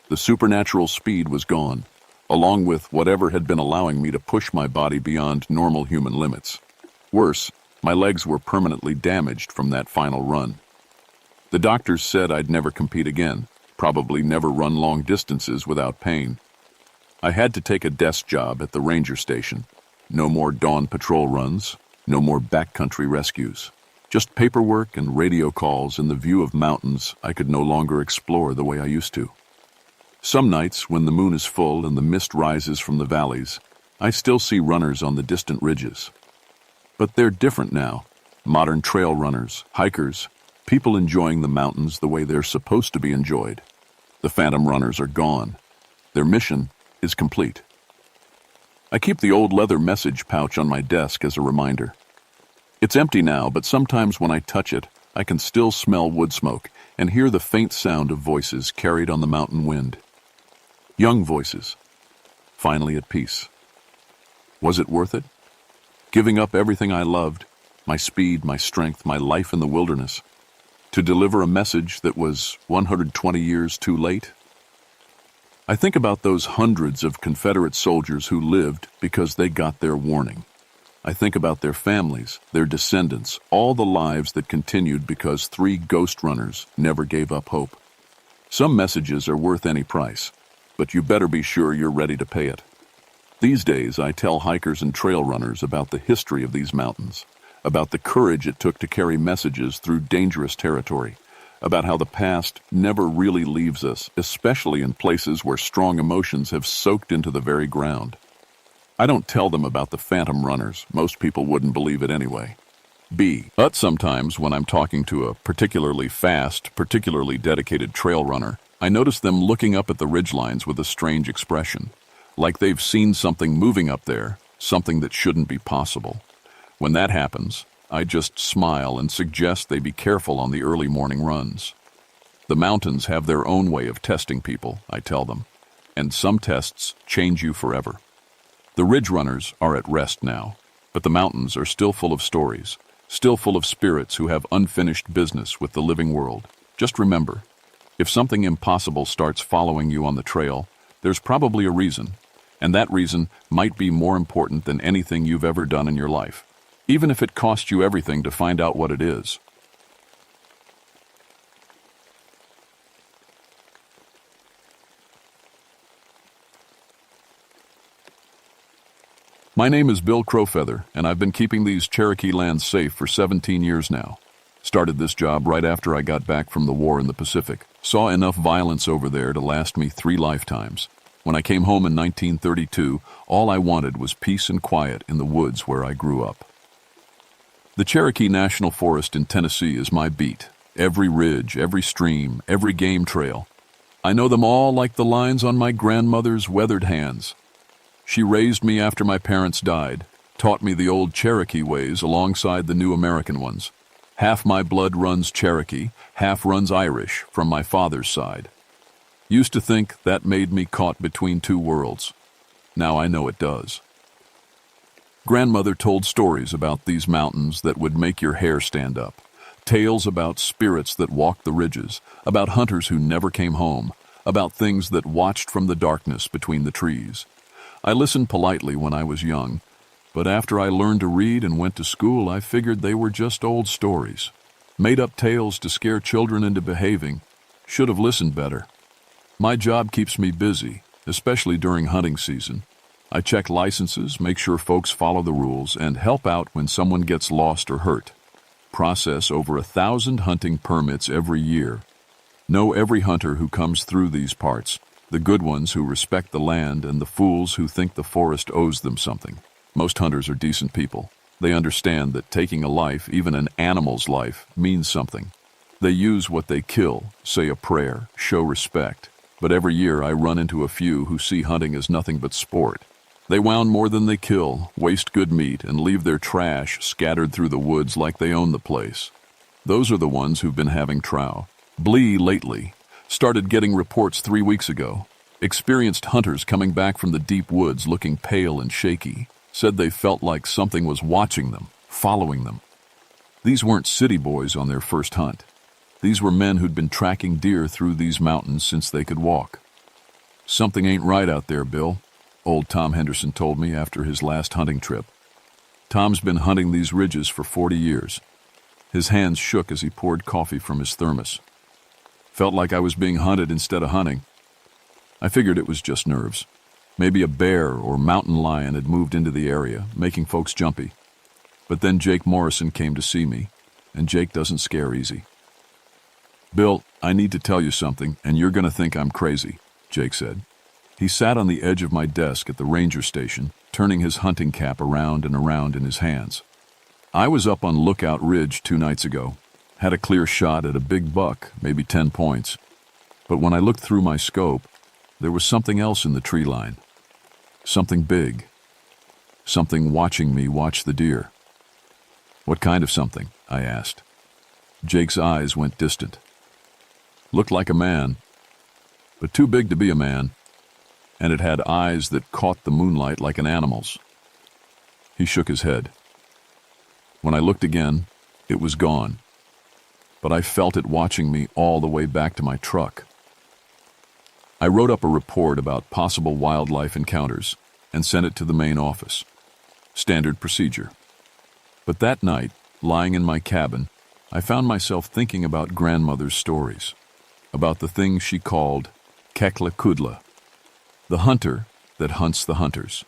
The supernatural speed was gone, along with whatever had been allowing me to push my body beyond normal human limits. Worse, my legs were permanently damaged from that final run. The doctors said I'd never compete again, probably never run long distances without pain. I had to take a desk job at the ranger station. No more dawn patrol runs, no more backcountry rescues. Just paperwork and radio calls in the view of mountains I could no longer explore the way I used to. Some nights, when the moon is full and the mist rises from the valleys, I still see runners on the distant ridges. But they're different now. Modern trail runners, hikers, people enjoying the mountains the way they're supposed to be enjoyed. The phantom runners are gone. Their mission is complete. I keep the old leather message pouch on my desk as a reminder. It's empty now, but sometimes when I touch it, I can still smell wood smoke and hear the faint sound of voices carried on the mountain wind. Young voices, finally at peace. Was it worth it? Giving up everything I loved, my speed, my strength, my life in the wilderness, to deliver a message that was 120 years too late? I think about those hundreds of Confederate soldiers who lived because they got their warning. I think about their families, their descendants, all the lives that continued because 3 ghost runners never gave up hope. Some messages are worth any price, but you better be sure you're ready to pay it. These days, I tell hikers and trail runners about the history of these mountains, about the courage it took to carry messages through dangerous territory, about how the past never really leaves us, especially in places where strong emotions have soaked into the very ground. I don't tell them about the phantom runners. Most people wouldn't believe it anyway. But sometimes when I'm talking to a particularly fast, particularly dedicated trail runner, I notice them looking up at the ridgelines with a strange expression, like they've seen something moving up there, something that shouldn't be possible. When that happens, I just smile and suggest they be careful on the early morning runs. The mountains have their own way of testing people, I tell them, and some tests change you forever. The ridge runners are at rest now, but the mountains are still full of stories, still full of spirits who have unfinished business with the living world. Just remember, if something impossible starts following you on the trail, there's probably a reason, and that reason might be more important than anything you've ever done in your life, even if it cost you everything to find out what it is. My name is Bill Crowfeather, and I've been keeping these Cherokee lands safe for 17 years now. Started this job right after I got back from the war in the Pacific. Saw enough violence over there to last me 3 lifetimes. When I came home in 1932, all I wanted was peace and quiet in the woods where I grew up. The Cherokee National Forest in Tennessee is my beat. Every ridge, every stream, every game trail. I know them all like the lines on my grandmother's weathered hands. She raised me after my parents died, taught me the old Cherokee ways alongside the new American ones. Half my blood runs Cherokee, half runs Irish from my father's side. Used to think that made me caught between 2 worlds. Now I know it does. Grandmother told stories about these mountains that would make your hair stand up. Tales about spirits that walked the ridges, about hunters who never came home, about things that watched from the darkness between the trees. I listened politely when I was young, but after I learned to read and went to school, I figured they were just old stories. Made-up tales to scare children into behaving. Should have listened better. My job keeps me busy, especially during hunting season. I check licenses, make sure folks follow the rules, and help out when someone gets lost or hurt. Process over 1,000 hunting permits every year. Know every hunter who comes through these parts. The good ones who respect the land and the fools who think the forest owes them something. Most hunters are decent people. They understand that taking a life, even an animal's life, means something. They use what they kill, say a prayer, show respect. But every year I run into a few who see hunting as nothing but sport. They wound more than they kill, waste good meat, and leave their trash scattered through the woods like they own the place. Those are the ones who've been having trow. Blee lately. Started getting reports 3 weeks ago. Experienced hunters coming back from the deep woods looking pale and shaky. Said they felt like something was watching them, following them. These weren't city boys on their first hunt. These were men who'd been tracking deer through these mountains since they could walk. Something ain't right out there, Bill, old Tom Henderson told me after his last hunting trip. Tom's been hunting these ridges for 40 years. His hands shook as he poured coffee from his thermos. Felt like I was being hunted instead of hunting. I figured it was just nerves. Maybe a bear or mountain lion had moved into the area, making folks jumpy. But then Jake Morrison came to see me, and Jake doesn't scare easy. Bill, I need to tell you something, and you're going to think I'm crazy, Jake said. He sat on the edge of my desk at the ranger station, turning his hunting cap around and around in his hands. I was up on Lookout Ridge 2 nights ago. Had a clear shot at a big buck, maybe 10 points. But when I looked through my scope, there was something else in the tree line. Something big. Something watching me watch the deer. What kind of something? I asked. Jake's eyes went distant. Looked like a man, but too big to be a man, and it had eyes that caught the moonlight like an animal's. He shook his head. When I looked again, it was gone, but I felt it watching me all the way back to my truck. I wrote up a report about possible wildlife encounters and sent it to the main office. Standard procedure. But that night, lying in my cabin, I found myself thinking about grandmother's stories, about the things she called Kekla Kudla, the hunter that hunts the hunters.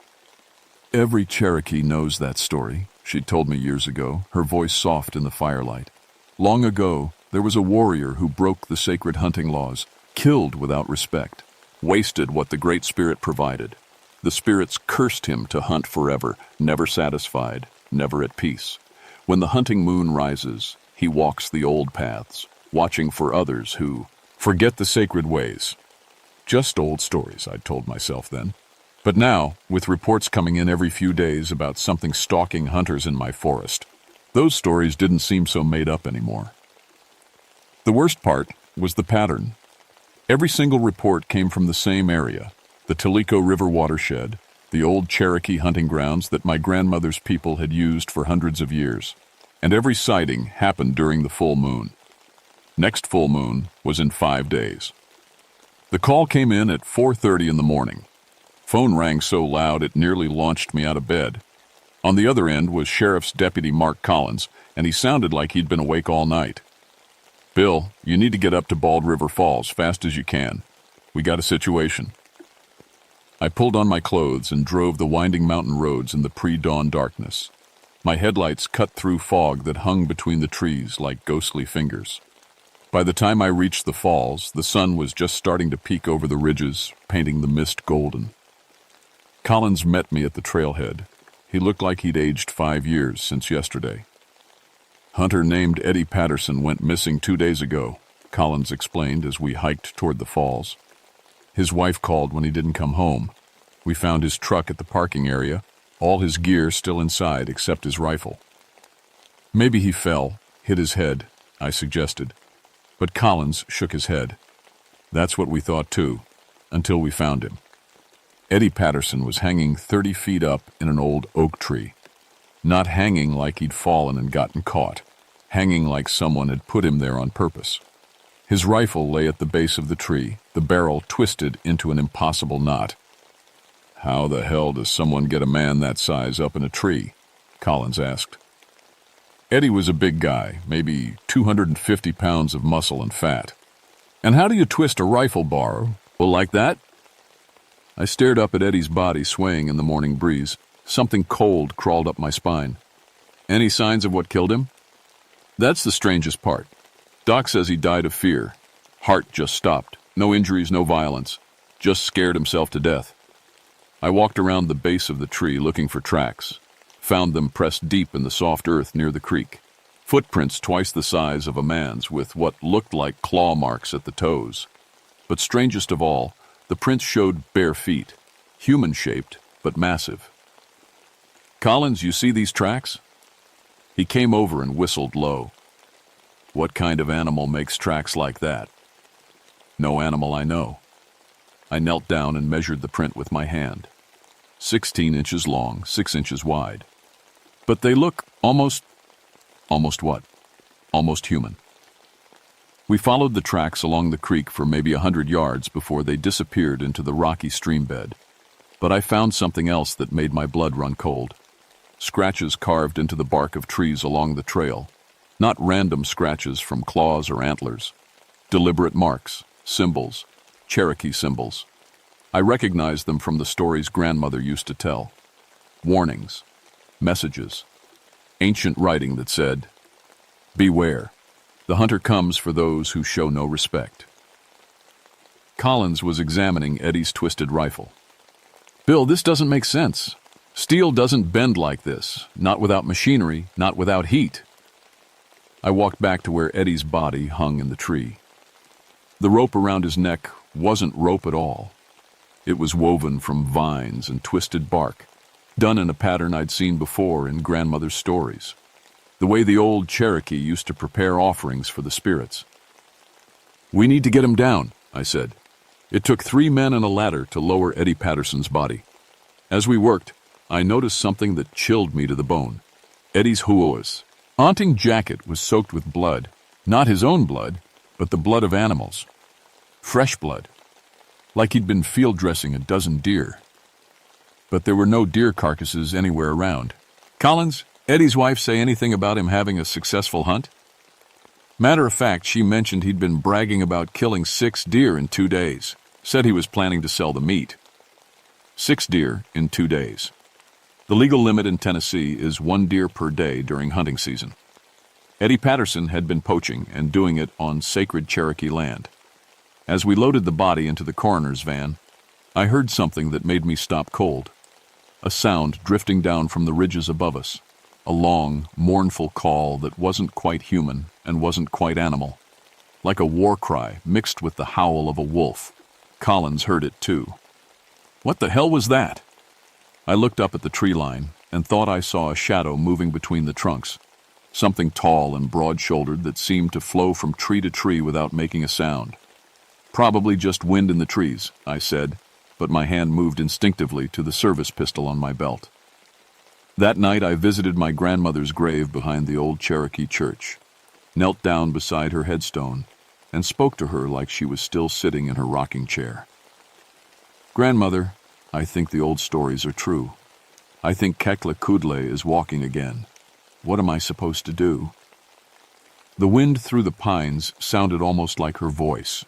Every Cherokee knows that story, she told me years ago, her voice soft in the firelight. Long ago, there was a warrior who broke the sacred hunting laws, killed without respect, wasted what the Great Spirit provided. The spirits cursed him to hunt forever, never satisfied, never at peace. When the hunting moon rises, he walks the old paths, watching for others who forget the sacred ways. Just old stories, I'd told myself then. But now, with reports coming in every few days about something stalking hunters in my forest, those stories didn't seem so made up anymore. The worst part was the pattern. Every single report came from the same area, the Tellico River watershed, the old Cherokee hunting grounds that my grandmother's people had used for hundreds of years. And every sighting happened during the full moon. Next full moon was in 5 days. The call came in at 4:30 in the morning. Phone rang so loud it nearly launched me out of bed. On the other end was Sheriff's Deputy Mark Collins, and he sounded like he'd been awake all night. "Bill, you need to get up to Bald River Falls fast as you can. We got a situation." I pulled on my clothes and drove the winding mountain roads in the pre-dawn darkness. My headlights cut through fog that hung between the trees like ghostly fingers. By the time I reached the falls, the sun was just starting to peek over the ridges, painting the mist golden. Collins met me at the trailhead. He looked like he'd aged 5 years since yesterday. "Hunter named Eddie Patterson went missing 2 days ago," Collins explained as we hiked toward the falls. "His wife called when he didn't come home. We found his truck at the parking area, all his gear still inside except his rifle." "Maybe he fell, hit his head," I suggested. But Collins shook his head. "That's what we thought too, until we found him." Eddie Patterson was hanging 30 feet up in an old oak tree. Not hanging like he'd fallen and gotten caught, hanging like someone had put him there on purpose. His rifle lay at the base of the tree, the barrel twisted into an impossible knot. "How the hell does someone get a man that size up in a tree?" Collins asked. Eddie was a big guy, maybe 250 pounds of muscle and fat. "And how do you twist a rifle bar? Well, like that?" I stared up at Eddie's body swaying in the morning breeze. Something cold crawled up my spine. "Any signs of what killed him?" "That's the strangest part. Doc says he died of fear. Heart just stopped. No injuries, no violence. Just scared himself to death." I walked around the base of the tree looking for tracks. Found them pressed deep in the soft earth near the creek. Footprints twice the size of a man's with what looked like claw marks at the toes. But strangest of all, the prints showed bare feet, human-shaped but massive. "Collins, you see these tracks?" He came over and whistled low. "What kind of animal makes tracks like that?" "No animal I know." I knelt down and measured the print with my hand. 16 inches long, 6 inches wide. But they look almost what? Almost human. We followed the tracks along the creek for maybe 100 yards before they disappeared into the rocky stream bed. But I found something else that made my blood run cold. Scratches carved into the bark of trees along the trail. Not random scratches from claws or antlers. Deliberate marks, symbols, Cherokee symbols. I recognized them from the stories grandmother used to tell. Warnings, messages, ancient writing that said, "Beware, the hunter comes for those who show no respect." Collins was examining Eddie's twisted rifle. "Bill, this doesn't make sense. Steel doesn't bend like this, not without machinery, not without heat." I walked back to where Eddie's body hung in the tree. The rope around his neck wasn't rope at all. It was woven from vines and twisted bark, done in a pattern I'd seen before in grandmother's stories. The way the old Cherokee used to prepare offerings for the spirits. "We need to get him down," I said. It took 3 men and a ladder to lower Eddie Patterson's body. As we worked, I noticed something that chilled me to the bone. Eddie's huoas. Haunting jacket was soaked with blood, not his own blood, but the blood of animals. Fresh blood, like he'd been field dressing a dozen deer. But there were no deer carcasses anywhere around. Collins, Eddie's wife say anything about him having a successful hunt? Matter of fact, she mentioned he'd been bragging about killing 6 deer in 2 days. Said he was planning to sell the meat. 6 deer in 2 days. The legal limit in Tennessee is 1 deer per day during hunting season. Eddie Patterson had been poaching and doing it on sacred Cherokee land. As we loaded the body into the coroner's van, I heard something that made me stop cold. A sound drifting down from the ridges above us. A long, mournful call that wasn't quite human and wasn't quite animal. Like a war cry mixed with the howl of a wolf. Collins heard it too. What the hell was that? I looked up at the tree line and thought I saw a shadow moving between the trunks. Something tall and broad-shouldered that seemed to flow from tree to tree without making a sound. Probably just wind in the trees, I said, but my hand moved instinctively to the service pistol on my belt. That night I visited my grandmother's grave behind the old Cherokee church, knelt down beside her headstone, and spoke to her like she was still sitting in her rocking chair. Grandmother, I think the old stories are true. I think Kekla Kudle is walking again. What am I supposed to do? The wind through the pines sounded almost like her voice.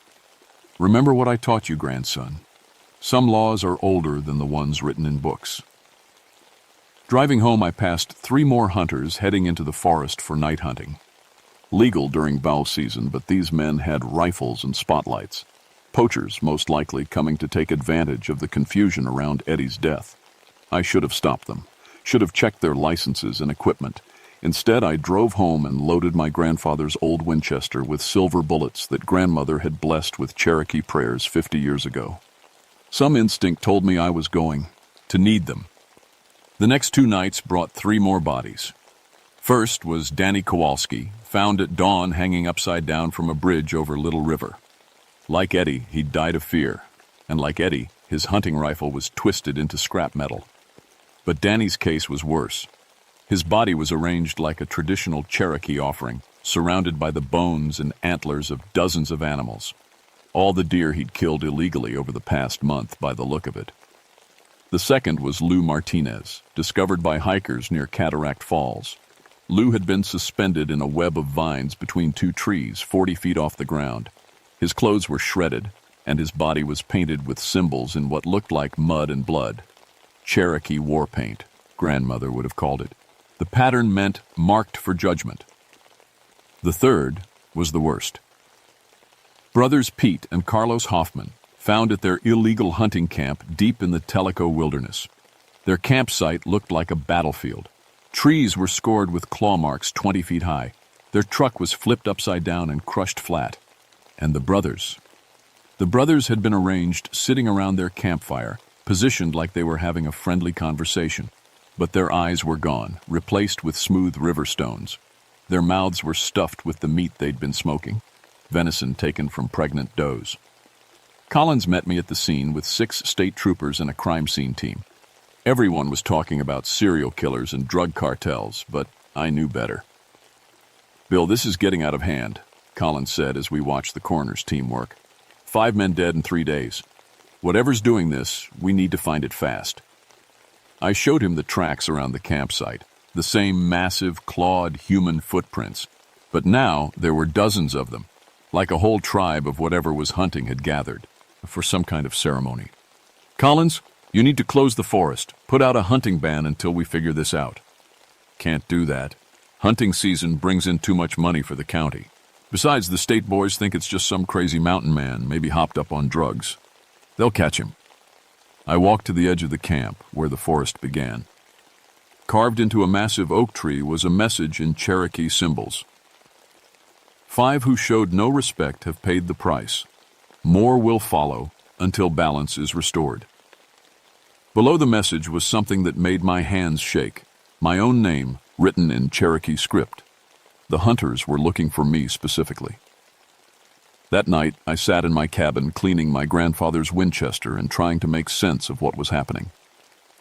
Remember what I taught you, grandson. Some laws are older than the ones written in books. Driving home, I passed 3 more hunters heading into the forest for night hunting. Legal during bow season, but these men had rifles and spotlights. Poachers, most likely, coming to take advantage of the confusion around Eddie's death. I should have stopped them, should have checked their licenses and equipment. Instead, I drove home and loaded my grandfather's old Winchester with silver bullets that grandmother had blessed with Cherokee prayers 50 years ago. Some instinct told me I was going to need them. The next 2 nights brought 3 more bodies. First was Danny Kowalski, found at dawn hanging upside down from a bridge over Little River. Like Eddie, he'd died of fear, and like Eddie, his hunting rifle was twisted into scrap metal. But Danny's case was worse. His body was arranged like a traditional Cherokee offering, surrounded by the bones and antlers of dozens of animals. All the deer he'd killed illegally over the past month by the look of it. The second was Lou Martinez, discovered by hikers near Cataract Falls. Lou had been suspended in a web of vines between 2 trees 40 feet off the ground. His clothes were shredded, and his body was painted with symbols in what looked like mud and blood. Cherokee war paint, grandmother would have called it. The pattern meant marked for judgment. The third was the worst. Brothers Pete and Carlos Hoffman, found at their illegal hunting camp deep in the Tellico wilderness. Their campsite looked like a battlefield. Trees were scored with claw marks 20 feet high. Their truck was flipped upside down and crushed flat. And the brothers. The brothers had been arranged sitting around their campfire, positioned like they were having a friendly conversation. But their eyes were gone, replaced with smooth river stones. Their mouths were stuffed with the meat they'd been smoking, venison taken from pregnant does. Collins met me at the scene with 6 state troopers and a crime scene team. Everyone was talking about serial killers and drug cartels, but I knew better. "Bill, this is getting out of hand," Collins said as we watched the coroner's team work. 5 men dead in 3 days. Whatever's doing this, we need to find it fast. I showed him the tracks around the campsite, the same massive, clawed human footprints. But now there were dozens of them, like a whole tribe of whatever was hunting had gathered, for some kind of ceremony. "Collins, you need to close the forest, put out a hunting ban until we figure this out." "Can't do that. Hunting season brings in too much money for the county. Besides, the state boys think it's just some crazy mountain man, maybe hopped up on drugs. They'll catch him." I walked to the edge of the camp, where the forest began. Carved into a massive oak tree was a message in Cherokee symbols. 5 who showed no respect have paid the price. More will follow until balance is restored. Below the message was something that made my hands shake. My own name, written in Cherokee script. The hunters were looking for me specifically. That night, I sat in my cabin cleaning my grandfather's Winchester and trying to make sense of what was happening.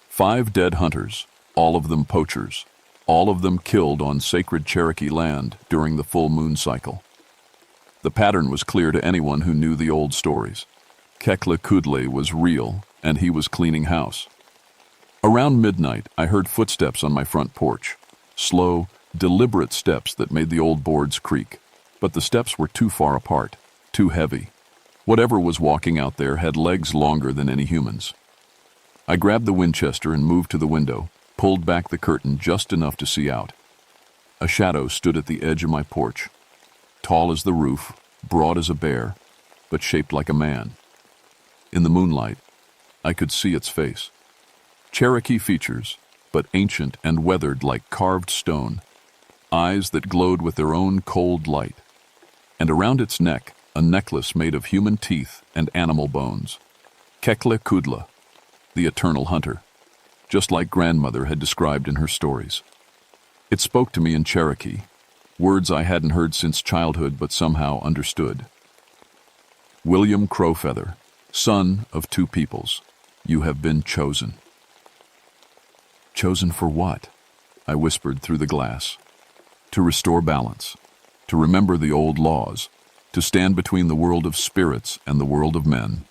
5 dead hunters, all of them poachers, all of them killed on sacred Cherokee land during the full moon cycle. The pattern was clear to anyone who knew the old stories. Kekla Kudle was real, and he was cleaning house. Around midnight, I heard footsteps on my front porch. Slow, deliberate steps that made the old boards creak. But the steps were too far apart, too heavy. Whatever was walking out there had legs longer than any humans. I grabbed the Winchester and moved to the window, pulled back the curtain just enough to see out. A shadow stood at the edge of my porch, tall as the roof, broad as a bear, but shaped like a man. In the moonlight, I could see its face. Cherokee features, but ancient and weathered like carved stone, eyes that glowed with their own cold light, and around its neck, a necklace made of human teeth and animal bones. Kekle-Kudla, the eternal hunter, just like grandmother had described in her stories. It spoke to me in Cherokee, words I hadn't heard since childhood but somehow understood. William Crowfeather, son of two peoples, you have been chosen. Chosen for what? I whispered through the glass. To restore balance, to remember the old laws, to stand between the world of spirits and the world of men.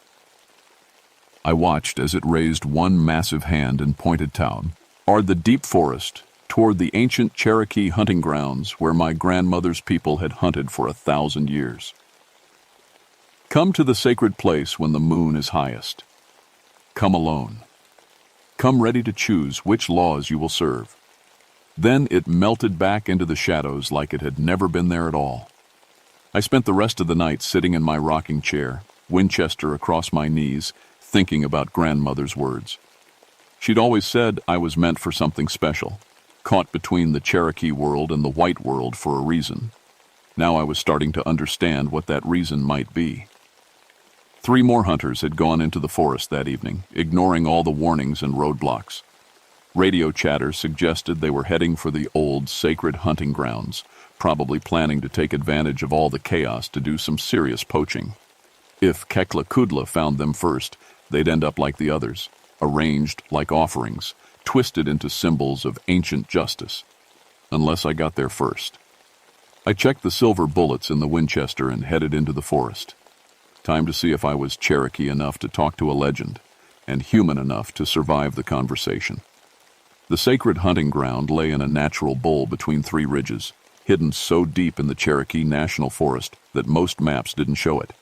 I watched as it raised one massive hand and pointed toward the deep forest, toward the ancient Cherokee hunting grounds where my grandmother's people had hunted for 1,000 years. Come to the sacred place when the moon is highest. Come alone. Come ready to choose which laws you will serve. Then it melted back into the shadows like it had never been there at all. I spent the rest of the night sitting in my rocking chair, Winchester across my knees, thinking about grandmother's words. She'd always said I was meant for something special, caught between the Cherokee world and the white world for a reason. Now I was starting to understand what that reason might be. 3 more hunters had gone into the forest that evening, ignoring all the warnings and roadblocks. Radio chatter suggested they were heading for the old, sacred hunting grounds, probably planning to take advantage of all the chaos to do some serious poaching. If Kekle-Kudla found them first, they'd end up like the others, arranged like offerings, twisted into symbols of ancient justice. Unless I got there first. I checked the silver bullets in the Winchester and headed into the forest. Time to see if I was Cherokee enough to talk to a legend, and human enough to survive the conversation. The sacred hunting ground lay in a natural bowl between 3 ridges, hidden so deep in the Cherokee National Forest that most maps didn't show it.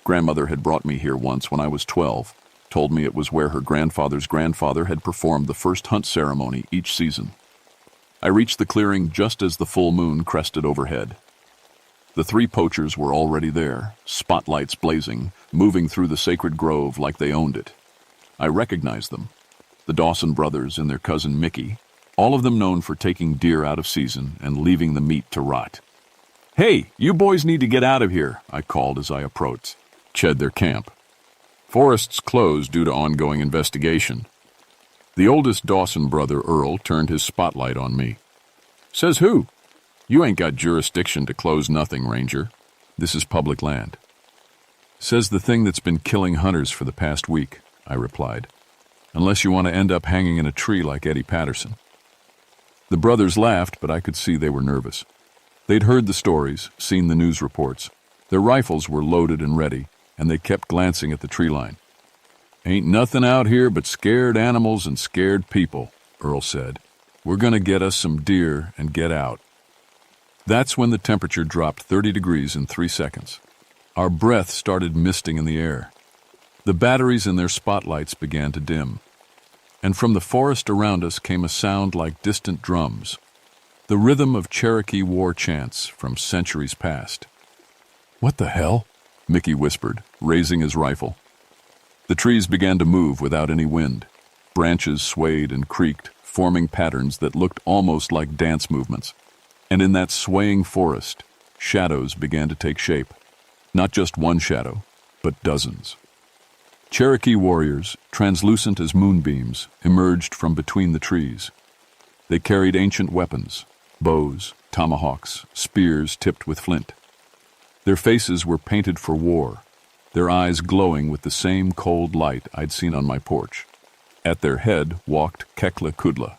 Grandmother had brought me here once when I was 12, told me it was where her grandfather's grandfather had performed the first hunt ceremony each season. I reached the clearing just as the full moon crested overhead. The 3 poachers were already there, spotlights blazing, moving through the sacred grove like they owned it. I recognized them. The Dawson brothers and their cousin Mickey, all of them known for taking deer out of season and leaving the meat to rot. "Hey, you boys need to get out of here," I called as I approached. Ched their camp. Forest's closed due to ongoing investigation. The oldest Dawson brother, Earl, turned his spotlight on me. "Says who? You ain't got jurisdiction to close nothing, Ranger. This is public land." "Says the thing that's been killing hunters for the past week," I replied. "Unless you want to end up hanging in a tree like Eddie Patterson." The brothers laughed, but I could see they were nervous. They'd heard the stories, seen the news reports. Their rifles were loaded and ready, and they kept glancing at the tree line. "Ain't nothing out here but scared animals and scared people," Earl said. "We're gonna get us some deer and get out." That's when the temperature dropped 30 degrees in 3 seconds. Our breath started misting in the air. The batteries in their spotlights began to dim. And from the forest around us came a sound like distant drums, the rhythm of Cherokee war chants from centuries past. "What the hell?" Mickey whispered, raising his rifle. The trees began to move without any wind. Branches swayed and creaked, forming patterns that looked almost like dance movements. And in that swaying forest, shadows began to take shape. Not just one shadow, but dozens. Cherokee warriors, translucent as moonbeams, emerged from between the trees. They carried ancient weapons, bows, tomahawks, spears tipped with flint. Their faces were painted for war, their eyes glowing with the same cold light I'd seen on my porch. At their head walked Kekle-Kudla.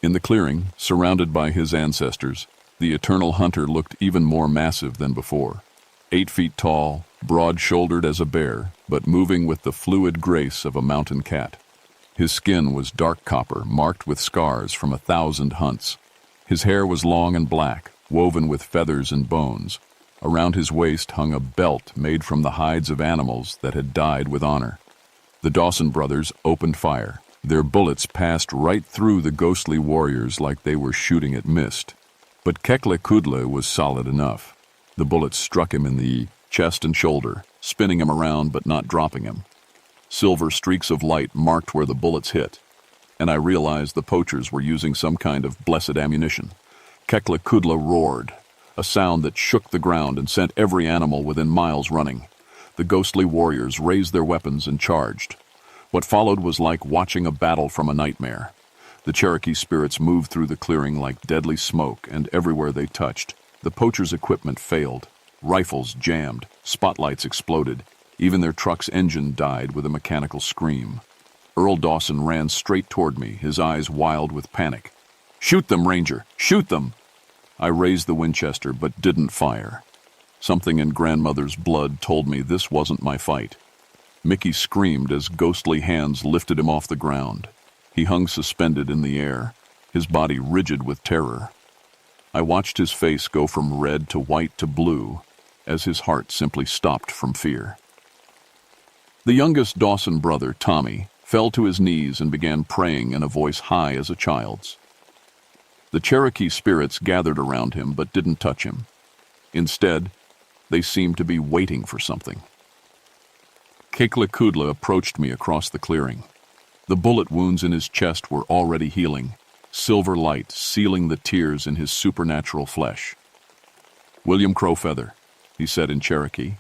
In the clearing, surrounded by his ancestors, the eternal hunter looked even more massive than before. 8 feet tall, broad-shouldered as a bear, but moving with the fluid grace of a mountain cat. His skin was dark copper, marked with scars from 1,000 hunts. His hair was long and black, woven with feathers and bones. Around his waist hung a belt made from the hides of animals that had died with honor. The Dawson brothers opened fire. Their bullets passed right through the ghostly warriors like they were shooting at mist. But Kekle was solid enough. The bullets struck him in the chest and shoulder, spinning him around but not dropping him. Silver streaks of light marked where the bullets hit, and I realized the poachers were using some kind of blessed ammunition. Kekle roared, a sound that shook the ground and sent every animal within miles running. The ghostly warriors raised their weapons and charged. What followed was like watching a battle from a nightmare. The Cherokee spirits moved through the clearing like deadly smoke, and everywhere they touched, the poachers' equipment failed. Rifles jammed, spotlights exploded. Even their truck's engine died with a mechanical scream. Earl Dawson ran straight toward me, his eyes wild with panic. "Shoot them, Ranger! Shoot them!" I raised the Winchester but didn't fire. Something in grandmother's blood told me this wasn't my fight. Mickey screamed as ghostly hands lifted him off the ground. He hung suspended in the air, his body rigid with terror. I watched his face go from red to white to blue as his heart simply stopped from fear. The youngest Dawson brother, Tommy, fell to his knees and began praying in a voice high as a child's. The Cherokee spirits gathered around him but didn't touch him. Instead, they seemed to be waiting for something. Kekle approached me across the clearing. The bullet wounds in his chest were already healing, silver light sealing the tears in his supernatural flesh. "William Crowfeather," he said in Cherokee,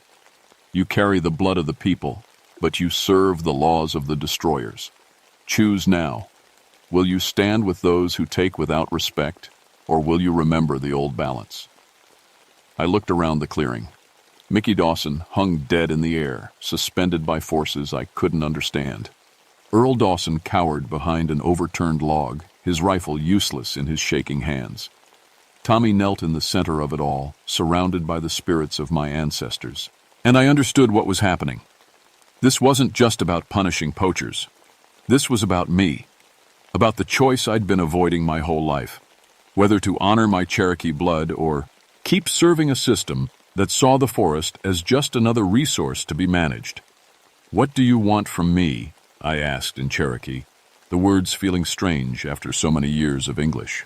"you carry the blood of the people, but you serve the laws of the destroyers. Choose now. Will you stand with those who take without respect, or will you remember the old balance?" I looked around the clearing. Mickey Dawson hung dead in the air, suspended by forces I couldn't understand. Earl Dawson cowered behind an overturned log, his rifle useless in his shaking hands. Tommy knelt in the center of it all, surrounded by the spirits of my ancestors. And I understood what was happening. This wasn't just about punishing poachers. This was about me, about the choice I'd been avoiding my whole life, whether to honor my Cherokee blood or keep serving a system that saw the forest as just another resource to be managed. "What do you want from me?" I asked in Cherokee, the words feeling strange after so many years of English.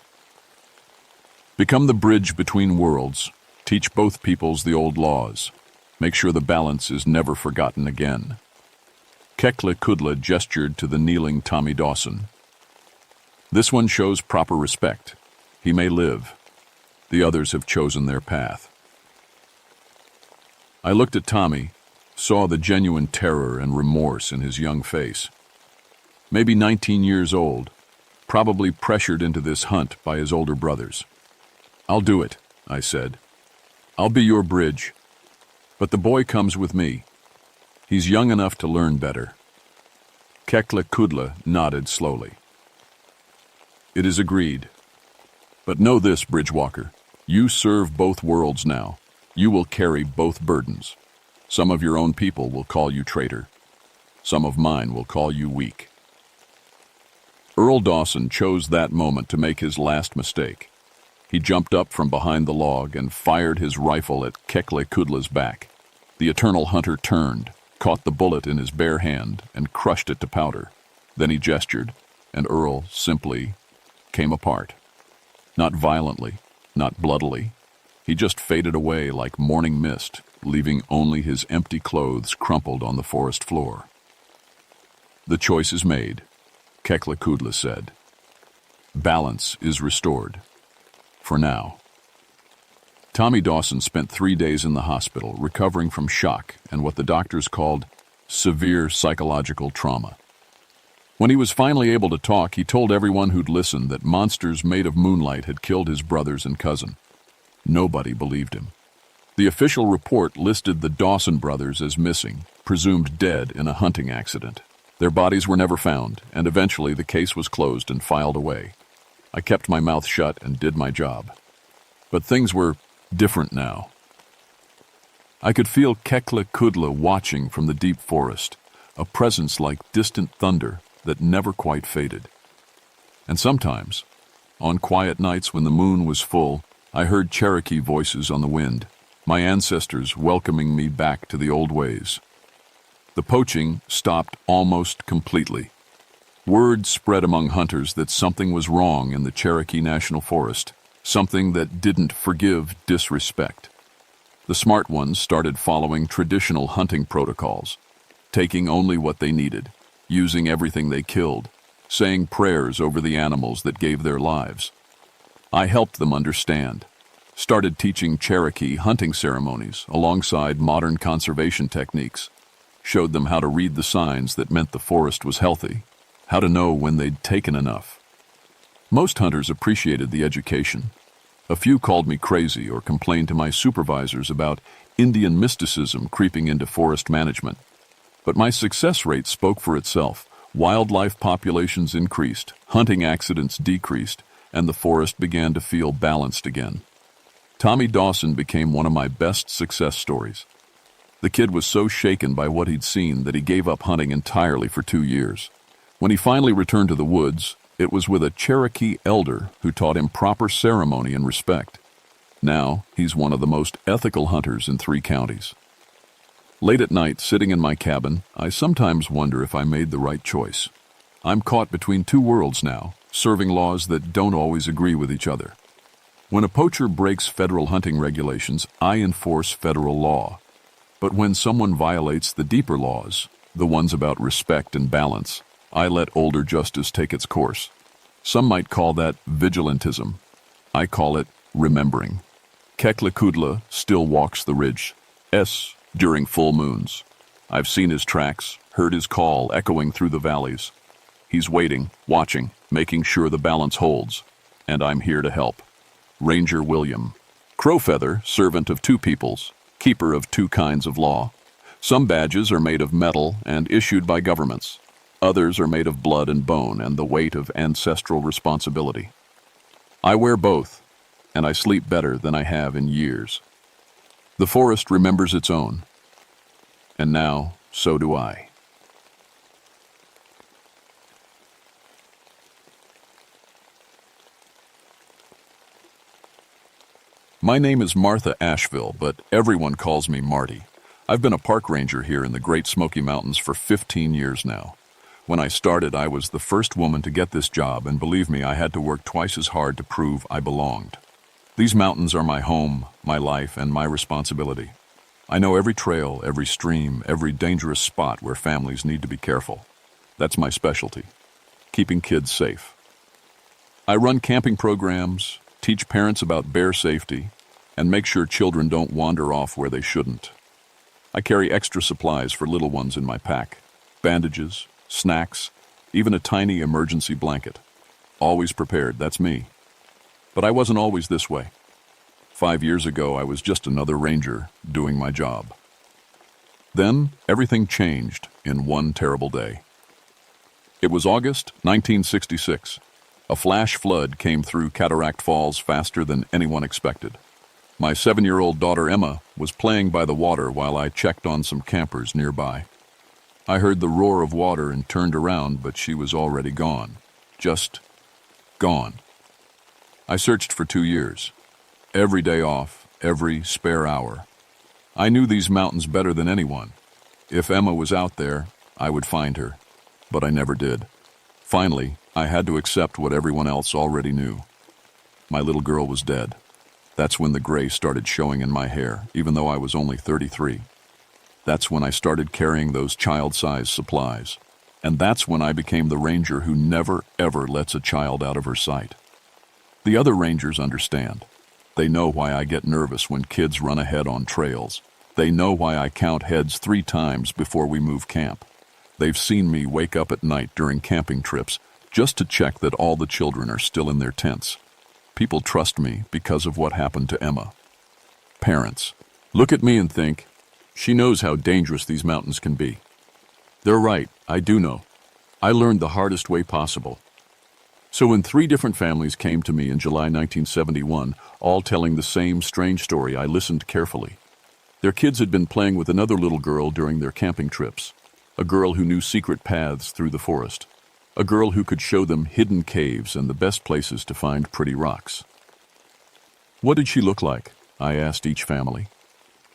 "Become the bridge between worlds, teach both peoples the old laws, make sure the balance is never forgotten again." Kekle gestured to the kneeling Tommy Dawson. "This one shows proper respect. He may live. The others have chosen their path." I looked at Tommy, saw the genuine terror and remorse in his young face. Maybe 19 years old, probably pressured into this hunt by his older brothers. "I'll do it," I said. "I'll be your bridge. But the boy comes with me. He's young enough to learn better." Kekle nodded slowly. "It is agreed. But know this, Bridgewalker, you serve both worlds now. You will carry both burdens. Some of your own people will call you traitor. Some of mine will call you weak." Earl Dawson chose that moment to make his last mistake. He jumped up from behind the log and fired his rifle at Kekle's back. The Eternal Hunter turned, caught the bullet in his bare hand, and crushed it to powder. Then he gestured, and Earl simply came apart. Not violently, not bloodily. He just faded away like morning mist, leaving only his empty clothes crumpled on the forest floor. "The choice is made," Kekle said. "Balance is restored. For now." Tommy Dawson spent 3 days in the hospital, recovering from shock and what the doctors called severe psychological trauma. When he was finally able to talk, he told everyone who'd listened that monsters made of moonlight had killed his brothers and cousin. Nobody believed him. The official report listed the Dawson brothers as missing, presumed dead in a hunting accident. Their bodies were never found, and eventually the case was closed and filed away. I kept my mouth shut and did my job. But things were different now. I could feel Kekle watching from the deep forest, a presence like distant thunder, that never quite faded. And sometimes, on quiet nights when the moon was full, I heard Cherokee voices on the wind, my ancestors welcoming me back to the old ways. The poaching stopped almost completely. Word spread among hunters that something was wrong in the Cherokee National Forest, something that didn't forgive disrespect. The smart ones started following traditional hunting protocols, taking only what they needed, using everything they killed, saying prayers over the animals that gave their lives. I helped them understand, started teaching Cherokee hunting ceremonies alongside modern conservation techniques, showed them how to read the signs that meant the forest was healthy, how to know when they'd taken enough. Most hunters appreciated the education. A few called me crazy or complained to my supervisors about Indian mysticism creeping into forest management. But my success rate spoke for itself. Wildlife populations increased, hunting accidents decreased, and the forest began to feel balanced again. Tommy Dawson became one of my best success stories. The kid was so shaken by what he'd seen that he gave up hunting entirely for 2 years. When he finally returned to the woods, it was with a Cherokee elder who taught him proper ceremony and respect. Now, he's one of the most ethical hunters in 3 counties. Late at night, sitting in my cabin, I sometimes wonder if I made the right choice. I'm caught between 2 worlds now, serving laws that don't always agree with each other. When a poacher breaks federal hunting regulations, I enforce federal law. But when someone violates the deeper laws, the ones about respect and balance, I let older justice take its course. Some might call that vigilantism. I call it remembering. Keklikudla still walks the ridge during full moons. I've seen his tracks, heard his call echoing through the valleys. He's waiting, watching, making sure the balance holds, and I'm here to help. Ranger William. Crowfeather, servant of 2 peoples, keeper of 2 kinds of law. Some badges are made of metal and issued by governments. Others are made of blood and bone and the weight of ancestral responsibility. I wear both, and I sleep better than I have in years. The forest remembers its own, and now so do I. My name is Martha Asheville, but everyone calls me Marty. I've been a park ranger here in the Great Smoky Mountains for 15 years now. When I started, I was the first woman to get this job, and believe me, I had to work twice as hard to prove I belonged. These mountains are my home, my life, and my responsibility. I know every trail, every stream, every dangerous spot where families need to be careful. That's my specialty, keeping kids safe. I run camping programs, teach parents about bear safety, and make sure children don't wander off where they shouldn't. I carry extra supplies for little ones in my pack, bandages, snacks, even a tiny emergency blanket. Always prepared, that's me. But I wasn't always this way. 5 years ago, I was just another ranger doing my job. Then, everything changed in one terrible day. It was August 1966. A flash flood came through Cataract Falls faster than anyone expected. My 7-year-old daughter Emma was playing by the water while I checked on some campers nearby. I heard the roar of water and turned around, but she was already gone. Just gone. I searched for 2 years. Every day off, every spare hour. I knew these mountains better than anyone. If Emma was out there, I would find her. But I never did. Finally, I had to accept what everyone else already knew. My little girl was dead. That's when the gray started showing in my hair, even though I was only 33. That's when I started carrying those child-sized supplies. And that's when I became the ranger who never, ever lets a child out of her sight. The other rangers understand. They know why I get nervous when kids run ahead on trails. They know why I count heads 3 times before we move camp. They've seen me wake up at night during camping trips just to check that all the children are still in their tents. People trust me because of what happened to Emma. Parents, look at me and think, she knows how dangerous these mountains can be. They're right, I do know. I learned the hardest way possible. So when 3 different families came to me in July 1971, all telling the same strange story, I listened carefully. Their kids had been playing with another little girl during their camping trips, a girl who knew secret paths through the forest. a girl who could show them hidden caves and the best places to find pretty rocks. What did she look like? I asked each family.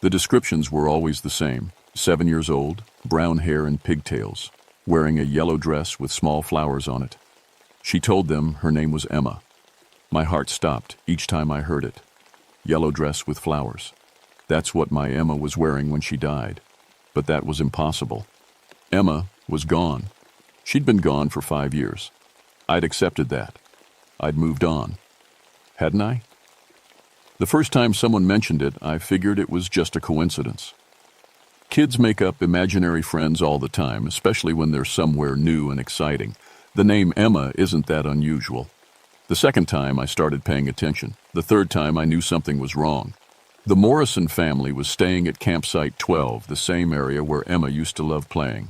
The descriptions were always the same: 7 years old, brown hair and pigtails, wearing a yellow dress with small flowers on it. She told them her name was Emma. My heart stopped each time I heard it. Yellow dress with flowers. That's what my Emma was wearing when she died. But that was impossible. Emma was gone. She'd been gone for 5 years. I'd accepted that. I'd moved on. Hadn't I? The first time someone mentioned it, I figured it was just a coincidence. Kids make up imaginary friends all the time, especially when they're somewhere new and exciting. The name Emma isn't that unusual. The second time I started paying attention. The third time I knew something was wrong. The Morrison family was staying at Campsite 12, the same area where Emma used to love playing.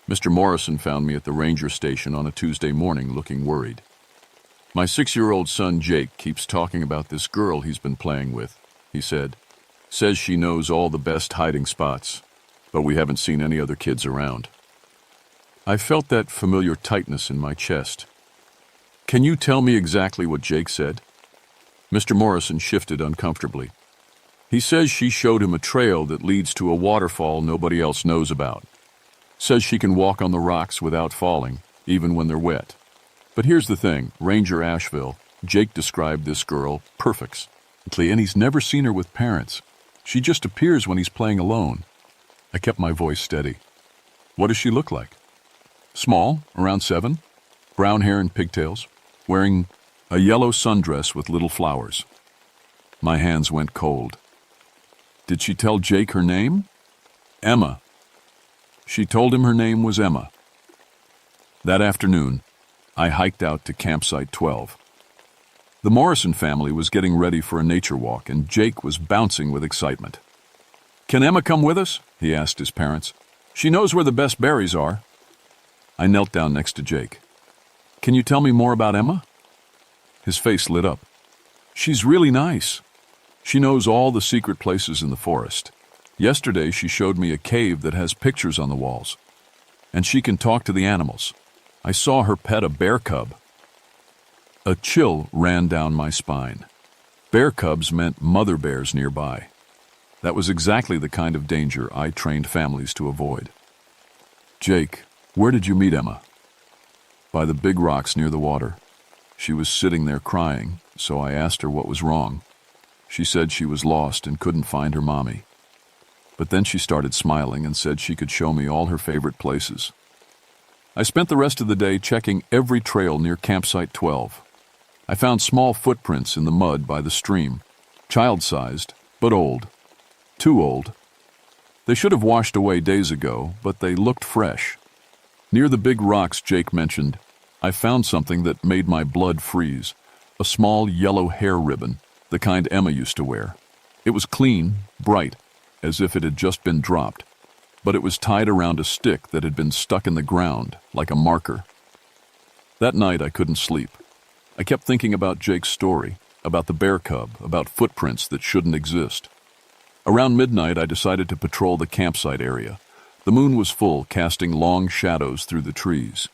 Mr. Morrison found me at the ranger station on a Tuesday morning looking worried. My 6-year-old son Jake keeps talking about this girl he's been playing with, he said. Says she knows all the best hiding spots, but we haven't seen any other kids around. I felt that familiar tightness in my chest. Can you tell me exactly what Jake said? Mr. Morrison shifted uncomfortably. He says she showed him a trail that leads to a waterfall nobody else knows about. Says she can walk on the rocks without falling, even when they're wet. But here's the thing, Ranger Asheville, Jake described this girl perfectly, and he's never seen her with parents. She just appears when he's playing alone. I kept my voice steady. What does she look like? Small, around 7, brown hair and pigtails, wearing a yellow sundress with little flowers. My hands went cold. Did she tell Jake her name? Emma. She told him her name was Emma. That afternoon, I hiked out to Campsite 12. The Morrison family was getting ready for a nature walk, and Jake was bouncing with excitement. Can Emma come with us? He asked his parents. She knows where the best berries are. I knelt down next to Jake. Can you tell me more about Emma? His face lit up. She's really nice. She knows all the secret places in the forest. Yesterday she showed me a cave that has pictures on the walls. And she can talk to the animals. I saw her pet a bear cub. A chill ran down my spine. Bear cubs meant mother bears nearby. That was exactly the kind of danger I trained families to avoid. Jake, where did you meet Emma? By the big rocks near the water. She was sitting there crying, so I asked her what was wrong. She said she was lost and couldn't find her mommy. But then she started smiling and said she could show me all her favorite places. I spent the rest of the day checking every trail near Campsite 12. I found small footprints in the mud by the stream, child-sized, but old. Too old. They should have washed away days ago, but they looked fresh. Near the big rocks Jake mentioned, I found something that made my blood freeze. A small yellow hair ribbon, the kind Emma used to wear. It was clean, bright, as if it had just been dropped, but it was tied around a stick that had been stuck in the ground, like a marker. That night I couldn't sleep. I kept thinking about Jake's story, about the bear cub, about footprints that shouldn't exist. Around midnight I decided to patrol the campsite area. The moon was full, casting long shadows through the trees.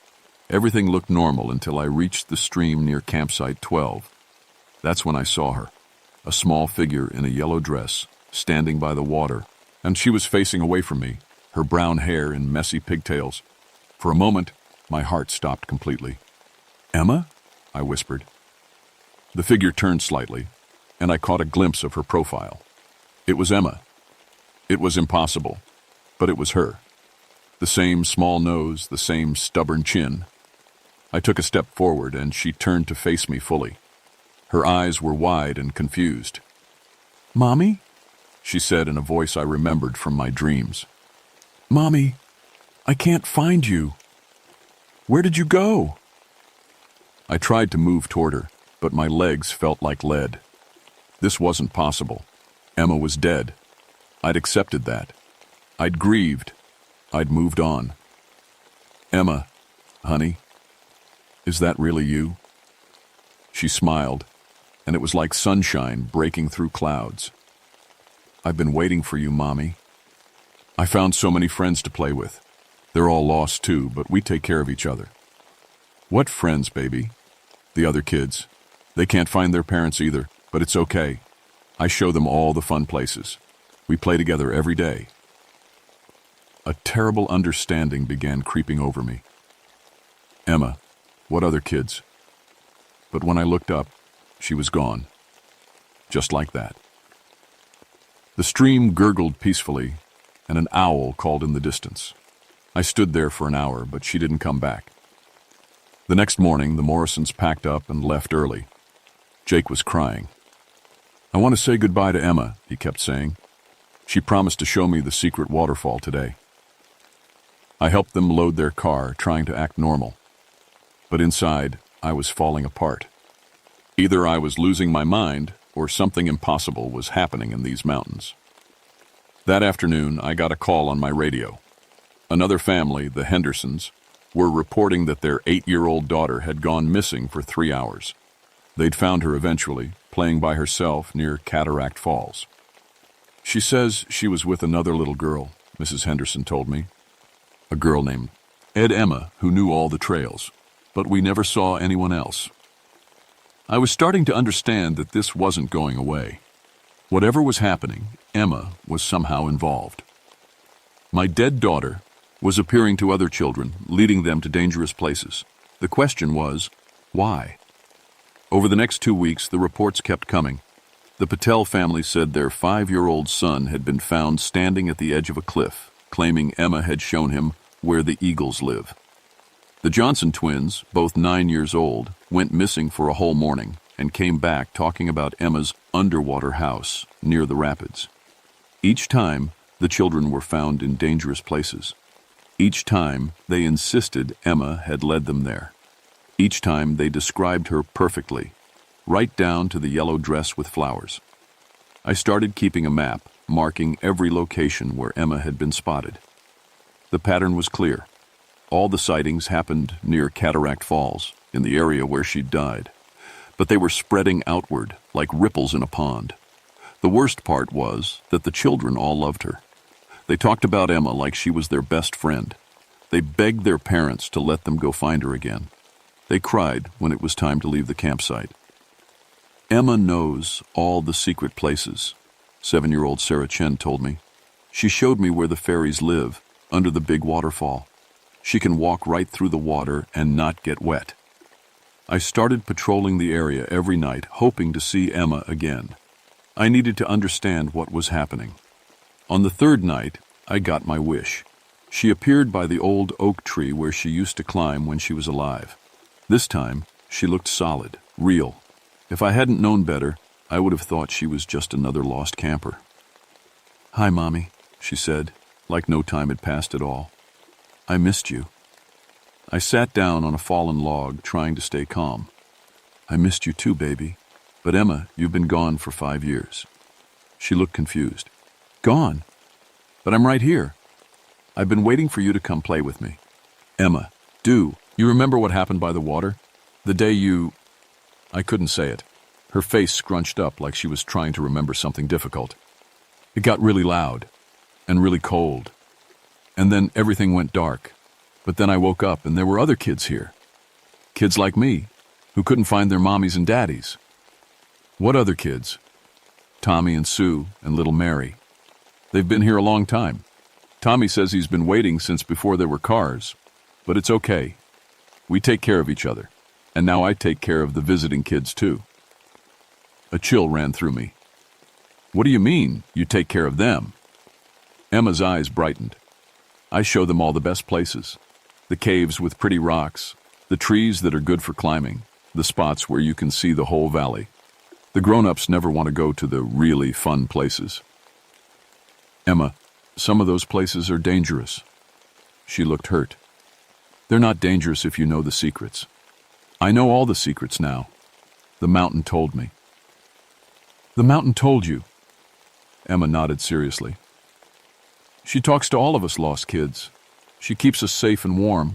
Everything looked normal until I reached the stream near Campsite 12. That's when I saw her, a small figure in a yellow dress, standing by the water, and she was facing away from me, her brown hair in messy pigtails. For a moment, my heart stopped completely. Emma? I whispered. The figure turned slightly, and I caught a glimpse of her profile. It was Emma. It was impossible, but it was her. The same small nose, the same stubborn chin. I took a step forward, and she turned to face me fully. Her eyes were wide and confused. Mommy? She said in a voice I remembered from my dreams. Mommy, I can't find you. Where did you go? I tried to move toward her, but my legs felt like lead. This wasn't possible. Emma was dead. I'd accepted that. I'd grieved. I'd moved on. Emma, honey, is that really you? She smiled, and it was like sunshine breaking through clouds. I've been waiting for you, Mommy. I found so many friends to play with. They're all lost too, but we take care of each other. What friends, baby? The other kids. They can't find their parents either, but it's okay. I show them all the fun places. We play together every day. A terrible understanding began creeping over me. Emma, what other kids? But when I looked up, she was gone. Just like that. The stream gurgled peacefully, and an owl called in the distance. I stood there for an hour, but she didn't come back. The next morning, the Morrisons packed up and left early. Jake was crying. I want to say goodbye to Emma, he kept saying. She promised to show me the secret waterfall today. I helped them load their car, trying to act normal. But inside, I was falling apart. Either I was losing my mind, or something impossible was happening in these mountains. That afternoon, I got a call on my radio. Another family, the Hendersons, were reporting that their 8-year-old daughter had gone missing for 3 hours. They'd found her eventually, playing by herself near Cataract Falls. She says she was with another little girl, Mrs. Henderson told me. A girl named Emma, who knew all the trails, but we never saw anyone else. I was starting to understand that this wasn't going away. Whatever was happening, Emma was somehow involved. My dead daughter was appearing to other children, leading them to dangerous places. The question was, why? Over the next 2 weeks, the reports kept coming. The Patel family said their 5-year-old son had been found standing at the edge of a cliff, claiming Emma had shown him where the eagles live. The Johnson twins, both 9 years old, went missing for a whole morning and came back talking about Emma's underwater house near the rapids. Each time, the children were found in dangerous places. Each time, they insisted Emma had led them there. Each time, they described her perfectly, right down to the yellow dress with flowers. I started keeping a map, marking every location where Emma had been spotted. The pattern was clear. All the sightings happened near Cataract Falls, in the area where she'd died. But they were spreading outward, like ripples in a pond. The worst part was that the children all loved her. They talked about Emma like she was their best friend. They begged their parents to let them go find her again. They cried when it was time to leave the campsite. Emma knows all the secret places, 7-year-old Sarah Chen told me. She showed me where the fairies live, under the big waterfall. She can walk right through the water and not get wet. I started patrolling the area every night, hoping to see Emma again. I needed to understand what was happening. On the 3rd night, I got my wish. She appeared by the old oak tree where she used to climb when she was alive. This time, she looked solid, real. If I hadn't known better, I would have thought she was just another lost camper. "Hi, Mommy," she said, like no time had passed at all. "I missed you." I sat down on a fallen log, trying to stay calm. "I missed you too, baby. But Emma, you've been gone for 5 years." She looked confused. "Gone? But I'm right here. I've been waiting for you to come play with me." "Emma, you remember what happened by the water? The day you—" I couldn't say it. Her face scrunched up like she was trying to remember something difficult. "It got really loud and really cold. And then everything went dark. But then I woke up and there were other kids here. Kids like me, who couldn't find their mommies and daddies." "What other kids?" "Tommy and Sue and little Mary. They've been here a long time. Tommy says he's been waiting since before there were cars. But it's okay. We take care of each other. And now I take care of the visiting kids too." A chill ran through me. "What do you mean, you take care of them?" Emma's eyes brightened. "I show them all the best places. The caves with pretty rocks, the trees that are good for climbing, the spots where you can see the whole valley. The grown-ups never want to go to the really fun places." "Emma, some of those places are dangerous." She looked hurt. "They're not dangerous if you know the secrets." "I know all the secrets now. The mountain told me." "The mountain told you?" Emma nodded seriously. "She talks to all of us lost kids. She keeps us safe and warm.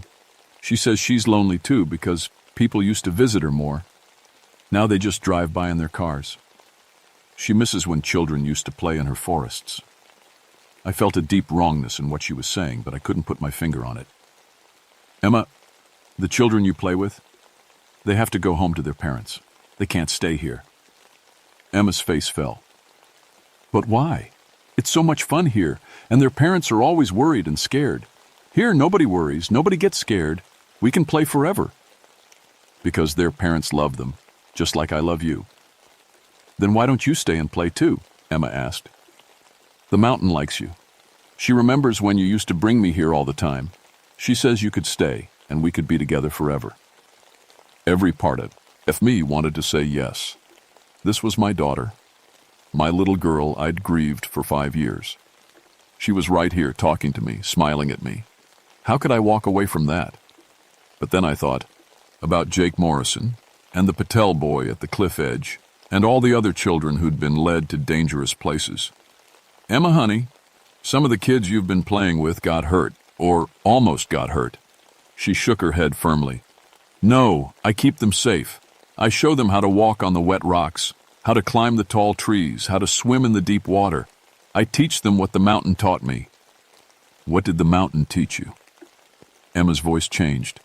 She says she's lonely too because people used to visit her more. Now they just drive by in their cars. She misses when children used to play in her forests." I felt a deep wrongness in what she was saying, but I couldn't put my finger on it. "Emma, the children you play with, They have to go home to their parents. They can't stay here. Emma's face fell. But why? It's so much fun here, and their parents are always worried and scared. Here, nobody worries, nobody gets scared. We can play forever. Because their parents love them, just like I love you. Then why don't you stay and play too? Emma asked. The mountain likes you. She remembers when you used to bring me here all the time. She says you could stay, and we could be together forever. Every part of me wanted to say yes. This was my daughter, my little girl I'd grieved for 5 years. She was right here talking to me, smiling at me. How could I walk away from that? But then I thought about Jake Morrison and the Patel boy at the cliff edge and all the other children who'd been led to dangerous places. Emma, honey, some of the kids you've been playing with got hurt, or almost got hurt. She shook her head firmly. No, I keep them safe. I show them how to walk on the wet rocks, how to climb the tall trees, how to swim in the deep water. I teach them what the mountain taught me. What did the mountain teach you? Emma's voice changed,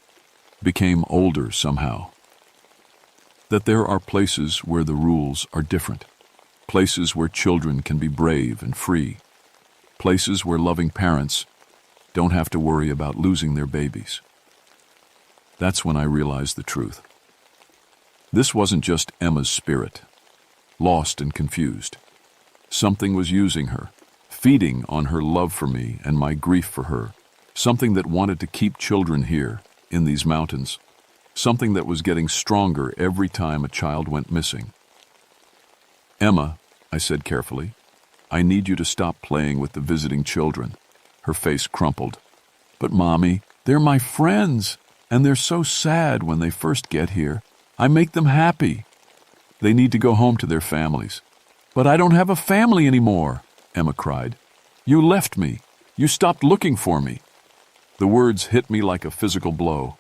became older somehow. That there are places where the rules are different. Places where children can be brave and free. Places where loving parents don't have to worry about losing their babies. That's when I realized the truth. This wasn't just Emma's spirit, lost and confused. Something was using her, feeding on her love for me and my grief for her. Something that wanted to keep children here, in these mountains. Something that was getting stronger every time a child went missing. Emma, I said carefully, I need you to stop playing with the visiting children. Her face crumpled. But Mommy, they're my friends, and they're so sad when they first get here. I make them happy. They need to go home to their families. But I don't have a family anymore, Emma cried. You left me. You stopped looking for me. The words hit me like a physical blow.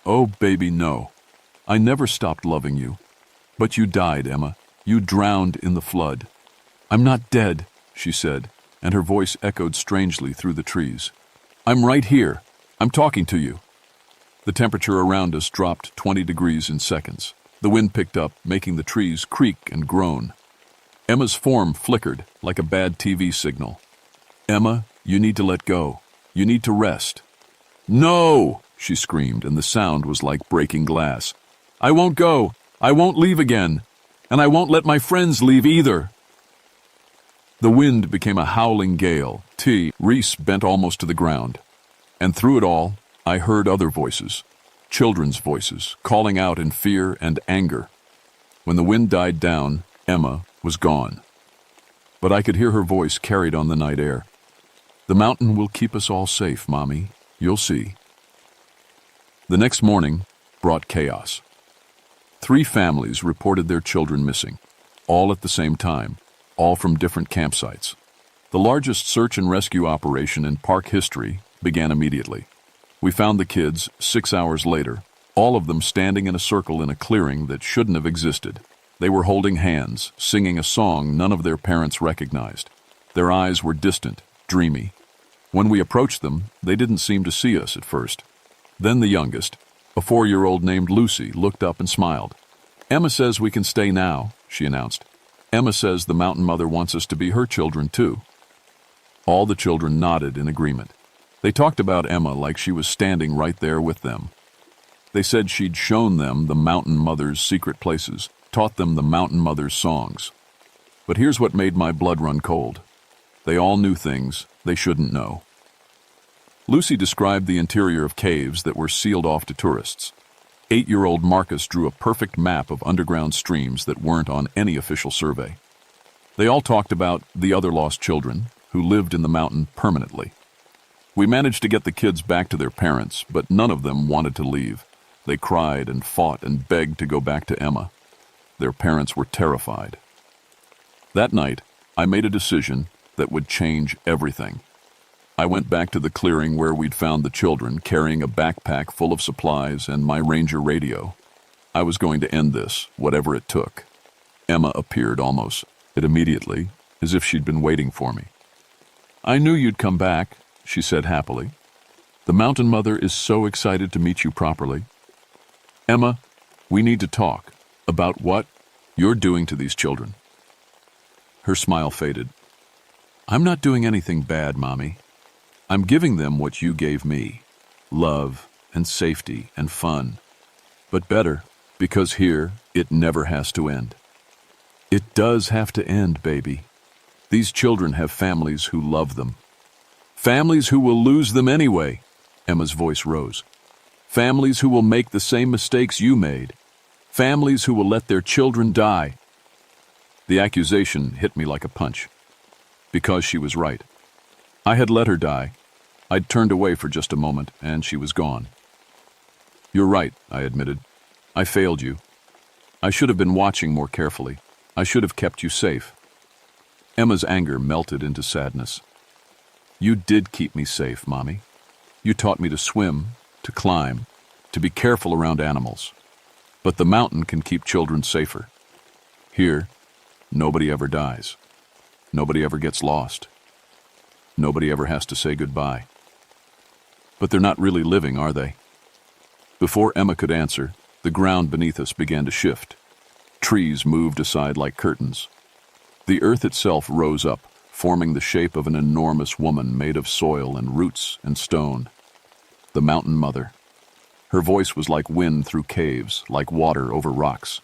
Oh, baby, no. I never stopped loving you. But you died, Emma. You drowned in the flood. I'm not dead, she said, and her voice echoed strangely through the trees. I'm right here. I'm talking to you. The temperature around us dropped 20 degrees in seconds. The wind picked up, making the trees creak and groan. Emma's form flickered like a bad TV signal. Emma, you need to let go. You need to rest. No, she screamed, and the sound was like breaking glass. I won't go. I won't leave again. And I won't let my friends leave either. The wind became a howling gale. Reese bent almost to the ground. And through it all, I heard other voices, children's voices, calling out in fear and anger. When the wind died down, Emma was gone. But I could hear her voice carried on the night air. The mountain will keep us all safe, Mommy. You'll see. The next morning brought chaos. 3 families reported their children missing, all at the same time, all from different campsites. The largest search and rescue operation in park history began immediately. We found the kids 6 hours later, all of them standing in a circle in a clearing that shouldn't have existed. They were holding hands, singing a song none of their parents recognized. Their eyes were distant, dreamy. When we approached them, they didn't seem to see us at first. Then the youngest, a 4-year-old named Lucy, looked up and smiled. Emma says we can stay now, she announced. Emma says the mountain mother wants us to be her children too. All the children nodded in agreement. They talked about Emma like she was standing right there with them. They said she'd shown them the mountain mother's secret places, taught them the mountain mother's songs. But here's what made my blood run cold. They all knew things they shouldn't know. Lucy described the interior of caves that were sealed off to tourists. 8-year-old Marcus drew a perfect map of underground streams that weren't on any official survey. They all talked about the other lost children who lived in the mountain permanently. We managed to get the kids back to their parents, but none of them wanted to leave. They cried and fought and begged to go back to Emma. Their parents were terrified. That night, I made a decision that would change everything. I went back to the clearing where we'd found the children, carrying a backpack full of supplies and my Ranger radio. I was going to end this, whatever it took. Emma appeared almost immediately, as if she'd been waiting for me. I knew you'd come back, she said happily. The mountain mother is so excited to meet you properly. Emma, We need to talk. About what you're doing to these children. Her smile faded. I'm not doing anything bad, Mommy. I'm giving them what you gave me. Love and safety and fun. But better, because here, it never has to end. It does have to end, baby. These children have families who love them. Families who will lose them anyway. Emma's voice rose. Families who will make the same mistakes you made. Families who will let their children die. The accusation hit me like a punch. Because she was right. I had let her die. I'd turned away for just a moment, and she was gone. You're right, I admitted. I failed you. I should have been watching more carefully. I should have kept you safe. Emma's anger melted into sadness. You did keep me safe, Mommy. You taught me to swim, to climb, to be careful around animals. But the mountain can keep children safer. Here, nobody ever dies. Nobody ever gets lost. Nobody ever has to say goodbye. But they're not really living, are they? Before Emma could answer, the ground beneath us began to shift. Trees moved aside like curtains. The earth itself rose up, forming the shape of an enormous woman made of soil and roots and stone. The Mountain Mother. Her voice was like wind through caves, like water over rocks.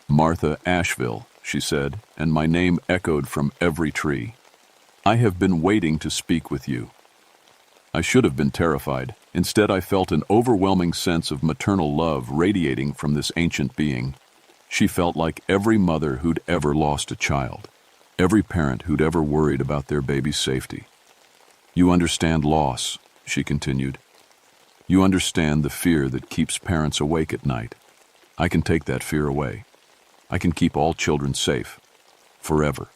Martha Asheville, she said, and my name echoed from every tree. I have been waiting to speak with you. I should have been terrified. Instead, I felt an overwhelming sense of maternal love radiating from this ancient being. She felt like every mother who'd ever lost a child, every parent who'd ever worried about their baby's safety. You understand loss, she continued. You understand the fear that keeps parents awake at night. I can take that fear away. I can keep all children safe, forever.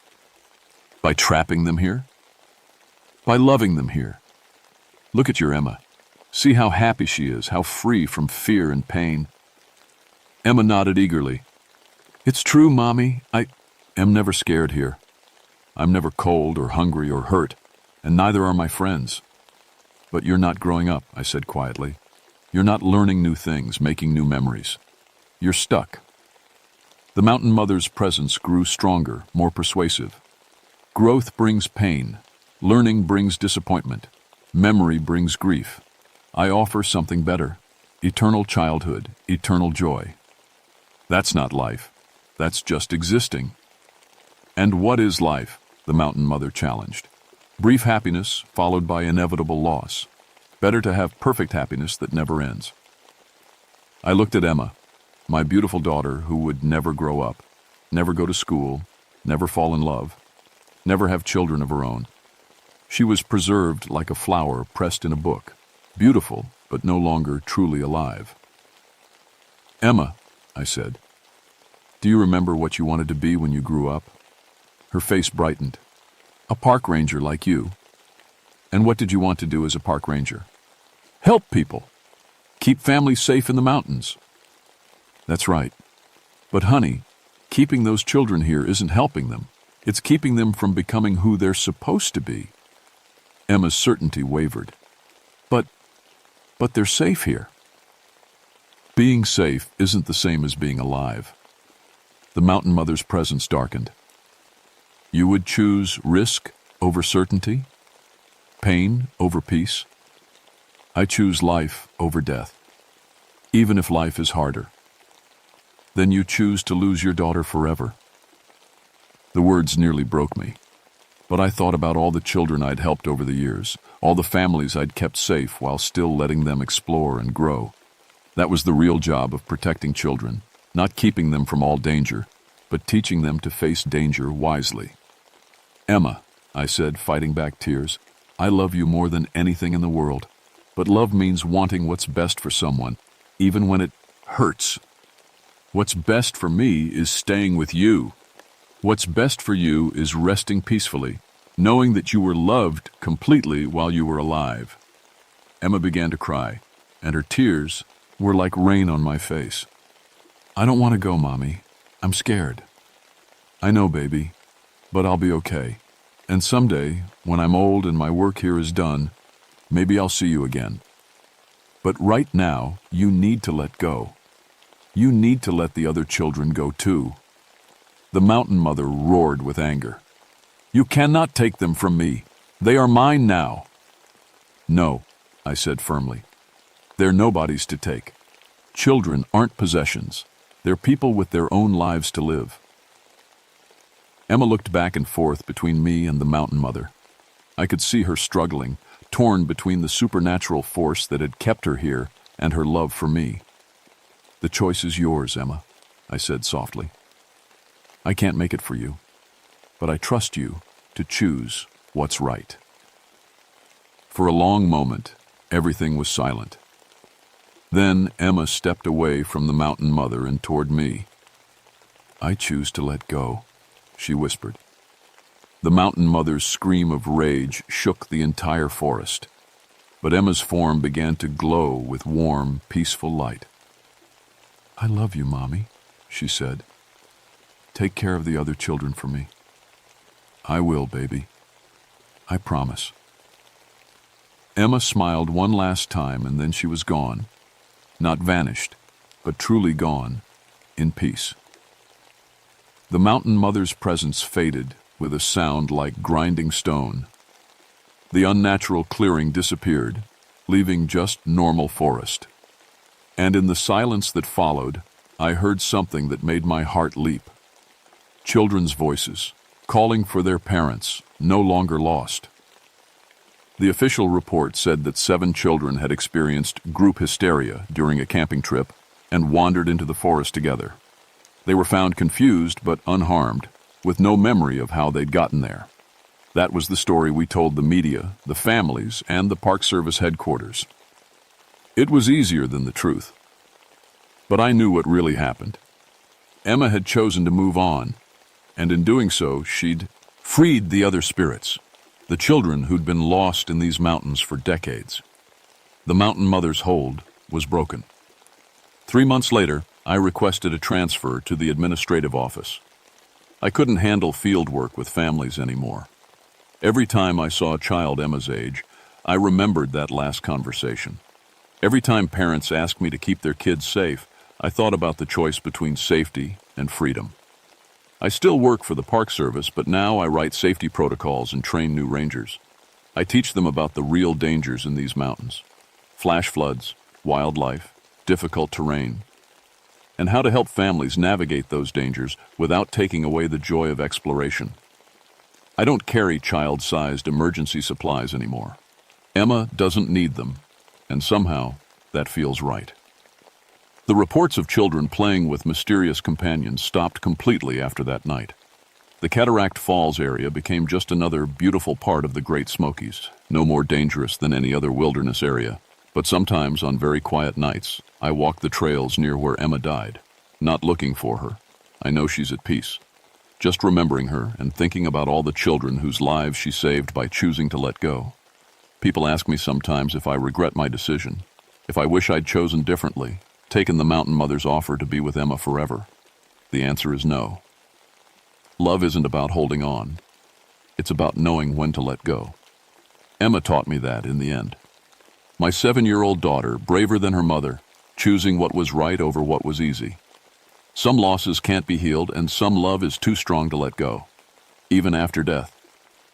By trapping them here? By loving them here. Look at your Emma. See how happy she is, how free from fear and pain. Emma nodded eagerly. It's true, Mommy. I am never scared here. I'm never cold or hungry or hurt, and neither are my friends. But you're not growing up, I said quietly. You're not learning new things, making new memories. You're stuck. The Mountain Mother's presence grew stronger, more persuasive. Growth brings pain. Learning brings disappointment. Memory brings grief. I offer something better. Eternal childhood, eternal joy. That's not life. That's just existing. And what is life? The Mountain Mother challenged. Brief happiness followed by inevitable loss. Better to have perfect happiness that never ends. I looked at Emma, my beautiful daughter who would never grow up, never go to school, never fall in love, never have children of her own. She was preserved like a flower pressed in a book, beautiful but no longer truly alive. Emma, I said, do you remember what you wanted to be when you grew up? Her face brightened. A park ranger like you. And what did you want to do as a park ranger? Help people. Keep families safe in the mountains. That's right. But honey, keeping those children here isn't helping them. It's keeping them from becoming who they're supposed to be. Emma's certainty wavered. But they're safe here. Being safe isn't the same as being alive. The Mountain Mother's presence darkened. You would choose risk over certainty? Pain over peace? I choose life over death, even if life is harder. Then you choose to lose your daughter forever. The words nearly broke me, but I thought about all the children I'd helped over the years, all the families I'd kept safe while still letting them explore and grow. That was the real job of protecting children, not keeping them from all danger, but teaching them to face danger wisely. Emma, I said, fighting back tears, I love you more than anything in the world. But love means wanting what's best for someone, even when it hurts. What's best for me is staying with you. What's best for you is resting peacefully, knowing that you were loved completely while you were alive. Emma began to cry, and her tears were like rain on my face. I don't want to go, Mommy. I'm scared. I know, baby, but I'll be okay. And someday, when I'm old and my work here is done, maybe I'll see you again. But right now, you need to let go. You need to let the other children go too." The mountain mother roared with anger. "You cannot take them from me. They are mine now." "No," I said firmly. "They're nobody's to take. Children aren't possessions. They're people with their own lives to live." Emma looked back and forth between me and the mountain mother. I could see her struggling, torn between the supernatural force that had kept her here and her love for me. "The choice is yours, Emma," I said softly. "I can't make it for you, but I trust you to choose what's right." For a long moment, everything was silent. Then Emma stepped away from the mountain mother and toward me. "I choose to let go," she whispered. The mountain mother's scream of rage shook the entire forest, but Emma's form began to glow with warm, peaceful light. "I love you, Mommy," she said. "Take care of the other children for me." "I will, baby. I promise." Emma smiled one last time and then she was gone. Not vanished, but truly gone, in peace. The mountain mother's presence faded with a sound like grinding stone. The unnatural clearing disappeared, leaving just normal forest. And in the silence that followed, I heard something that made my heart leap. Children's voices, calling for their parents, no longer lost. The official report said that 7 children had experienced group hysteria during a camping trip and wandered into the forest together. They were found confused but unharmed, with no memory of how they'd gotten there. That was the story we told the media, the families, and the Park Service headquarters. It was easier than the truth. But I knew what really happened. Emma had chosen to move on, and in doing so, she'd freed the other spirits, the children who'd been lost in these mountains for decades. The mountain mother's hold was broken. 3 months later, I requested a transfer to the administrative office. I couldn't handle field work with families anymore. Every time I saw a child Emma's age, I remembered that last conversation. Every time parents asked me to keep their kids safe, I thought about the choice between safety and freedom. I still work for the Park Service, but now I write safety protocols and train new rangers. I teach them about the real dangers in these mountains: flash floods, wildlife, difficult terrain, and how to help families navigate those dangers without taking away the joy of exploration. I don't carry child-sized emergency supplies anymore. Emma doesn't need them, and somehow that feels right. The reports of children playing with mysterious companions stopped completely after that night. The Cataract Falls area became just another beautiful part of the Great Smokies, no more dangerous than any other wilderness area. But sometimes, on very quiet nights, I walk the trails near where Emma died, not looking for her. I know she's at peace. Just remembering her and thinking about all the children whose lives she saved by choosing to let go. People ask me sometimes if I regret my decision, if I wish I'd chosen differently, taken the mountain mother's offer to be with Emma forever. The answer is no. Love isn't about holding on. It's about knowing when to let go. Emma taught me that in the end. My 7-year-old daughter, braver than her mother, choosing what was right over what was easy. Some losses can't be healed, and some love is too strong to let go, even after death.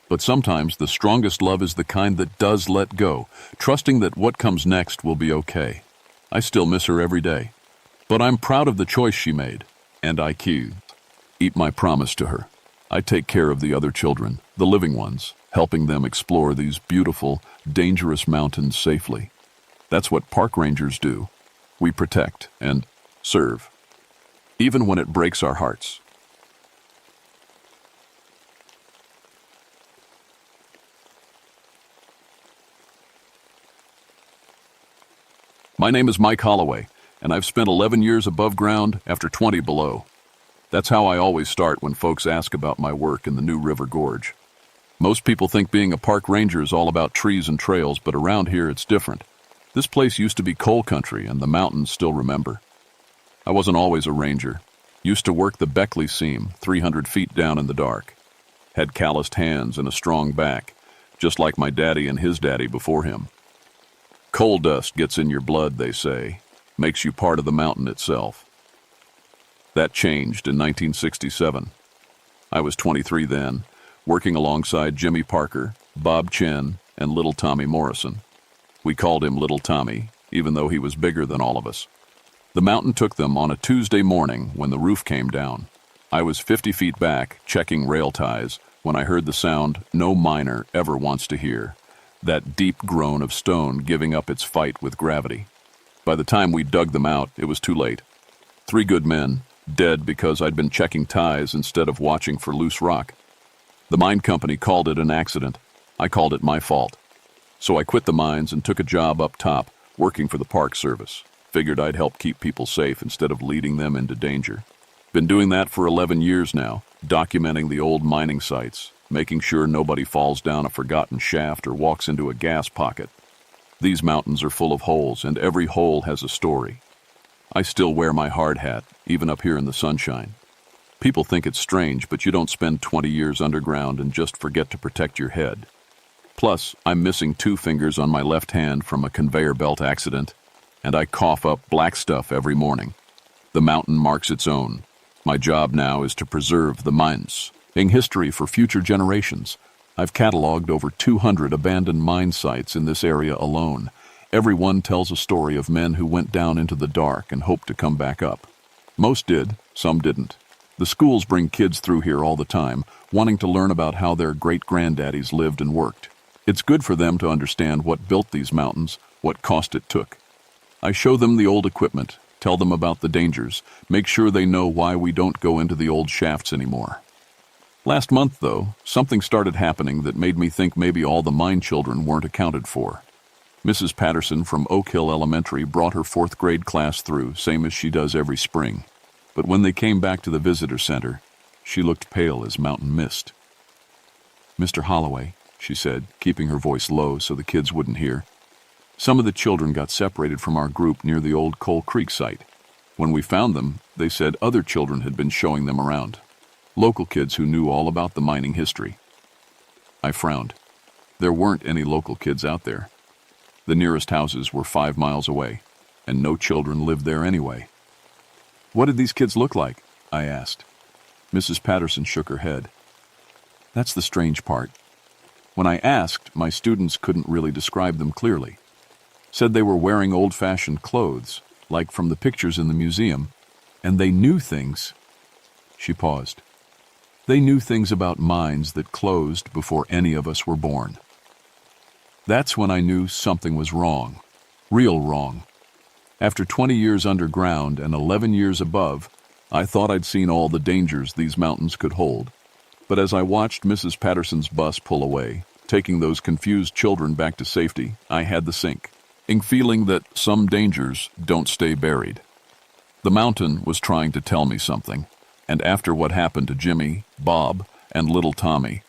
But sometimes the strongest love is the kind that does let go, trusting that what comes next will be okay. I still miss her every day, but I'm proud of the choice she made, and I keep my promise to her. I take care of the other children, the living ones, helping them explore these beautiful, dangerous mountains safely. That's what park rangers do. We protect and serve, even when it breaks our hearts. My name is Mike Holloway, and I've spent 11 years above ground after 20 below. That's how I always start when folks ask about my work in the New River Gorge. Most people think being a park ranger is all about trees and trails, but around here it's different. This place used to be coal country, and the mountains still remember. I wasn't always a ranger. Used to work the Beckley seam, 300 feet down in the dark. Had calloused hands and a strong back, just like my daddy and his daddy before him. Coal dust gets in your blood, they say. Makes you part of the mountain itself. That changed in 1967. I was 23 then, working alongside Jimmy Parker, Bob Chen, and little Tommy Morrison. We called him Little Tommy, even though he was bigger than all of us. The mountain took them on a Tuesday morning when the roof came down. I was 50 feet back, checking rail ties, when I heard the sound no miner ever wants to hear, that deep groan of stone giving up its fight with gravity. By the time we dug them out, it was too late. 3 good men, dead because I'd been checking ties instead of watching for loose rock. The mine company called it an accident. I called it my fault. So I quit the mines and took a job up top, working for the Park Service. Figured I'd help keep people safe instead of leading them into danger. Been doing that for 11 years now, documenting the old mining sites, making sure nobody falls down a forgotten shaft or walks into a gas pocket. These mountains are full of holes, and every hole has a story. I still wear my hard hat, even up here in the sunshine. People think it's strange, but you don't spend 20 years underground and just forget to protect your head. Plus, I'm missing 2 fingers on my left hand from a conveyor belt accident, and I cough up black stuff every morning. The mountain marks its own. My job now is to preserve the mines, in history for future generations. I've cataloged over 200 abandoned mine sites in this area alone. Every one tells a story of men who went down into the dark and hoped to come back up. Most did, some didn't. The schools bring kids through here all the time, wanting to learn about how their great-granddaddies lived and worked. It's good for them to understand what built these mountains, what cost it took. I show them the old equipment, tell them about the dangers, make sure they know why we don't go into the old shafts anymore. Last month, though, something started happening that made me think maybe all the mine children weren't accounted for. Mrs. Patterson from Oak Hill Elementary brought her 4th grade class through, same as she does every spring. But when they came back to the visitor center, she looked pale as mountain mist. "Mr. Holloway," she said, keeping her voice low so the kids wouldn't hear, "some of the children got separated from our group near the old Coal Creek site. When we found them, they said other children had been showing them around. Local kids who knew all about the mining history." I frowned. There weren't any local kids out there. The nearest houses were 5 miles away, and no children lived there anyway. "What did these kids look like?" I asked. Mrs. Patterson shook her head. "That's the strange part. When I asked, my students couldn't really describe them clearly. Said they were wearing old-fashioned clothes, like from the pictures in the museum, and they knew things." She paused. "They knew things about mines that closed before any of us were born." That's when I knew something was wrong. Real wrong. After 20 years underground and 11 years above, I thought I'd seen all the dangers these mountains could hold. But as I watched Mrs. Patterson's bus pull away, taking those confused children back to safety, I had the sinking feeling that some dangers don't stay buried. The mountain was trying to tell me something, and after what happened to Jimmy, Bob, and little Tommy,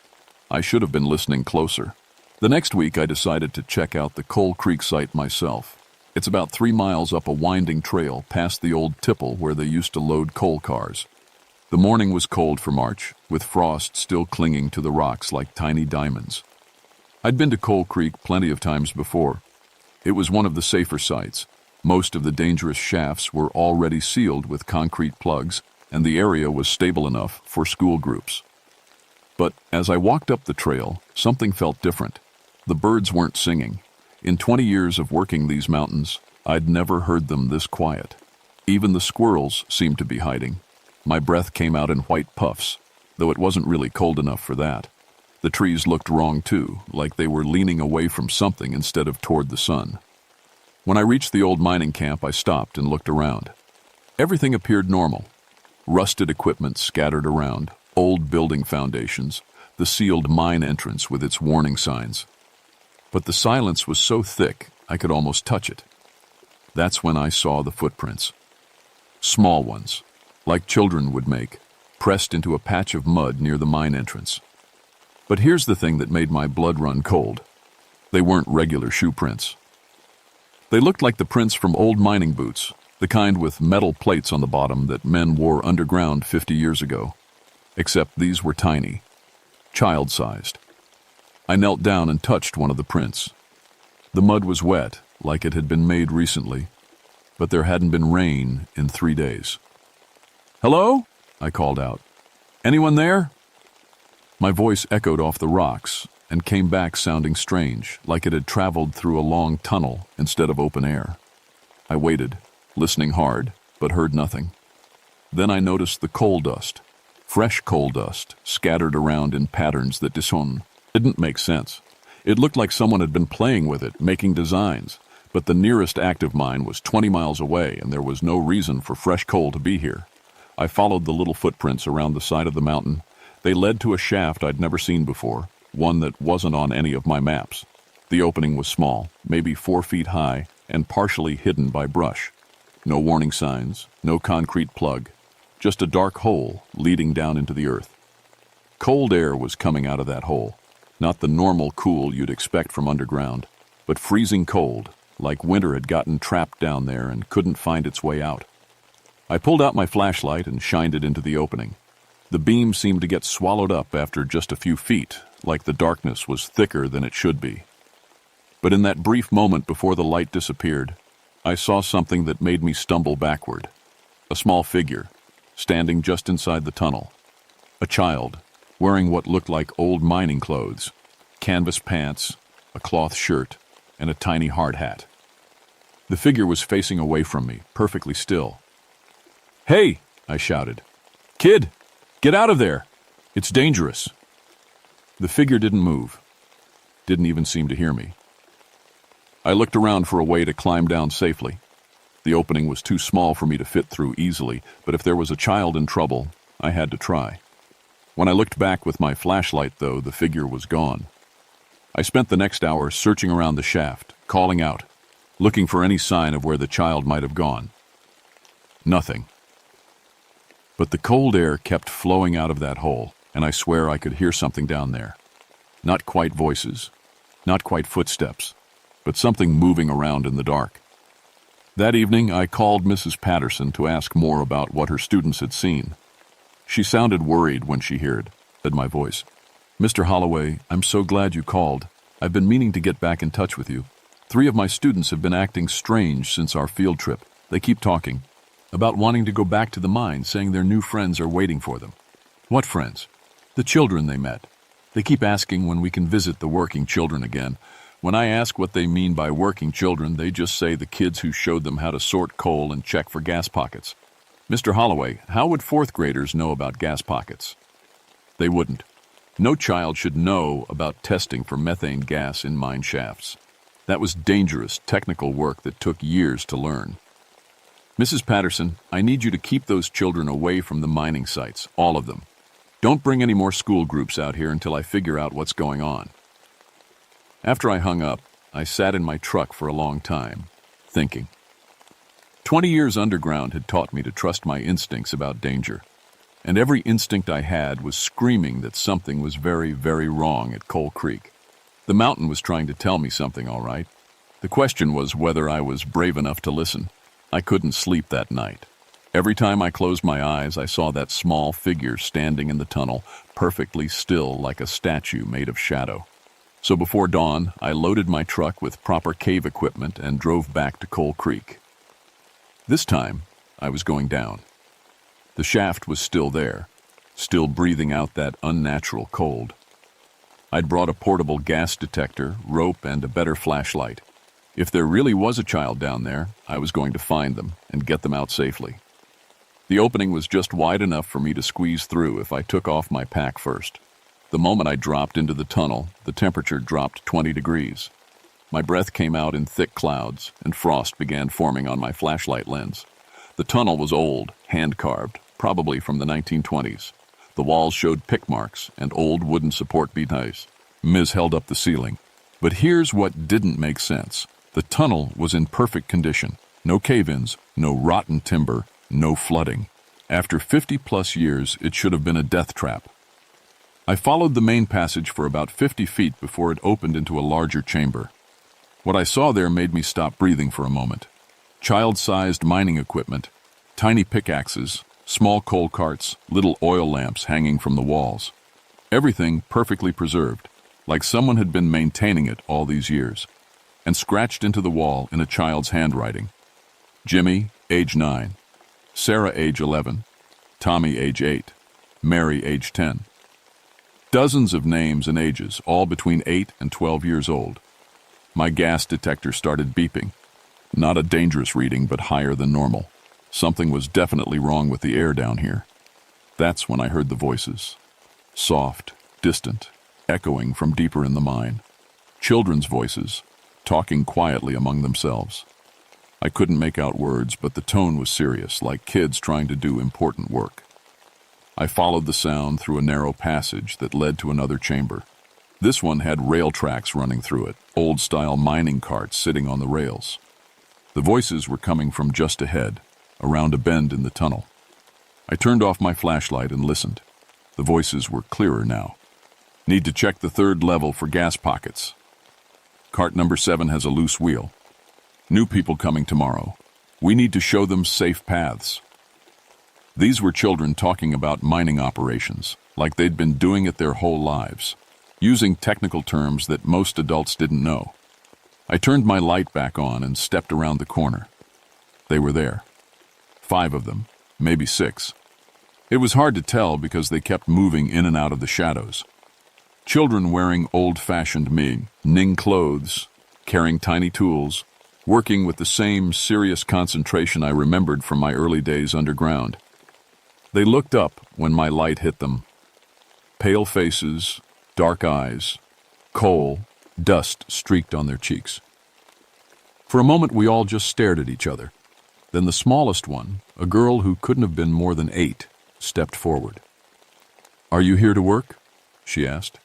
I should have been listening closer. The next week I decided to check out the Coal Creek site myself. It's about 3 miles up a winding trail past the old tipple where they used to load coal cars. The morning was cold for March, with frost still clinging to the rocks like tiny diamonds. I'd been to Coal Creek plenty of times before. It was one of the safer sites. Most of the dangerous shafts were already sealed with concrete plugs, and the area was stable enough for school groups. But as I walked up the trail, something felt different. The birds weren't singing. In 20 years of working these mountains, I'd never heard them this quiet. Even the squirrels seemed to be hiding. My breath came out in white puffs, though it wasn't really cold enough for that. The trees looked wrong too, like they were leaning away from something instead of toward the sun. When I reached the old mining camp, I stopped and looked around. Everything appeared normal. Rusted equipment scattered around, old building foundations, the sealed mine entrance with its warning signs. But the silence was so thick, I could almost touch it. That's when I saw the footprints. Small ones, like children would make, pressed into a patch of mud near the mine entrance. But here's the thing that made my blood run cold. They weren't regular shoe prints. They looked like the prints from old mining boots, the kind with metal plates on the bottom that men wore underground 50 years ago. Except these were tiny, child-sized. I knelt down and touched one of the prints. The mud was wet, like it had been made recently, but there hadn't been rain in 3 days. "Hello?" I called out. "Anyone there?" My voice echoed off the rocks and came back sounding strange, like it had traveled through a long tunnel instead of open air. I waited, listening hard, but heard nothing. Then I noticed the coal dust, fresh coal dust, scattered around in patterns that didn't make sense. It looked like someone had been playing with it, making designs, but the nearest active mine was 20 miles away and there was no reason for fresh coal to be here. I followed the little footprints around the side of the mountain. They led to a shaft I'd never seen before, one that wasn't on any of my maps. The opening was small, maybe 4 feet high, and partially hidden by brush. No warning signs, no concrete plug, just a dark hole leading down into the earth. Cold air was coming out of that hole, not the normal cool you'd expect from underground, but freezing cold, like winter had gotten trapped down there and couldn't find its way out. I pulled out my flashlight and shined it into the opening. The beam seemed to get swallowed up after just a few feet, like the darkness was thicker than it should be. But in that brief moment before the light disappeared, I saw something that made me stumble backward. A small figure, standing just inside the tunnel. A child, wearing what looked like old mining clothes, canvas pants, a cloth shirt, and a tiny hard hat. The figure was facing away from me, perfectly still. "Hey!" I shouted. "Kid, get out of there! It's dangerous!" The figure didn't move, didn't even seem to hear me. I looked around for a way to climb down safely. The opening was too small for me to fit through easily, but if there was a child in trouble, I had to try. When I looked back with my flashlight, though, the figure was gone. I spent the next hour searching around the shaft, calling out, looking for any sign of where the child might have gone. Nothing. But the cold air kept flowing out of that hole, and I swear I could hear something down there. Not quite voices, not quite footsteps, but something moving around in the dark. That evening, I called Mrs. Patterson to ask more about what her students had seen. She sounded worried when she heard my voice. "Mr. Holloway, I'm so glad you called. I've been meaning to get back in touch with you. 3 of my students have been acting strange since our field trip. They keep talking about wanting to go back to the mine, saying their new friends are waiting for them." "What friends?" "The children they met. They keep asking when we can visit the working children again. When I ask what they mean by working children, they just say the kids who showed them how to sort coal and check for gas pockets." "Mr. Holloway, how would 4th graders know about gas pockets?" "They wouldn't. No child should know about testing for methane gas in mine shafts. That was dangerous, technical work that took years to learn. Mrs. Patterson, I need you to keep those children away from the mining sites, all of them. Don't bring any more school groups out here until I figure out what's going on." After I hung up, I sat in my truck for a long time, thinking. 20 years underground had taught me to trust my instincts about danger, and every instinct I had was screaming that something was very, very wrong at Coal Creek. The mountain was trying to tell me something, all right. The question was whether I was brave enough to listen. I couldn't sleep that night. Every time I closed my eyes, I saw that small figure standing in the tunnel, perfectly still like a statue made of shadow. So before dawn, I loaded my truck with proper cave equipment and drove back to Coal Creek. This time, I was going down. The shaft was still there, still breathing out that unnatural cold. I'd brought a portable gas detector, rope, and a better flashlight. If there really was a child down there, I was going to find them and get them out safely. The opening was just wide enough for me to squeeze through if I took off my pack first. The moment I dropped into the tunnel, the temperature dropped 20 degrees. My breath came out in thick clouds, and frost began forming on my flashlight lens. The tunnel was old, hand-carved, probably from the 1920s. The walls showed pick marks and old wooden support beams. Ms. held up the ceiling. But here's what didn't make sense. The tunnel was in perfect condition. No cave-ins, no rotten timber, no flooding. After 50-plus years, it should have been a death trap. I followed the main passage for about 50 feet before it opened into a larger chamber. What I saw there made me stop breathing for a moment. Child-sized mining equipment, tiny pickaxes, small coal carts, little oil lamps hanging from the walls. Everything perfectly preserved, like someone had been maintaining it all these years. And scratched into the wall in a child's handwriting. Jimmy, age 9. Sarah, age 11. Tommy, age 8, Mary, age 10. Dozens of names and ages, all between 8 and 12 years old. My gas detector started beeping. Not a dangerous reading, but higher than normal. Something was definitely wrong with the air down here. That's when I heard the voices. Soft, distant, echoing from deeper in the mine. Children's voices, talking quietly among themselves. I couldn't make out words, but the tone was serious, like kids trying to do important work. I followed the sound through a narrow passage that led to another chamber. This one had rail tracks running through it, old-style mining carts sitting on the rails. The voices were coming from just ahead, around a bend in the tunnel. I turned off my flashlight and listened. The voices were clearer now. Need to check the 3rd level for gas pockets. Cart number 7 has a loose wheel. New people coming tomorrow. We need to show them safe paths. These were children talking about mining operations, like they'd been doing it their whole lives, using technical terms that most adults didn't know. I turned my light back on and stepped around the corner. They were there. 5 of them, maybe 6. It was hard to tell because they kept moving in and out of the shadows. Children wearing old-fashioned Ming clothes, carrying tiny tools, working with the same serious concentration I remembered from my early days underground. They looked up when my light hit them. Pale faces, dark eyes, coal, dust streaked on their cheeks. For a moment we all just stared at each other. Then the smallest one, a girl who couldn't have been more than 8, stepped forward. "Are you here to work?" she asked.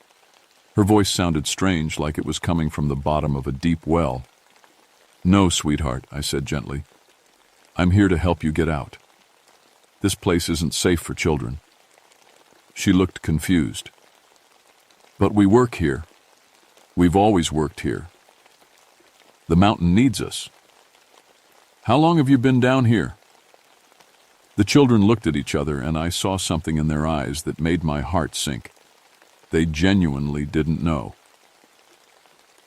Her voice sounded strange, like it was coming from the bottom of a deep well. "No, sweetheart," I said gently. "I'm here to help you get out. This place isn't safe for children." She looked confused. "But we work here. We've always worked here. The mountain needs us. How long have you been down here?" The children looked at each other, and I saw something in their eyes that made my heart sink. They genuinely didn't know.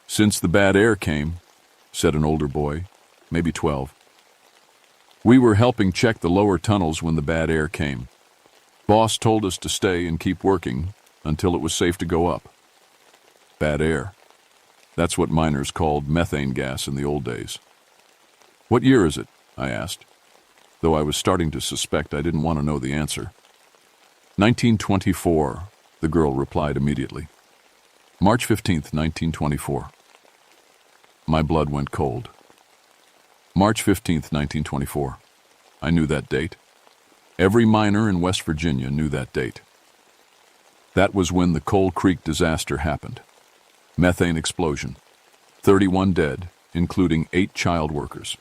"Since the bad air came," said an older boy, maybe 12. "We were helping check the lower tunnels when the bad air came. Boss told us to stay and keep working until it was safe to go up." Bad air. That's what miners called methane gas in the old days. "What year is it?" I asked, though I was starting to suspect I didn't want to know the answer. 1924, the girl replied immediately. March 15th, 1924. My blood went cold. March 15th, 1924. I knew that date. Every miner in West Virginia knew that date. That was when the Coal Creek disaster happened. Methane explosion. 31 dead, including 8 child workers.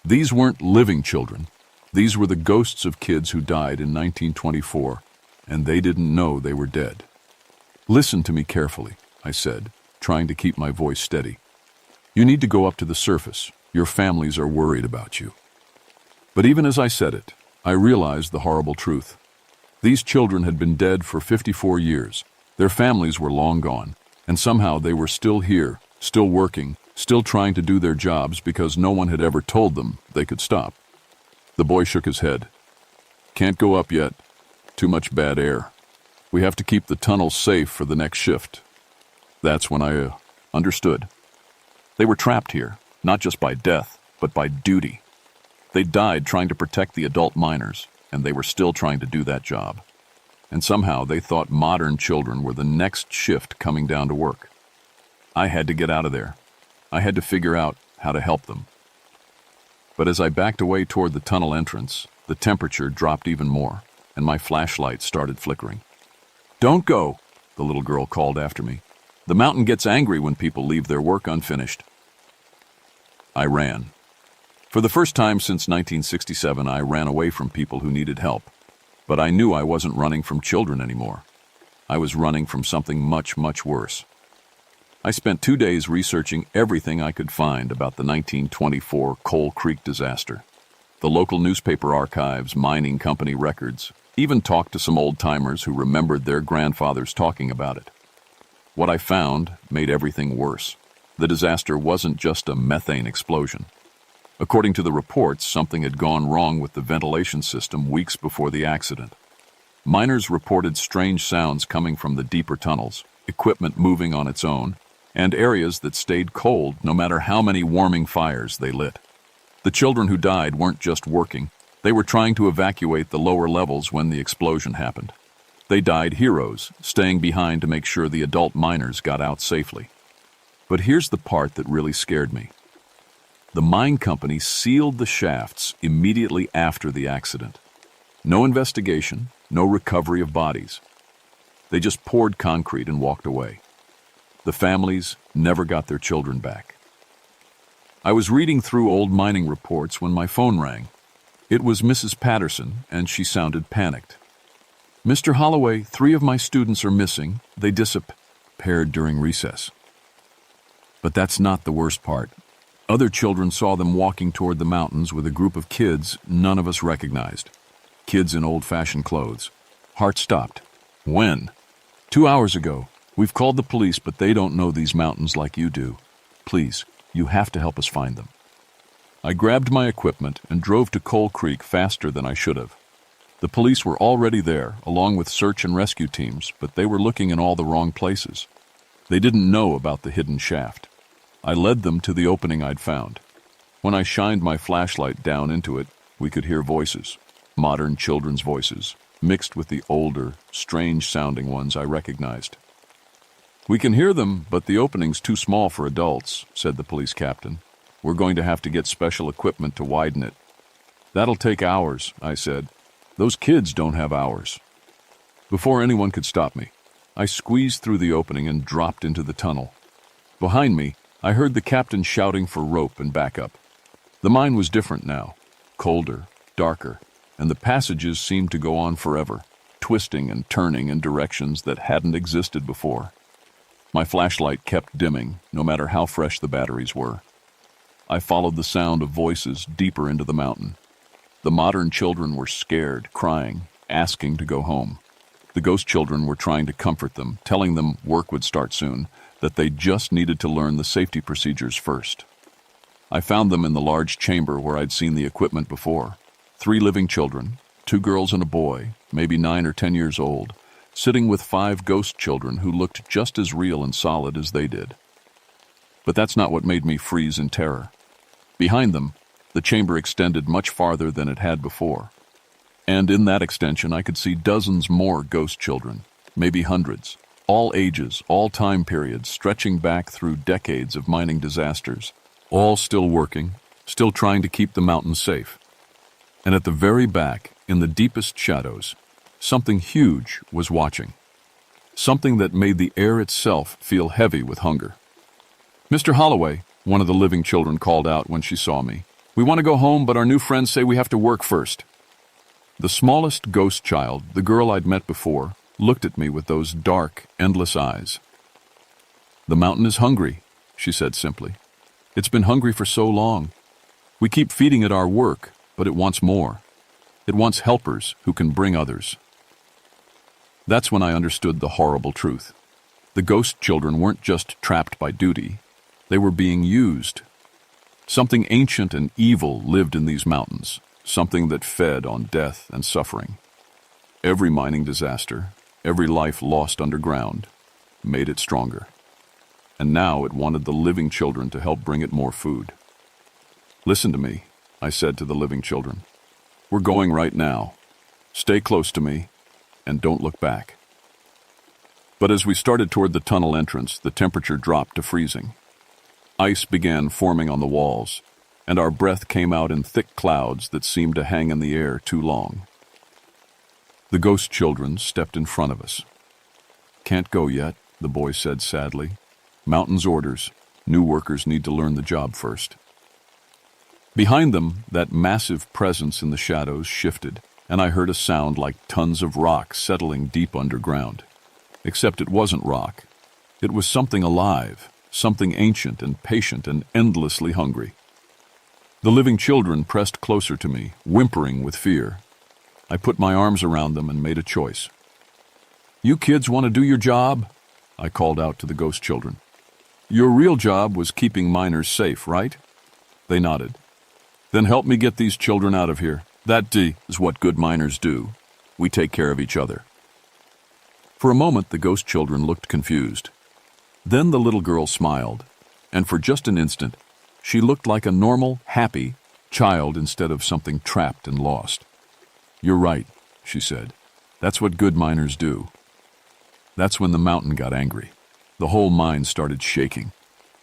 These weren't living children. These were the ghosts of kids who died in 1924, and they didn't know they were dead. "Listen to me carefully," I said, trying to keep my voice steady. "You need to go up to the surface. Your families are worried about you." But even as I said it, I realized the horrible truth. These children had been dead for 54 years. Their families were long gone, and somehow they were still here, still working, still trying to do their jobs because no one had ever told them they could stop. The boy shook his head. "Can't go up yet. Too much bad air. We have to keep the tunnel safe for the next shift." That's when I understood. They were trapped here, not just by death, but by duty. They died trying to protect the adult miners, and they were still trying to do that job. And somehow they thought modern children were the next shift coming down to work. I had to get out of there. I had to figure out how to help them. But as I backed away toward the tunnel entrance, the temperature dropped even more, and my flashlight started flickering. "Don't go," the little girl called after me. "The mountain gets angry when people leave their work unfinished." I ran. For the first time since 1967, I ran away from people who needed help. But I knew I wasn't running from children anymore. I was running from something much, much worse. I spent 2 days researching everything I could find about the 1924 Coal Creek disaster. The local newspaper archives, mining company records, even talked to some old-timers who remembered their grandfathers talking about it. What I found made everything worse. The disaster wasn't just a methane explosion. According to the reports, something had gone wrong with the ventilation system weeks before the accident. Miners reported strange sounds coming from the deeper tunnels, equipment moving on its own, and areas that stayed cold no matter how many warming fires they lit. The children who died weren't just working, they were trying to evacuate the lower levels when the explosion happened. They died heroes, staying behind to make sure the adult miners got out safely. But here's the part that really scared me. The mine company sealed the shafts immediately after the accident. No investigation, no recovery of bodies. They just poured concrete and walked away. The families never got their children back. I was reading through old mining reports when my phone rang. It was Mrs. Patterson, and she sounded panicked. "Mr. Holloway, 3 of my students are missing. They disappeared during recess." But that's not the worst part. Other children saw them walking toward the mountains with a group of kids none of us recognized. Kids in old-fashioned clothes. Heart stopped. When? 2 hours ago. We've called the police, but they don't know these mountains like you do. Please, you have to help us find them. I grabbed my equipment and drove to Coal Creek faster than I should have. The police were already there, along with search and rescue teams, but they were looking in all the wrong places. They didn't know about the hidden shaft. I led them to the opening I'd found. When I shined my flashlight down into it, we could hear voices, modern children's voices, mixed with the older, strange-sounding ones I recognized. "We can hear them, but the opening's too small for adults," said the police captain. "We're going to have to get special equipment to widen it." "That'll take hours," I said. "Those kids don't have hours." Before anyone could stop me, I squeezed through the opening and dropped into the tunnel. Behind me, I heard the captain shouting for rope and backup. The mine was different now, colder, darker, and the passages seemed to go on forever, twisting and turning in directions that hadn't existed before. My flashlight kept dimming, no matter how fresh the batteries were. I followed the sound of voices deeper into the mountain. The modern children were scared, crying, asking to go home. The ghost children were trying to comfort them, telling them work would start soon, that they just needed to learn the safety procedures first. I found them in the large chamber where I'd seen the equipment before. 3 living children, 2 girls and a boy, maybe 9 or 10 years old, sitting with 5 ghost children who looked just as real and solid as they did. But that's not what made me freeze in terror. Behind them, the chamber extended much farther than it had before. And in that extension, I could see dozens more ghost children, maybe hundreds, all ages, all time periods, stretching back through decades of mining disasters, all still working, still trying to keep the mountains safe. And at the very back, in the deepest shadows, something huge was watching. Something that made the air itself feel heavy with hunger. "Mr. Holloway," one of the living children called out when she saw me, "we want to go home, but our new friends say we have to work first." The smallest ghost child, the girl I'd met before, looked at me with those dark, endless eyes. "The mountain is hungry," she said simply. "It's been hungry for so long. We keep feeding it our work, but it wants more. It wants helpers who can bring others." That's when I understood the horrible truth. The ghost children weren't just trapped by duty. They were being used. Something ancient and evil lived in these mountains, something that fed on death and suffering. Every mining disaster, every life lost underground, made it stronger. And now it wanted the living children to help bring it more food. "Listen to me," I said to the living children. "We're going right now. Stay close to me, and don't look back." But as we started toward the tunnel entrance, the temperature dropped to freezing. Ice began forming on the walls, and our breath came out in thick clouds that seemed to hang in the air too long. The ghost children stepped in front of us. "Can't go yet," the boy said sadly. "Mountain's orders. New workers need to learn the job first." Behind them, that massive presence in the shadows shifted, and I heard a sound like tons of rock settling deep underground. Except it wasn't rock. It was something alive, something ancient and patient and endlessly hungry. The living children pressed closer to me, whimpering with fear. I put my arms around them and made a choice. "You kids want to do your job?" I called out to the ghost children. "Your real job was keeping miners safe, right?" They nodded. Then help me get these children out of here. That is what good miners do. We take care of each other. For a moment, the ghost children looked confused. Then the little girl smiled, and for just an instant, she looked like a normal, happy child instead of something trapped and lost. You're right, she said. That's what good miners do. That's when the mountain got angry. The whole mine started shaking.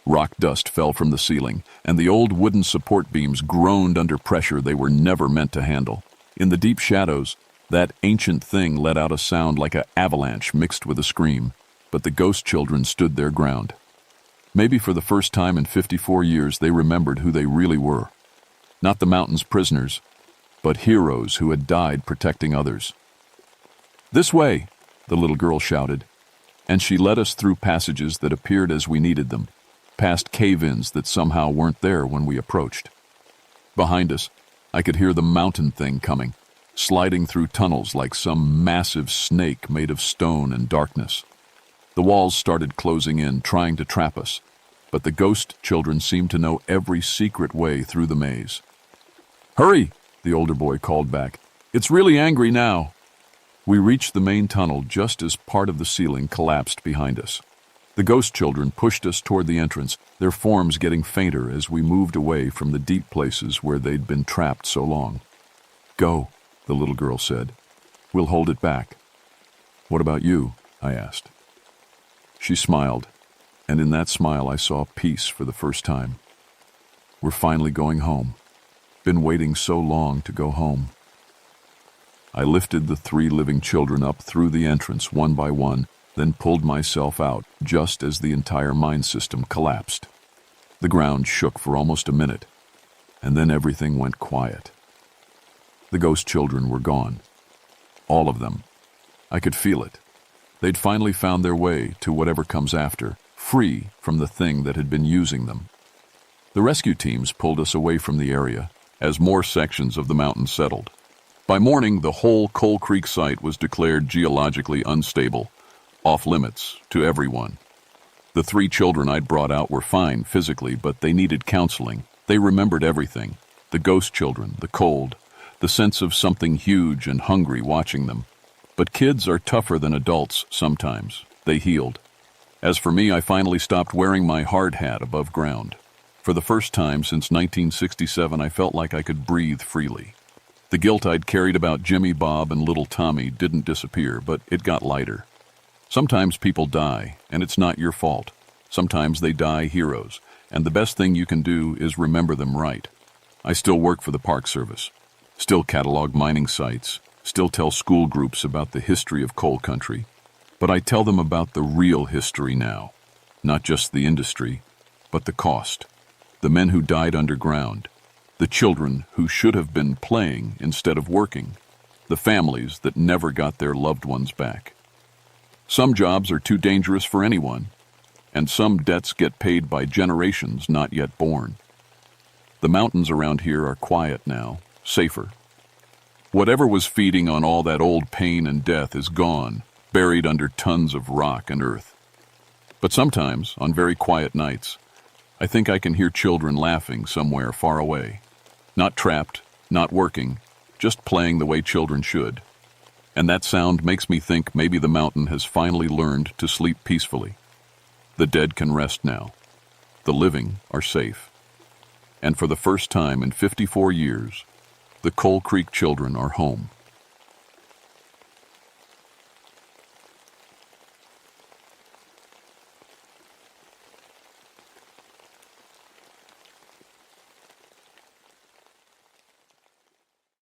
Rock dust fell from the ceiling, and the old wooden support beams groaned under pressure they were never meant to handle. In the deep shadows, that ancient thing let out a sound like an avalanche mixed with a scream, but the ghost children stood their ground. Maybe for the first time in 54 years they remembered who they really were. Not the mountain's prisoners, but heroes who had died protecting others. This way, the little girl shouted, and she led us through passages that appeared as we needed them, past cave-ins that somehow weren't there when we approached. Behind us, I could hear the mountain thing coming, sliding through tunnels like some massive snake made of stone and darkness. The walls started closing in, trying to trap us, but the ghost children seemed to know every secret way through the maze. Hurry, the older boy called back. It's really angry now. We reached the main tunnel just as part of the ceiling collapsed behind us. The ghost children pushed us toward the entrance, their forms getting fainter as we moved away from the deep places where they'd been trapped so long. Go, the little girl said. We'll hold it back. What about you? I asked. She smiled, and in that smile I saw peace for the first time. We're finally going home. Been waiting so long to go home. I lifted the 3 living children up through the entrance one by one, then pulled myself out just as the entire mine system collapsed. The ground shook for almost a minute, and then everything went quiet. The ghost children were gone. All of them. I could feel it. They'd finally found their way to whatever comes after, free from the thing that had been using them. The rescue teams pulled us away from the area as more sections of the mountain settled. By morning, the whole Coal Creek site was declared geologically unstable, off limits to everyone. The 3 children I'd brought out were fine physically, but they needed counseling. They remembered everything: the ghost children, the cold, the sense of something huge and hungry watching them. But kids are tougher than adults sometimes. They healed. As for me, I finally stopped wearing my hard hat above ground. For the first time since 1967, I felt like I could breathe freely. The guilt I'd carried about Jimmy, Bob, and little Tommy didn't disappear, but it got lighter. Sometimes people die, and it's not your fault. Sometimes they die heroes, and the best thing you can do is remember them right. I still work for the Park Service, still catalog mining sites, still tell school groups about the history of coal country, but I tell them about the real history now, not just the industry, but the cost, the men who died underground, the children who should have been playing instead of working, the families that never got their loved ones back. Some jobs are too dangerous for anyone, and some debts get paid by generations not yet born. The mountains around here are quiet now, safer. Whatever was feeding on all that old pain and death is gone, buried under tons of rock and earth. But sometimes, on very quiet nights, I think I can hear children laughing somewhere far away. Not trapped, not working, just playing the way children should. And that sound makes me think maybe the mountain has finally learned to sleep peacefully. The dead can rest now. The living are safe. And for the first time in 54 years, the Coal Creek children are home.